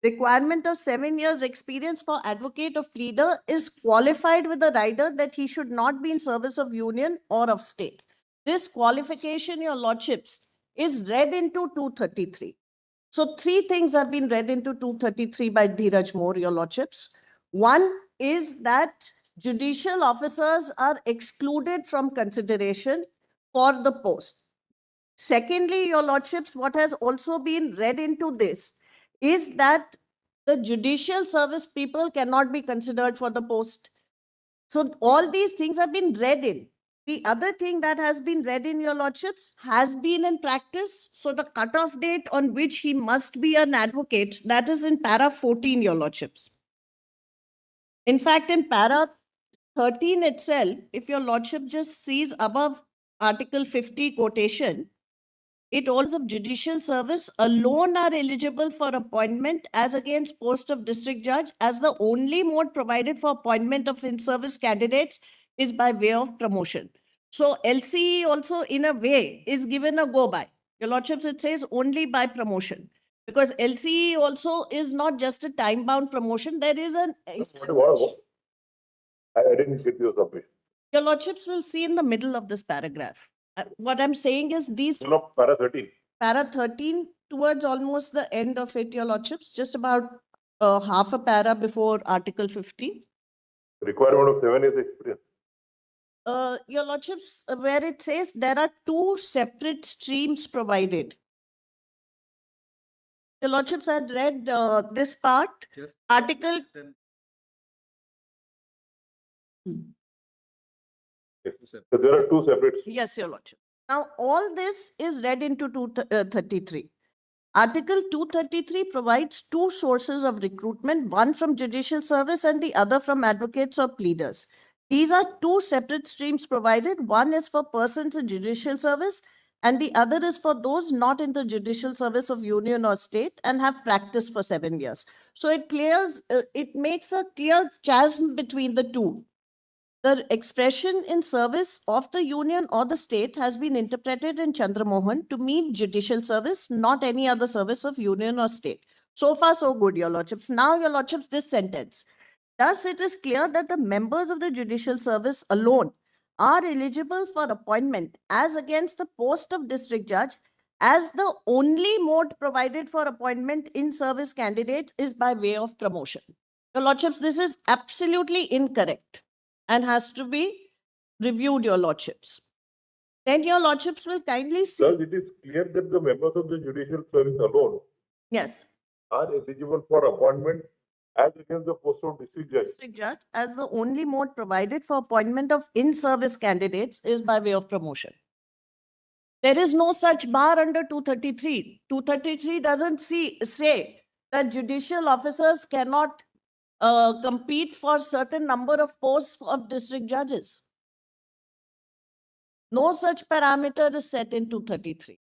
Requirement of 7 years experience for advocate or pleader is qualified with the rider that he should not be in service of union or of state. This qualification, Your Lordships, is read into 233. So three things have been read into 233 by Dheeraj More, Your Lordships. One is that judicial officers are excluded from consideration for the post. Secondly, Your Lordships, what has also been read into this is that the judicial service people cannot be considered for the post. So all these things have been read in. The other thing that has been read in, Your Lordships, has been in practice. So the cutoff date on which he must be an advocate, that is in para 14, Your Lordships. In fact, in para 13 itself, if Your Lordship just sees above Article 50 quotation, it also of judicial service alone are eligible for appointment as against post of district judge, as the only mode provided for appointment of in-service candidates is by way of promotion. So LCE also in a way is given a go by. Your Lordships, it says only by promotion, because LCE also is not just a time bound promotion. There is an What? I didn't get your submission. Your Lordships will see in the middle of this paragraph. What I'm saying is these No, para 13. para 13 towards almost the end of it, Your Lordships, just about half a para before Article 50. Requirement of 7 years experience. Your Lordships, where it says there are two separate streams provided. Your Lordships had read this part, Just Article. So there are two separate. Yes, Your Lordship. Now, all this is read into 233. Article 233 provides two sources of recruitment, one from judicial service and the other from advocates or pleaders. These are two separate streams provided. One is for persons in judicial service and the other is for those not in the judicial service of union or state and have practiced for 7 years. So it makes a clear chasm between the two. The expression in service of the union or the state has been interpreted in Chandramohan to mean judicial service, not any other service of union or state. So far, so good, Your Lordships. Now, Your Lordships, this sentence. Thus, it is clear that the members of the judicial service alone are eligible for appointment as against the post of district judge, as the only mode provided for appointment in service candidates is by way of promotion. Your Lordships, this is absolutely incorrect and has to be reviewed, Your Lordships. Then Your Lordships will kindly see. Thus, it is clear that the members of the judicial service alone Yes. are eligible for appointment as against the post of district judge. District judge, as the only mode provided for appointment of in-service candidates is by way of promotion. There is no such bar under 233. 233 doesn't say that judicial officers cannot compete for certain number of posts of district judges. No such parameter is set in 233.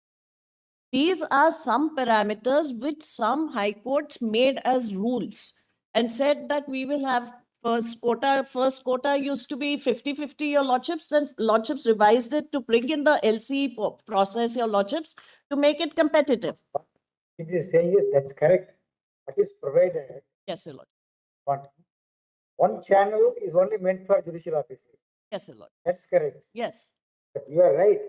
These are some parameters which some high courts made as rules and said that we will have first quota used to be 50-50, your lordships, then lordships revised it to bring in the LC process, your lordships, to make it competitive. It is saying is that's correct. What is provided, Yes, your lord. one channel is only meant for judicial officers. Yes, your lord. That's correct. Yes, But you are right.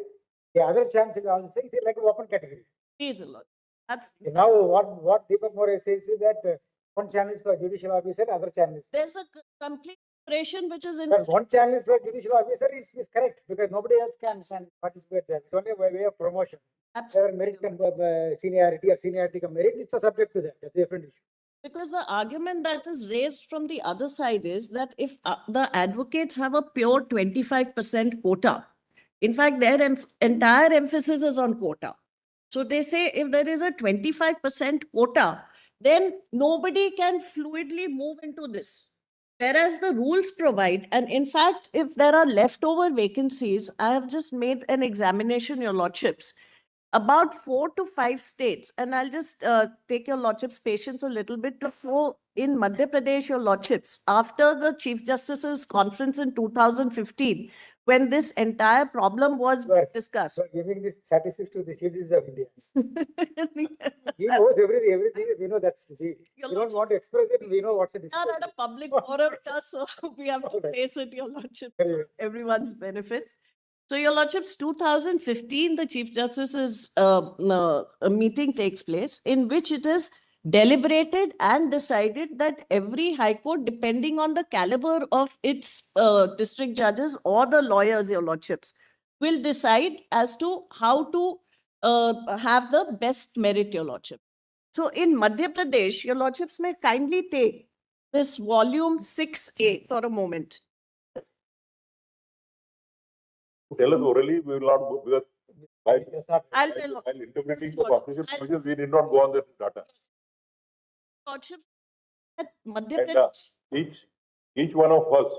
The other channels is also is like an open category. please, your lord. That's, Now, what Deepak More says is that one channel is for judicial officer, other channel is. there's a complete separation which is in. But one channel is for judicial officer is correct because nobody else can participate there. It's only a way of promotion. Whether merit seniority or seniority come merit, it's a subject to that. That's a different issue. Because the argument that is raised from the other side is that if the advocates have a pure 25% quota, in fact, their entire emphasis is on quota. So they say if there is a 25% quota, then nobody can fluidly move into this. Whereas the rules provide, and in fact, if there are leftover vacancies, I have just made an examination, your lordships, about 4 to 5 states, and I'll just take your lordship's patience a little bit to show in Madhya Pradesh, your lordships, after the Chief Justice's conference in 2015, when this entire problem was You are- discussed. You are giving this statistics to the citizens of India. He knows everything. We know that's we don't want to express it. We know what's the We are at a public forum, so we have to place it, your lordship, for everyone's benefit. So, your lordships, 2015, the Chief Justice's a meeting takes place in which it is deliberated and decided that every high court, depending on the caliber of its district judges or the lawyers, your lordships, will decide as to how to have the best merit, your lordship. So, in Madhya Pradesh, your lordships may kindly take this volume 6A for a moment. Tell us orally, we will not go because I'll tell. while interpreting Yes, the Lord. constitution I'll provisions, just- we did not go on the data. Lordship, at Madhya And Pradesh. each one of us,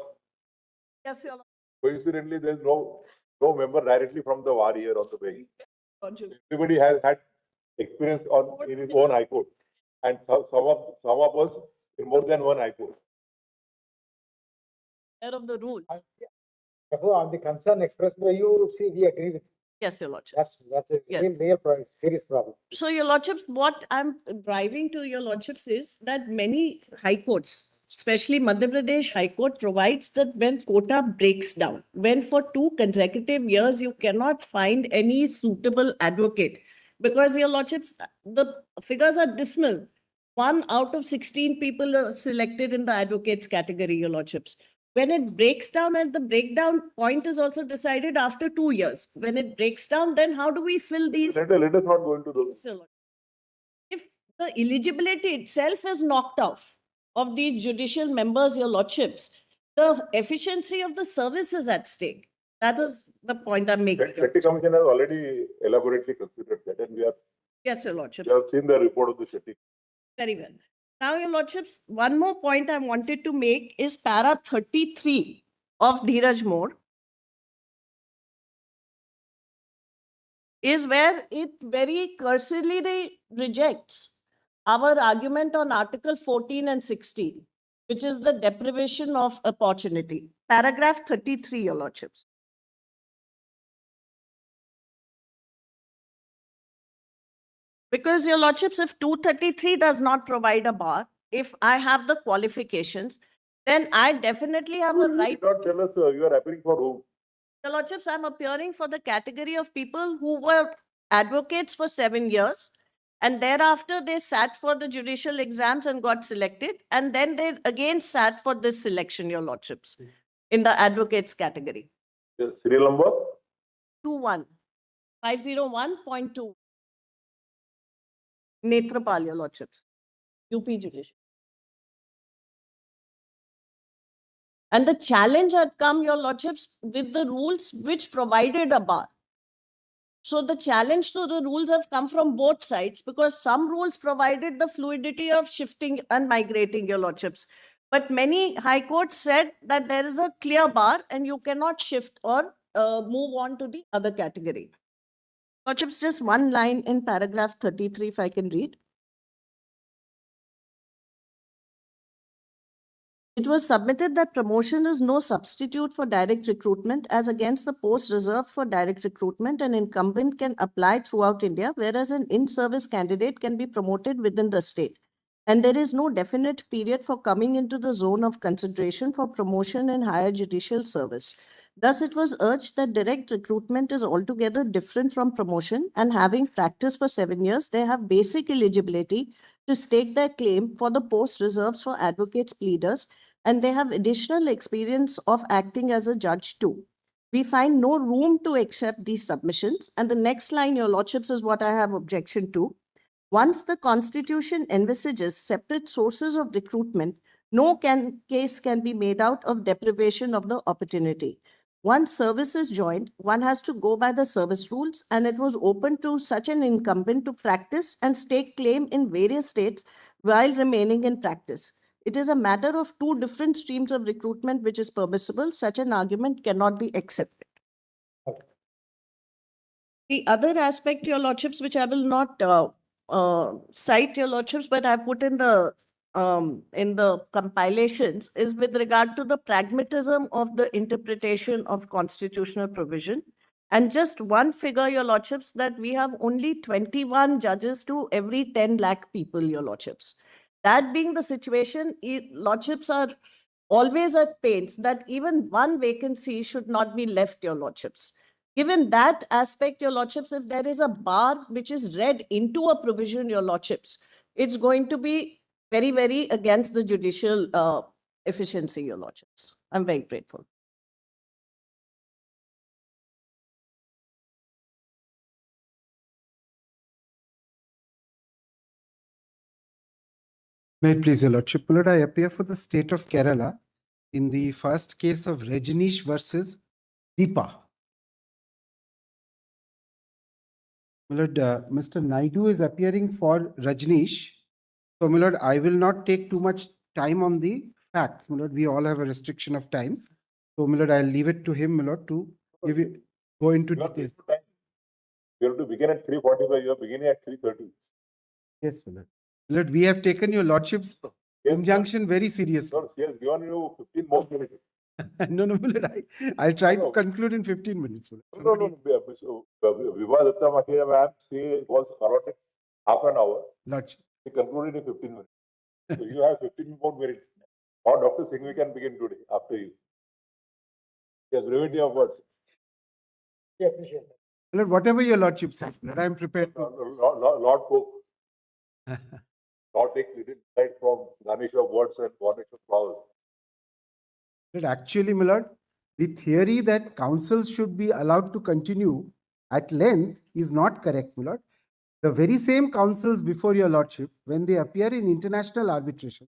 Yes, your coincidentally, there's no member directly from the VAR here on the bench. lordship. Everybody has had experience in his own high court. And some of us in more than one high court. Aware of the rules. Therefore, on the concern expressed by you, see, we agree with you. Yes, your lordship. That's a Yes. real problem, serious problem. So, your lordships, what I'm driving to your lordships is that many high courts, especially Madhya Pradesh High Court, provides that when quota breaks down, when for 2 consecutive years you cannot find any suitable advocate, because your lordships, the figures are dismal. 1 out of 16 people are selected in the advocates category, your lordships. When it breaks down, and the breakdown point is also decided after 2 years. When it breaks down, then how do we fill these? Let us not go into those. If the eligibility itself is knocked off of these judicial members, your lordships, the efficiency of the service is at stake. That is the point I'm making. Shetty Commission has already elaborately considered that, and Yes, your lordships. we have seen the report of the Shetty. Very well. Now, your lordships, one more point I wanted to make is para 33 of Dheeraj More, is where it very cursorily rejects our argument on Article 14 and 16, which is the deprivation of opportunity. Paragraph 33, your lordships. Because, your lordships, if 233 does not provide a bar, if I have the qualifications, then I definitely have a You right. did not tell us you are appealing for whom. Your lordships, I'm appearing for the category of people who were advocates for 7 years, and thereafter they sat for the judicial exams and got selected, and then they again sat for this selection, your lordships, in the advocates category. The serial number? 21, 501.2. Netrapal, your lordships, UP Judicial. And the challenge had come, your lordships, with the rules which provided a bar. So the challenge to the rules have come from both sides, because some rules provided the fluidity of shifting and migrating, your lordships. But many high courts said that there is a clear bar and you cannot shift or move on to the other category. Lordships, just one line in paragraph 33, if I can read. It was submitted that promotion is no substitute for direct recruitment, as against the post reserved for direct recruitment, an incumbent can apply throughout India, whereas an in-service candidate can be promoted within the state. And there is no definite period for coming into the zone of consideration for promotion in higher judicial service. Thus, it was urged that direct recruitment is altogether different from promotion, and having practiced for 7 years, they have basic eligibility to stake their claim for the post reserves for advocates, pleaders, and they have additional experience of acting as a judge too. We find no room to accept these submissions. And the next line, Your Lordships, is what I have objection to. Once the Constitution envisages separate sources of recruitment, no case can be made out of deprivation of the opportunity. Once service is joined, one has to go by the service rules, and it was open to such an incumbent to practice and stake claim in various states while remaining in practice. It is a matter of two different streams of recruitment which is permissible. Such an argument cannot be accepted. The other aspect, Your Lordships, which I will not cite, Your Lordships, but I put in the compilations, is with regard to the pragmatism of the interpretation of constitutional provision. And just one figure, Your Lordships, that we have only 21 judges to every 10 lakh people, Your Lordships. That being the situation, Lordships are always at pains that even one vacancy should not be left, Your Lordships. Given that aspect, Your Lordships, if there is a bar which is read into a provision, Your Lordships, it's going to be very, very against the judicial efficiency, Your Lordships. I'm very grateful. May it please your Lordship, my lord, I appear for the state of Kerala in the first case of Rajneesh versus Deepa. My lord, Mr. Naidu is appearing for Rajneesh. So, my lord, I will not take too much time on the facts. My lord, we all have a restriction of time. So, my lord, I'll leave it to him, my lord, to give you, go into You are detail. fixed time. You have to begin at 3:45, you are beginning at 3:30. Yes, my lord. My lord, we have taken your Lordship's injunction very seriously. Sir, she has given you 15 more minutes. No, my lord, I'll try to No. conclude in 15 minutes. my lord. No, no, Vibha Datta Makhiya ma'am, she was allotted half an hour. Lordship. She concluded in 15 minutes. So you have 15 more minutes. Or Dr. Singh, we can begin today after you. Yes, brevity of words. We appreciate that. My lord, whatever your Lordship says, my lord, I am prepared to. Lord Pope, Lord take little light from garnish of words and garnish of flowers. But actually, my lord, the theory that councils should be allowed to continue at length is not correct, my lord. The very same councils before your Lordship, when they appear in international arbitration,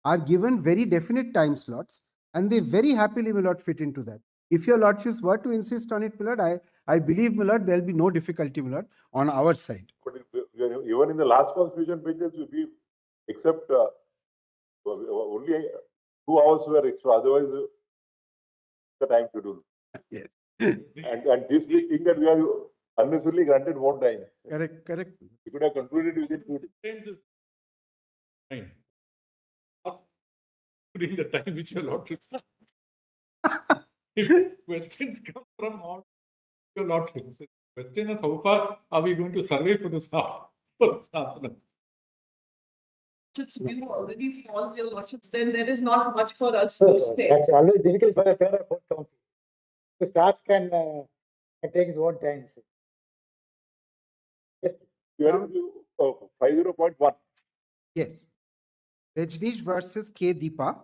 are given very definite time slots, and they very happily, my lord, fit into that. If your Lordships were to insist on it, my lord, I believe, my lord, there will be no difficulty, my lord, on our side. But even in the last constitution pages, we except only 2 hours were extra, otherwise the time to do. Yes. And this big thing that we are unnecessarily granted more time. Correct, correct. We could have concluded within 2 days. Times is fine. During the time which your Lordships. If questions come from all your Lordships, the question is how far are we going to survey for this half? For this half an hour? Lordships view already falls, Your Lordships, then there is not much for us So, to say. that's always difficult for the third or fourth council. The starts can take his own time. So. Yes, You are into 50.1. Yes. Rajneesh versus K. Deepa,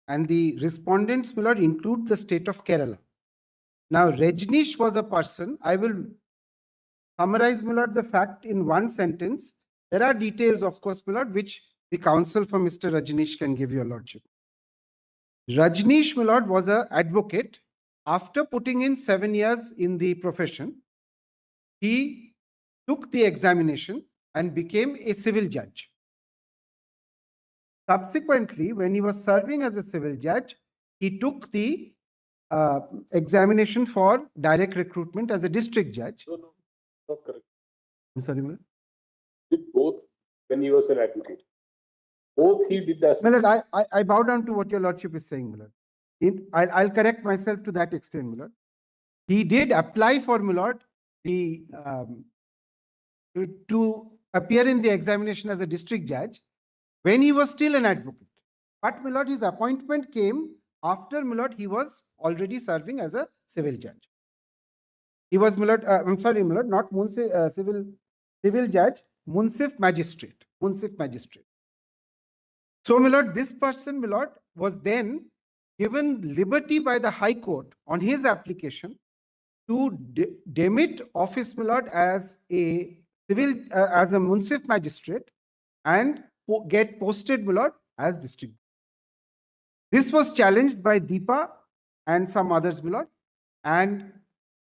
and the respondents, my lord, include the state of Kerala. Now, Rajneesh was a person, I will summarize, my lord, the fact in one sentence. There are details, of course, my lord, which the counsel for Mr. Rajneesh can give your lordship. Rajneesh, my lord, was an advocate. After putting in 7 years in the profession, he took the examination and became a civil judge. Subsequently, when he was serving as a civil judge, he took the examination for direct recruitment as a district judge. No, no, not correct. I'm sorry, Milord. Did both when he was an advocate. Both he did as. Milord, I bow down to what your lordship is saying, Milord. I'll correct myself to that extent, Milord. He did apply for, Milord, the to appear in the examination as a district judge when he was still an advocate. But, Milord, his appointment came after, Milord, he was already serving as a civil judge. He was, Milord, I'm sorry, Milord, not civil judge, Munsif magistrate. So, Milord, this person, Milord, was then given liberty by the High Court on his application to demit office, Milord, as a as a Munsif magistrate and get posted, Milord, as district. This was challenged by Deepa and some others, Milord, and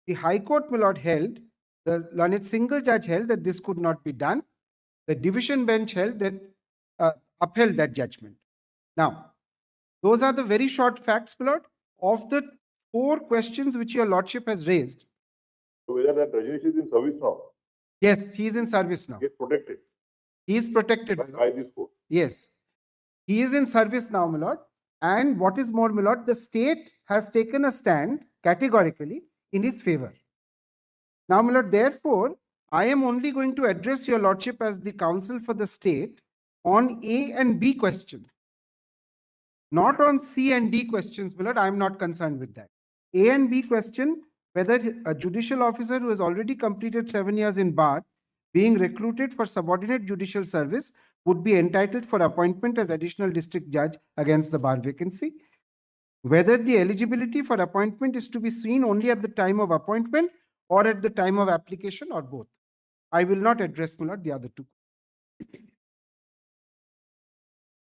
the High Court, Milord, held, the learned single judge held that this could not be done. The division bench held that, upheld that judgment. Now, those are the very short facts, Milord, of the 4 questions which your lordship has raised. So whether that Rajneesh is in service now, Yes, he is in service now. he is protected He is protected, by Milord. this court. Yes. He is in service now, Milord. And what is more, Milord, the state has taken a stand categorically in his favor. Now, Milord, therefore, I am only going to address your lordship as the counsel for the state on A and B questions. Not on C and D questions, Milord. I am not concerned with that. A and B question, whether a judicial officer who has already completed 7 years in bar being recruited for subordinate judicial service would be entitled for appointment as additional district judge against the bar vacancy. Whether the eligibility for appointment is to be seen only at the time of appointment or at the time of application or both. I will not address, Milord, the other 2.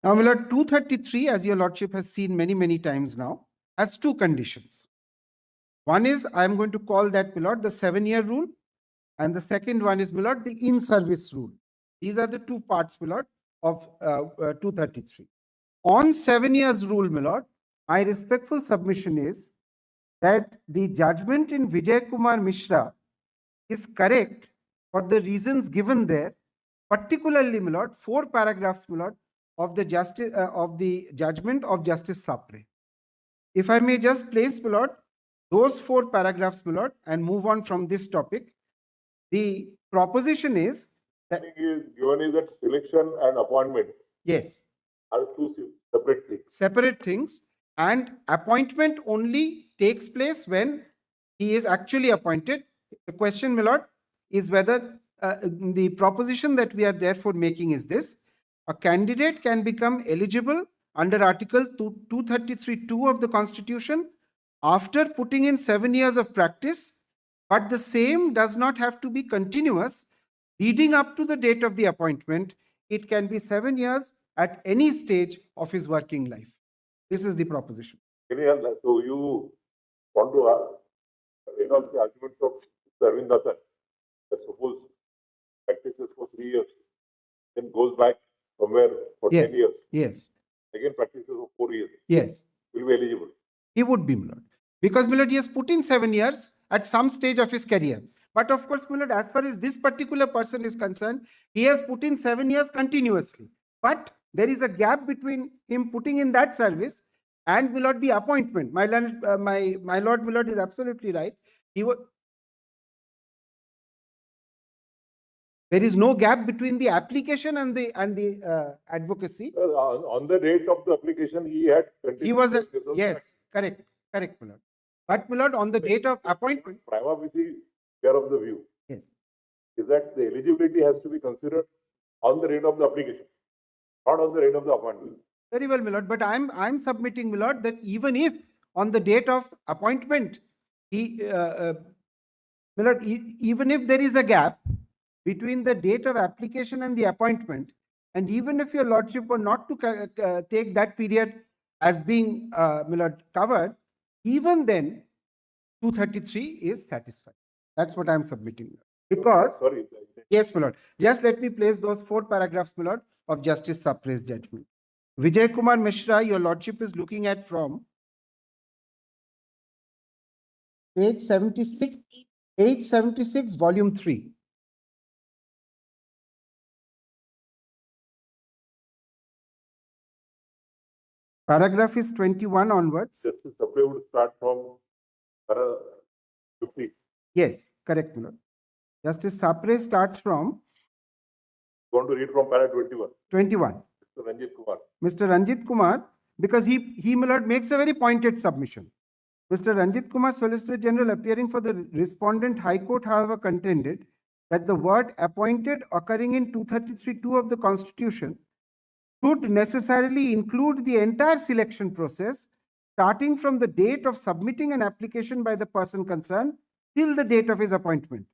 Now, Milord, 233, as your lordship has seen many, many times now, has 2 conditions. One is, I am going to call that, Milord, the 7-year rule. And the second one is, Milord, the in-service rule. These are the 2 parts, Milord, of 233. On 7 years rule, Milord, my respectful submission is that the judgment in Vijay Kumar Mishra is correct for the reasons given there, particularly, Milord, 4 paragraphs, Milord, of the judgment of Justice Sapre. If I may just place, Milord, those 4 paragraphs, Milord, and move on from this topic. The proposition is that Given is that selection and appointment yes, are 2 separate things. separate things, and appointment only takes place when he is actually appointed. The question, Milord, is whether the proposition that we are therefore making is this: a candidate can become eligible under Article 233(2) of the Constitution after putting in 7 years of practice, but the same does not have to be continuous leading up to the date of the appointment. It can be 7 years at any stage of his working life. This is the proposition. So you want to the argument of Arvind Dattan, that suppose practices for 3 years, then goes back somewhere for Yeah. 10 years, Yes, again practices for 4 years, yes, will be eligible. he would be, Milord. Because, Milord, he has put in 7 years at some stage of his career. But of course, Milord, as far as this particular person is concerned, he has put in 7 years continuously. But there is a gap between him putting in that service and, Milord, the appointment. My Lord, Milord is absolutely right. There is no gap between the application and the advocacy. On the date of the application, he had He was a, continued. yes, correct, Milord. But, Milord, on the date of appointment, Prima facie, care of the view yes, is that the eligibility has to be considered on the date of the application, not on the date of the appointment. very well, Milord. But I'm submitting, Milord, that even if on the date of appointment, Milord, even if there is a gap between the date of application and the appointment, and even if your lordship were not to take that period as being, Milord, covered, even then 233 is satisfied. That's what I'm submitting. Because, Sorry. yes, Milord, just let me place those 4 paragraphs, Milord, of Justice Sapre's judgment. Vijay Kumar Mishra, your lordship is looking at from page 76, page 76, volume 3. Paragraph is 21 onwards. Justice Sapre would start from para 50. Yes, correct, my lord. Justice Sapre starts from Want to read from para 21. 21. Mr. Ranjit Kumar. Mr. Ranjit Kumar, because he, my lord, makes a very pointed submission. Mr. Ranjit Kumar, Solicitor General, appearing for the respondent, High Court, however, contended that the word appointed occurring in 233(2) of the Constitution should necessarily include the entire selection process, starting from the date of submitting an application by the person concerned till the date of his appointment.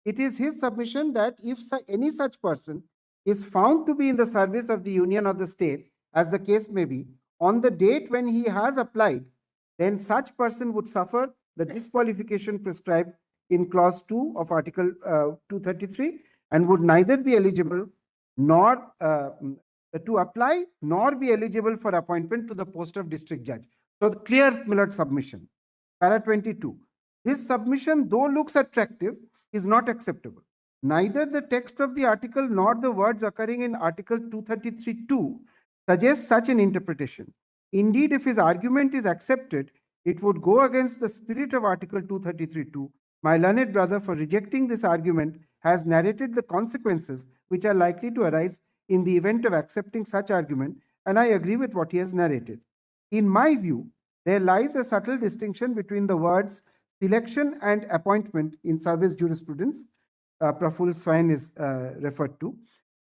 It is his submission that if any such person is found to be in the service of the union or the state, as the case may be, on the date when he has applied, then such person would suffer the disqualification prescribed in clause 2 of article 233 and would neither be eligible nor to apply nor be eligible for appointment to the post of district judge. So the clear, my lord, submission. Para 22. This submission, though looks attractive, is not acceptable. Neither the text of the article nor the words occurring in Article 233(2) suggest such an interpretation. Indeed, if his argument is accepted, it would go against the spirit of Article 233(2). My learned brother, for rejecting this argument, has narrated the consequences which are likely to arise in the event of accepting such argument, and I agree with what he has narrated. In my view, there lies a subtle distinction between the words selection and appointment in service jurisprudence. Praful Swain is referred to.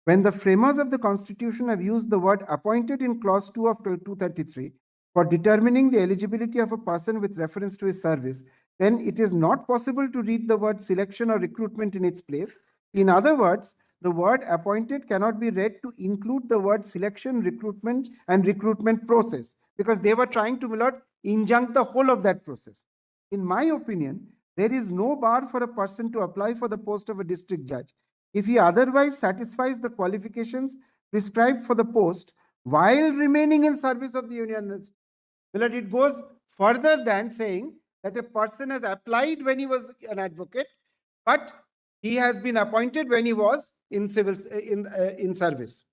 When the framers of the Constitution have used the word appointed in clause 2 of 233 for determining the eligibility of a person with reference to his service, then it is not possible to read the word selection or recruitment in its place. In other words, the word appointed cannot be read to include the word selection, recruitment, and recruitment process, because they were trying to, my lord, injunct the whole of that process. In my opinion, there is no bar for a person to apply for the post of a district judge if he otherwise satisfies the qualifications prescribed for the post while remaining in service of the union. My lord, it goes further than saying that a person has applied when he was an advocate, but he has been appointed when he was in service.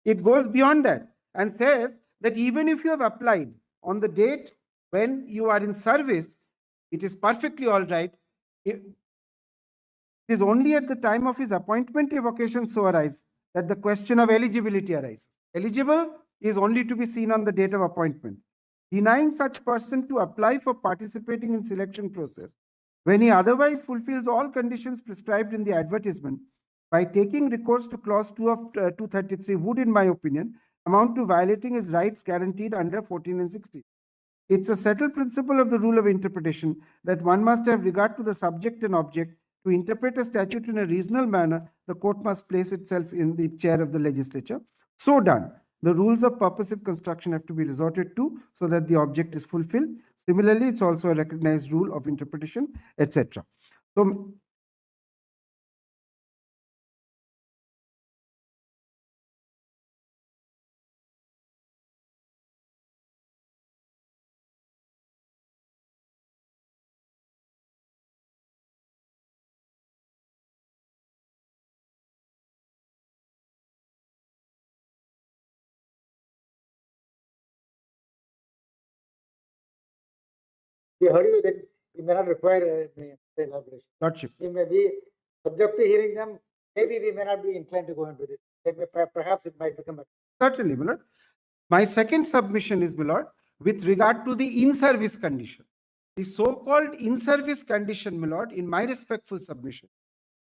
It goes beyond that and says that even if you have applied on the date when you are in service, it is perfectly all right. It is only at the time of his appointment if occasion so arise that the question of eligibility arises. Eligible is only to be seen on the date of appointment. Denying such person to apply for participating in selection process when he otherwise fulfills all conditions prescribed in the advertisement by taking recourse to clause 2 of 233 would, in my opinion, amount to violating his rights guaranteed under 14 and 16. It's a settled principle of the rule of interpretation that one must have regard to the subject and object. To interpret a statute in a reasonable manner, the court must place itself in the chair of the legislature. So done. The rules of purposive construction have to be resorted to so that the object is fulfilled. Similarly, it's also a recognized rule of interpretation, etc. So, We heard you that we may not require elaboration. Lordship. We may be subject to hearing them. Maybe we may not be inclined to go into this. Perhaps it might become. Certainly, my lord. My second submission is, my lord, with regard to the in-service condition. The so-called in-service condition, my lord, in my respectful submission,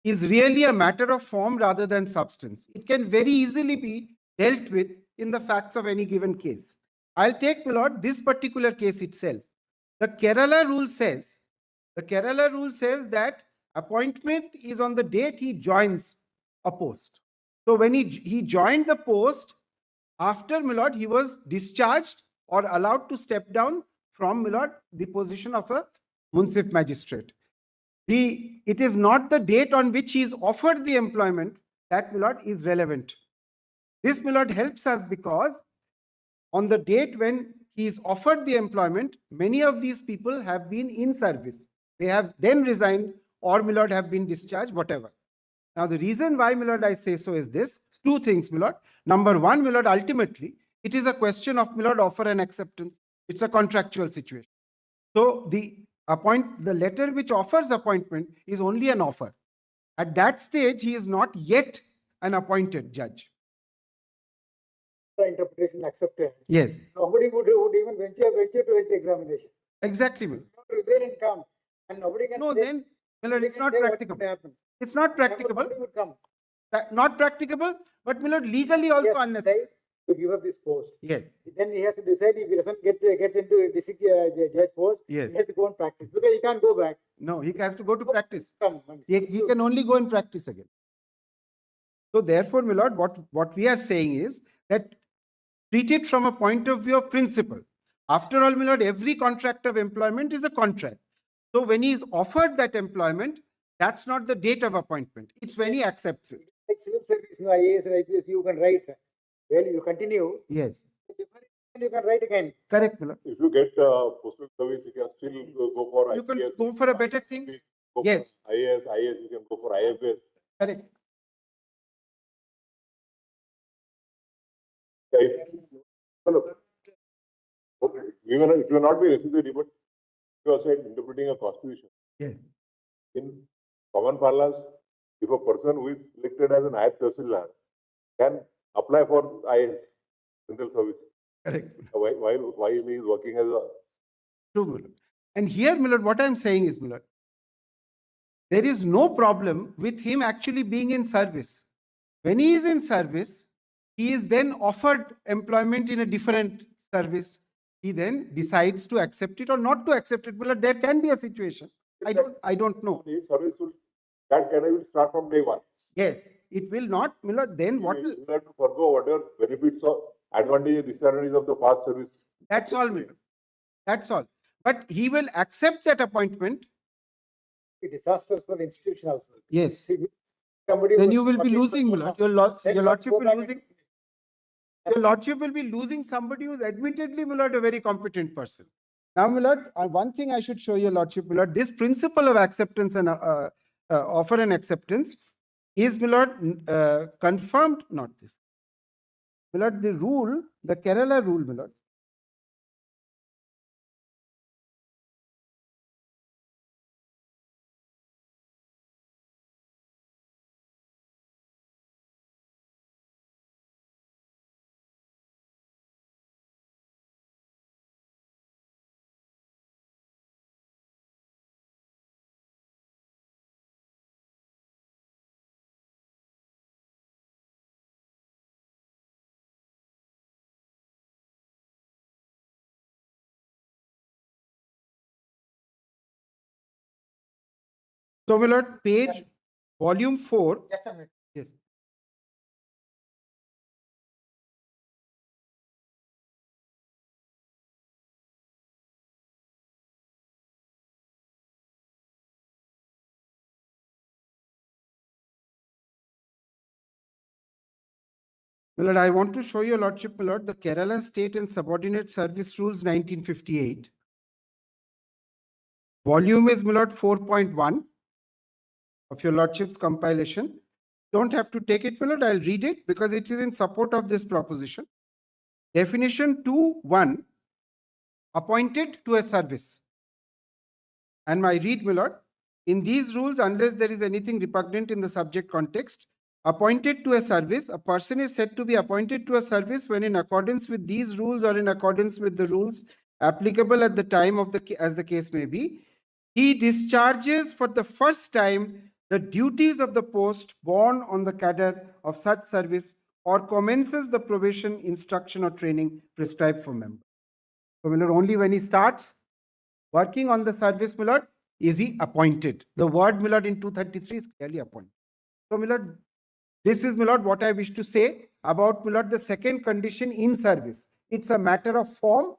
is really a matter of form rather than substance. It can very easily be dealt with in the facts of any given case. I'll take, my lord, this particular case itself. The Kerala rule says that appointment is on the date he joins a post. So when he joined the post, after, my lord, he was discharged or allowed to step down from, my lord, the position of a municipal magistrate. It is not the date on which he is offered the employment that, my lord, is relevant. This, my lord, helps us because on the date when he is offered the employment, many of these people have been in service. They have then resigned or, my lord, have been discharged, whatever. Now, the reason why, my lord, I say so is this. Two things, my lord. Number one, my lord, ultimately, it is a question of, my lord, offer and acceptance. It's a contractual situation. So the letter which offers appointment is only an offer. At that stage, he is not yet an appointed judge. The interpretation accepted. Yes, Nobody would even venture to write the examination. exactly, my lord. Resign and come, and nobody can. No, say- then, my lord, nobody it's can not say what practicable. would happen. It's not practicable. Nobody would come. Not practicable, but, my lord, legally also Yes, unnecessary. to give up this post. Yes, Then he has to decide if he doesn't get into a district judge post. Yes. He has to go and practice because he can't go back. no, he has to go to practice. Come. He can only go and practice again. So therefore, my lord, what we are saying is that treat it from a point of view of principle. After all, my lord, every contract of employment is a contract. So when he is offered that employment, that's not the date of appointment. It's when he accepts it. Like civil service, no IAS and IPS, you can write. Well, you continue. Yes, You can write again. correct, my lord. If you get postal service, you can still go for You can IPS. go for a better thing. Go for Yes. IAS, you can go for IFS. Correct. Look, we will, it will not be necessary, but you are said interpreting a constitution. Yes. In common parlance, if a person who is selected as an Ayat Tahsildar can apply for IAS, central service, Correct. while he is working as a. True, my lord. And here, my lord, what I'm saying is, my lord, there is no problem with him actually being in service. When he is in service, he is then offered employment in a different service. He then decides to accept it or not to accept it. My lord, there can be a situation. I don't know. His service will, that category will start from day one. Yes, it will not, my lord. Then what will, You have to forgo whatever benefits or advantages, disadvantages of the past service. that's all, my lord. That's all. But he will accept that appointment. It's disastrous for the institution also. Yes. Somebody Then who- you will be losing, my lord. Your Then lordship go will back losing. and- Your lordship will be losing somebody who's admittedly, my lord, a very competent person. Now, my lord, one thing I should show your lordship, my lord, this principle of acceptance and offer and acceptance is, my lord, confirmed, not this. My lord, the rule, the Kerala rule, my lord. So, my lord, page, volume 4. Just a minute. Yes. My lord, I want to show your lordship, my lord, the Kerala State and Subordinate Service Rules 1958. Volume is, my lord, 4.1 of your lordship's compilation. Don't have to take it, my lord. I'll read it because it is in support of this proposition. Definition 2.1, appointed to a service. And I read, my lord, in these rules, unless there is anything repugnant in the subject context, appointed to a service, a person is said to be appointed to a service when in accordance with these rules or in accordance with the rules applicable at the time of as the case may be, he discharges for the first time the duties of the post borne on the cadre of such service or commences the probation, instruction or training prescribed for member. So, my lord, only when he starts working on the service, my lord, is he appointed. The word, my lord, in 233 is clearly appointed. So, my lord, this is, my lord, what I wish to say about, my lord, the second condition in service. It's a matter of form.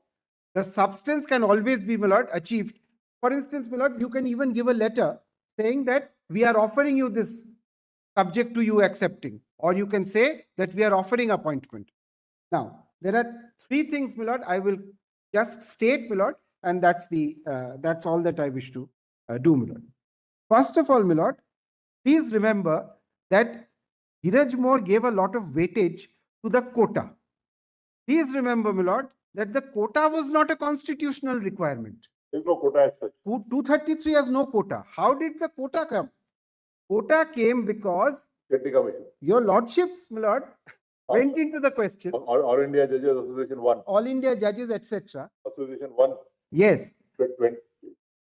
The substance can always be, my lord, achieved. For instance, my lord, you can even give a letter saying that we are offering you this subject to you accepting, or you can say that we are offering appointment. Now, there are three things, my lord, I will just state, my lord, and that's all that I wish to do, my lord. First of all, my lord, please remember that Dheeraj More gave a lot of weightage to the quota. Please remember, my lord, that the quota was not a constitutional requirement. There is no quota as such. 233 has no quota. How did the quota come? Quota came because Shetty Commission. your lordships, my lord, went into the question. All India Judges Association 1. All India judges, etc. Association 1. Yes, 20,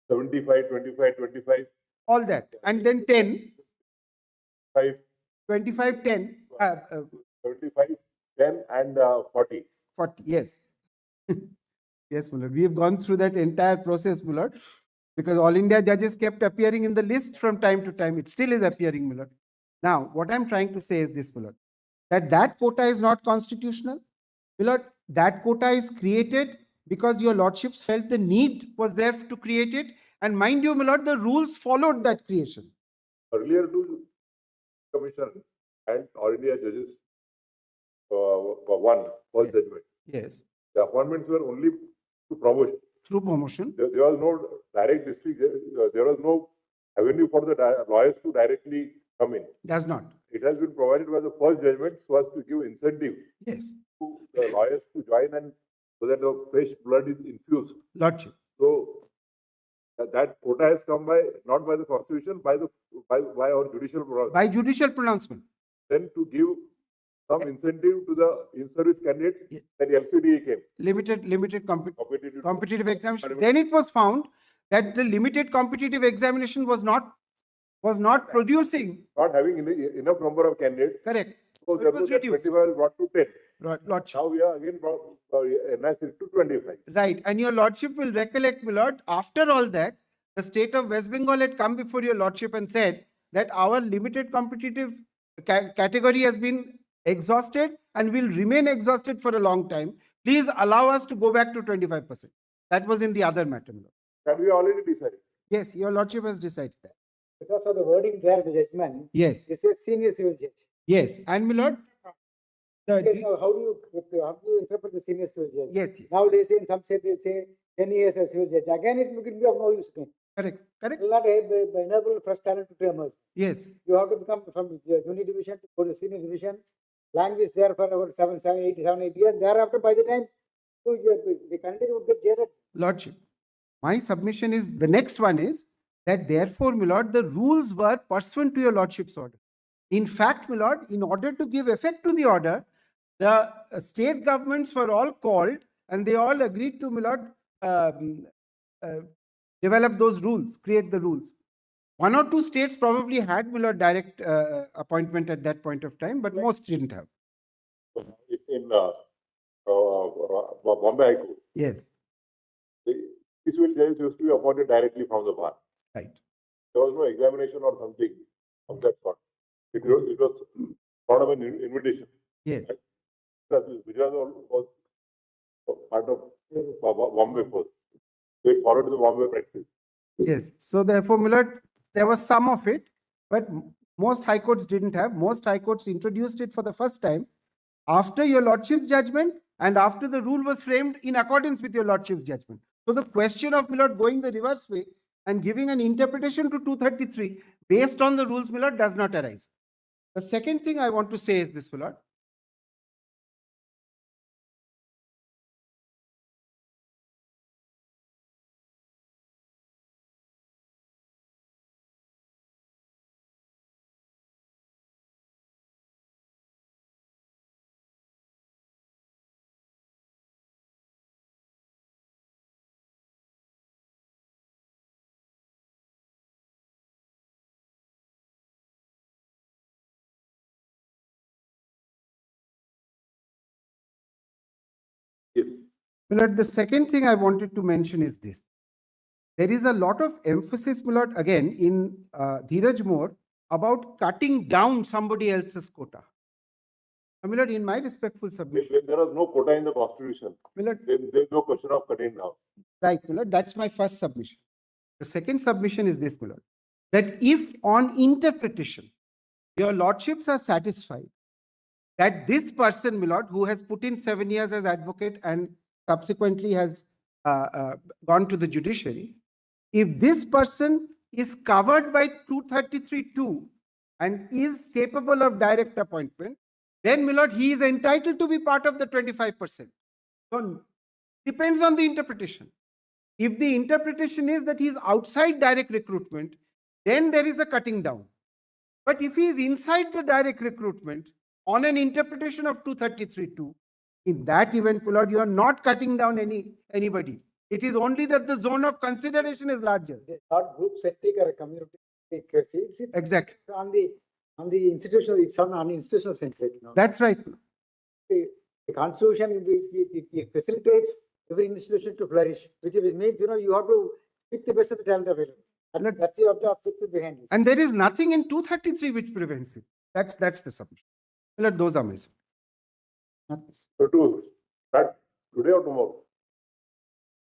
75, 25, 25, all that. And then 10, 5, 25, 10, 75, 10 and 40. 40. Yes. Yes, my lord. We have gone through that entire process, my lord, because All India judges kept appearing in the list from time to time. It still is appearing, my lord. Now, what I'm trying to say is this, my lord, that quota is not constitutional. My lord, that quota is created because your lordships felt the need was there to create it. And mind you, my lord, the rules followed that creation. Earlier to Commission and All India Judges 1 first judgment. Yes. The appointments were only to promotion. Through promotion. There was no direct district, there was no avenue for the lawyers to directly come in. Does not. It has been provided by the first judgment so as to give incentive Yes. to the lawyers to join and so that the fresh blood is infused. Lordship. So that quota has come by, not by the constitution, by our judicial process. By judicial pronouncement. Then to give some incentive to the in-service candidates, Yeah. that LCDA came. Limited Competitive. competitive examination. Then it was found that the limited competitive examination was not producing. Not having enough number of candidates. Correct. So So it was that reduced. 25 was brought to 10. Lordship. Now we are again enhanced it to 25. Right. And your lordship will recollect, my lord, after all that, the state of West Bengal had come before your lordship and said that our limited competitive category has been exhausted and will remain exhausted for a long time. Please allow us to go back to 25%. That was in the other matter, my lord. That we already decided. Yes, your lordship has decided that. Because of the wording there, the judgment, Yes, it says senior civil judge. yes. And my lord, Okay, now how do you interpret the senior civil judge? yes, Nowadays, in some state, they say 10 years as civil judge. Again, it will be of no use again. correct, It correct. will not enable fresh talent to emerge. Yes, You have to become from junior division to go to senior division. Language there for about 7, 8 years. Thereafter, by the time the candidate would get jaded. lordship. My submission is, the next one is that therefore, my lord, the rules were pursuant to your lordship's order. In fact, my lord, in order to give effect to the order, the state governments were all called and they all agreed to, my lord, develop those rules, create the rules. One or two states probably had, my lord, direct appointment at that point of time, but most didn't have. In Bombay High Court, Yes, the civil judges used to be appointed directly from the bar. right. There was no examination or something of that sort. It was sort of an invitation. Yes, Gujarat was part of Bombay first. They followed the Bombay practice. yes. So therefore, my lord, there was some of it, but most high courts didn't have. Most high courts introduced it for the first time after your lordship's judgment and after the rule was framed in accordance with your lordship's judgment. So the question of, my lord, going the reverse way and giving an interpretation to 233 based on the rules, my lord, does not arise. The second thing I want to say is this, my lord. Yes. My lord, the second thing I wanted to mention is this. There is a lot of emphasis, my lord, again in Dheeraj More about cutting down somebody else's quota. My lord, in my respectful submission, There was no quota in the constitution. my lord, There is no question of cutting down. right, my lord, that's my first submission. The second submission is this, my lord, that if on interpretation, your lordships are satisfied that this person, my lord, who has put in 7 years as advocate and subsequently has gone to the judiciary, If this person is covered by 233(2) and is capable of direct appointment, then my lord, he is entitled to be part of the 25%. So depends on the interpretation. If the interpretation is that he is outside direct recruitment, then there is a cutting down. But if he is inside the direct recruitment on an interpretation of 233(2), in that event, my lord, you are not cutting down anybody. It is only that the zone of consideration is larger. It's not group setting or a community. It's Exactly. on the institutional, it's on institutional centric. That's right. The constitution, it facilitates every institution to flourish, which means, you have to pick the best of the talent available. And that's the objective behind it. And there is nothing in 233 which prevents it. That's the submission. My lord, those are my submissions. Not this. So to start today or tomorrow?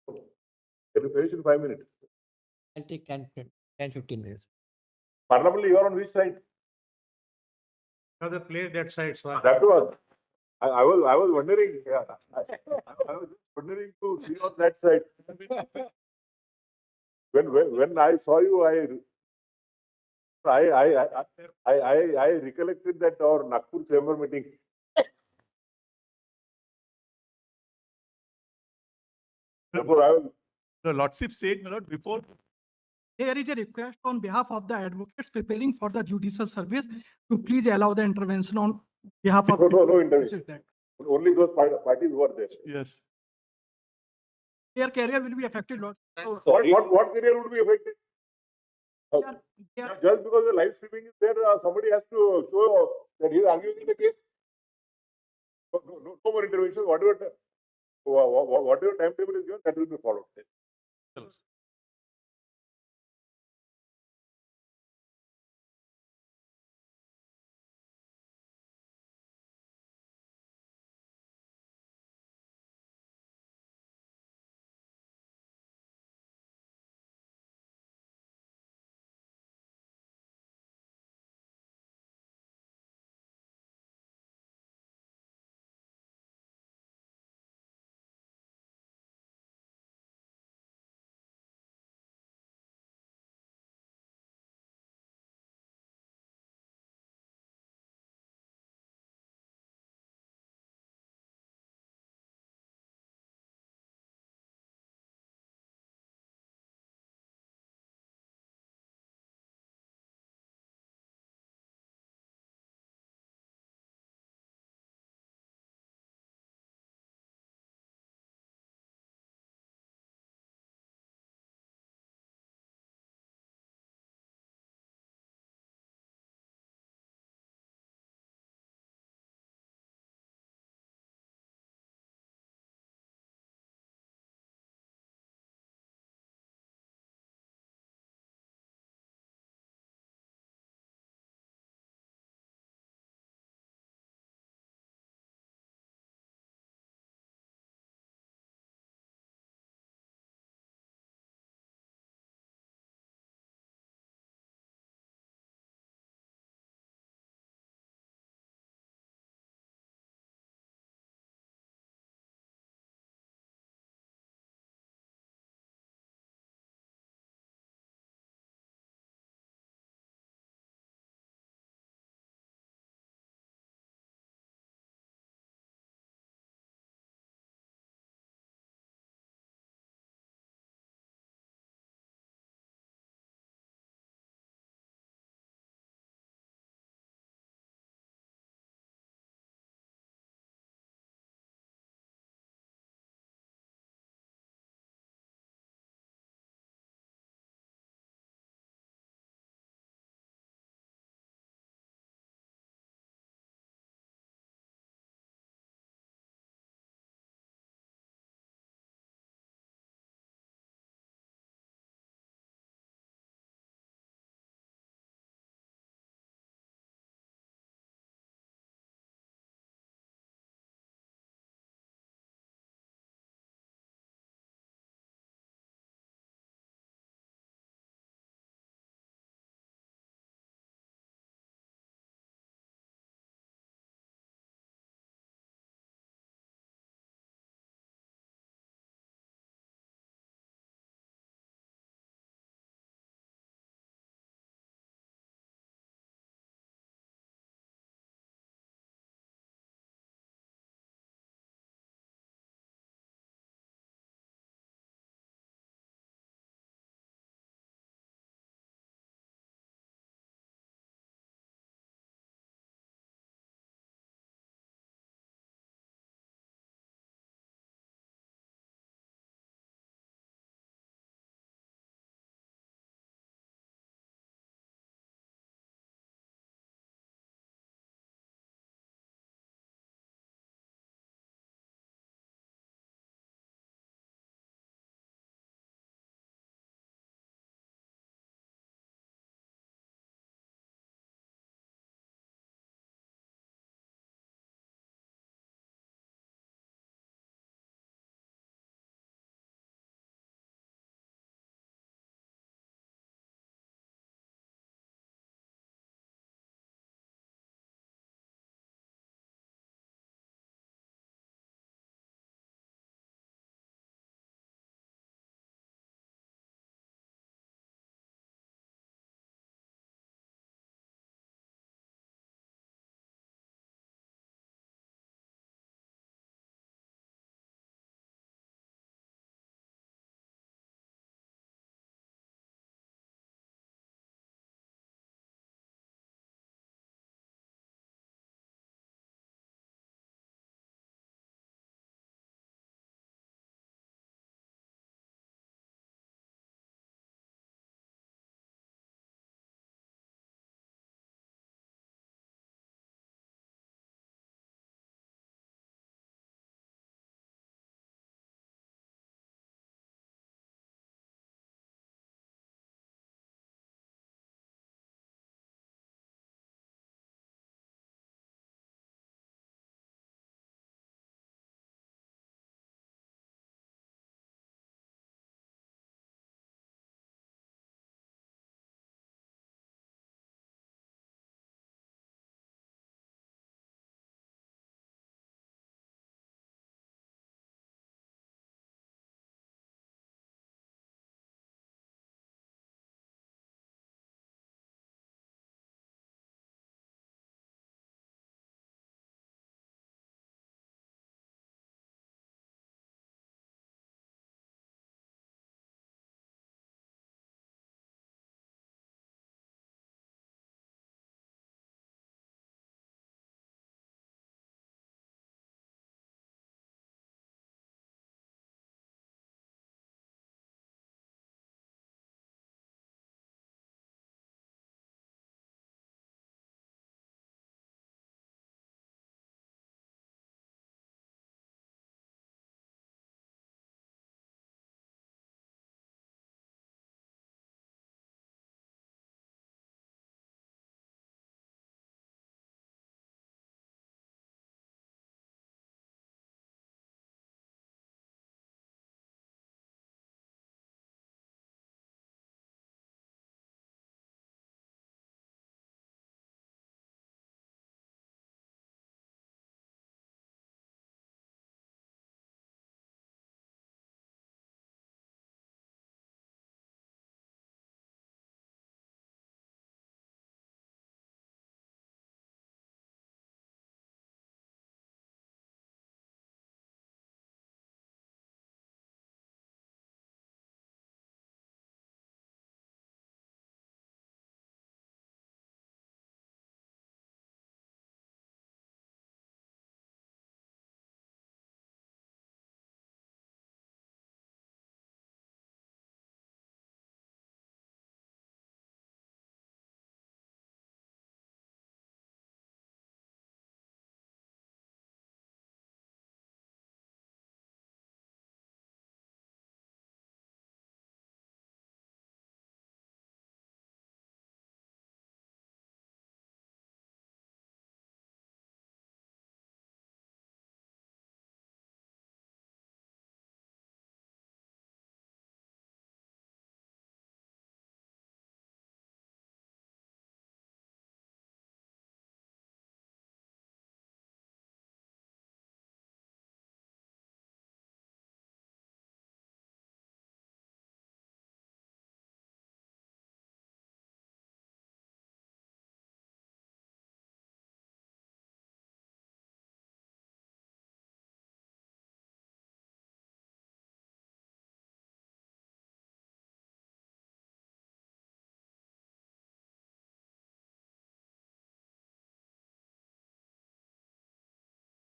Can you finish in 5 minutes? I'll take 10-15 minutes. Parliament, you are on which side? Now the play that side, so That was, I was wondering, yeah, I was wondering to see on that side. When I saw you, I recollected that our Nagpur chamber meeting. Therefore, I was, the lordship said, my lord, before There is a request on behalf of the advocates preparing for the judicial service to please allow the intervention on behalf of. no intervention. Only those parties who are there. yes. Their career will be affected, Lord. So What career would be affected? they are- Just because the live streaming is there, somebody has to show that he is arguing in the case. No more intervention. Whatever timetable is given, that will be followed.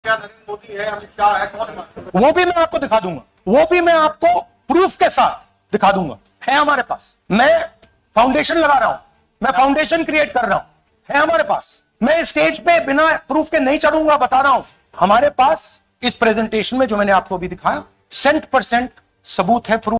Narendra Modi है, अमित शाह है, कौन मानता? वो भी मैं आपको दिखा दूंगा, वो भी मैं आपको प्रूफ के साथ दिखा दूंगा, है हमारे पास। मैं फाउंडेशन लगा रहा हूं, मैं फाउंडेशन क्रिएट कर रहा हूं, है हमारे पास। मैं स्टेज पे बिना प्रूफ के नहीं चढ़ूंगा, बता रहा हूं। हमारे पास इस प्रेजेंटेशन में जो मैंने आपको अभी दिखाया 100% सबूत है, प्रूफ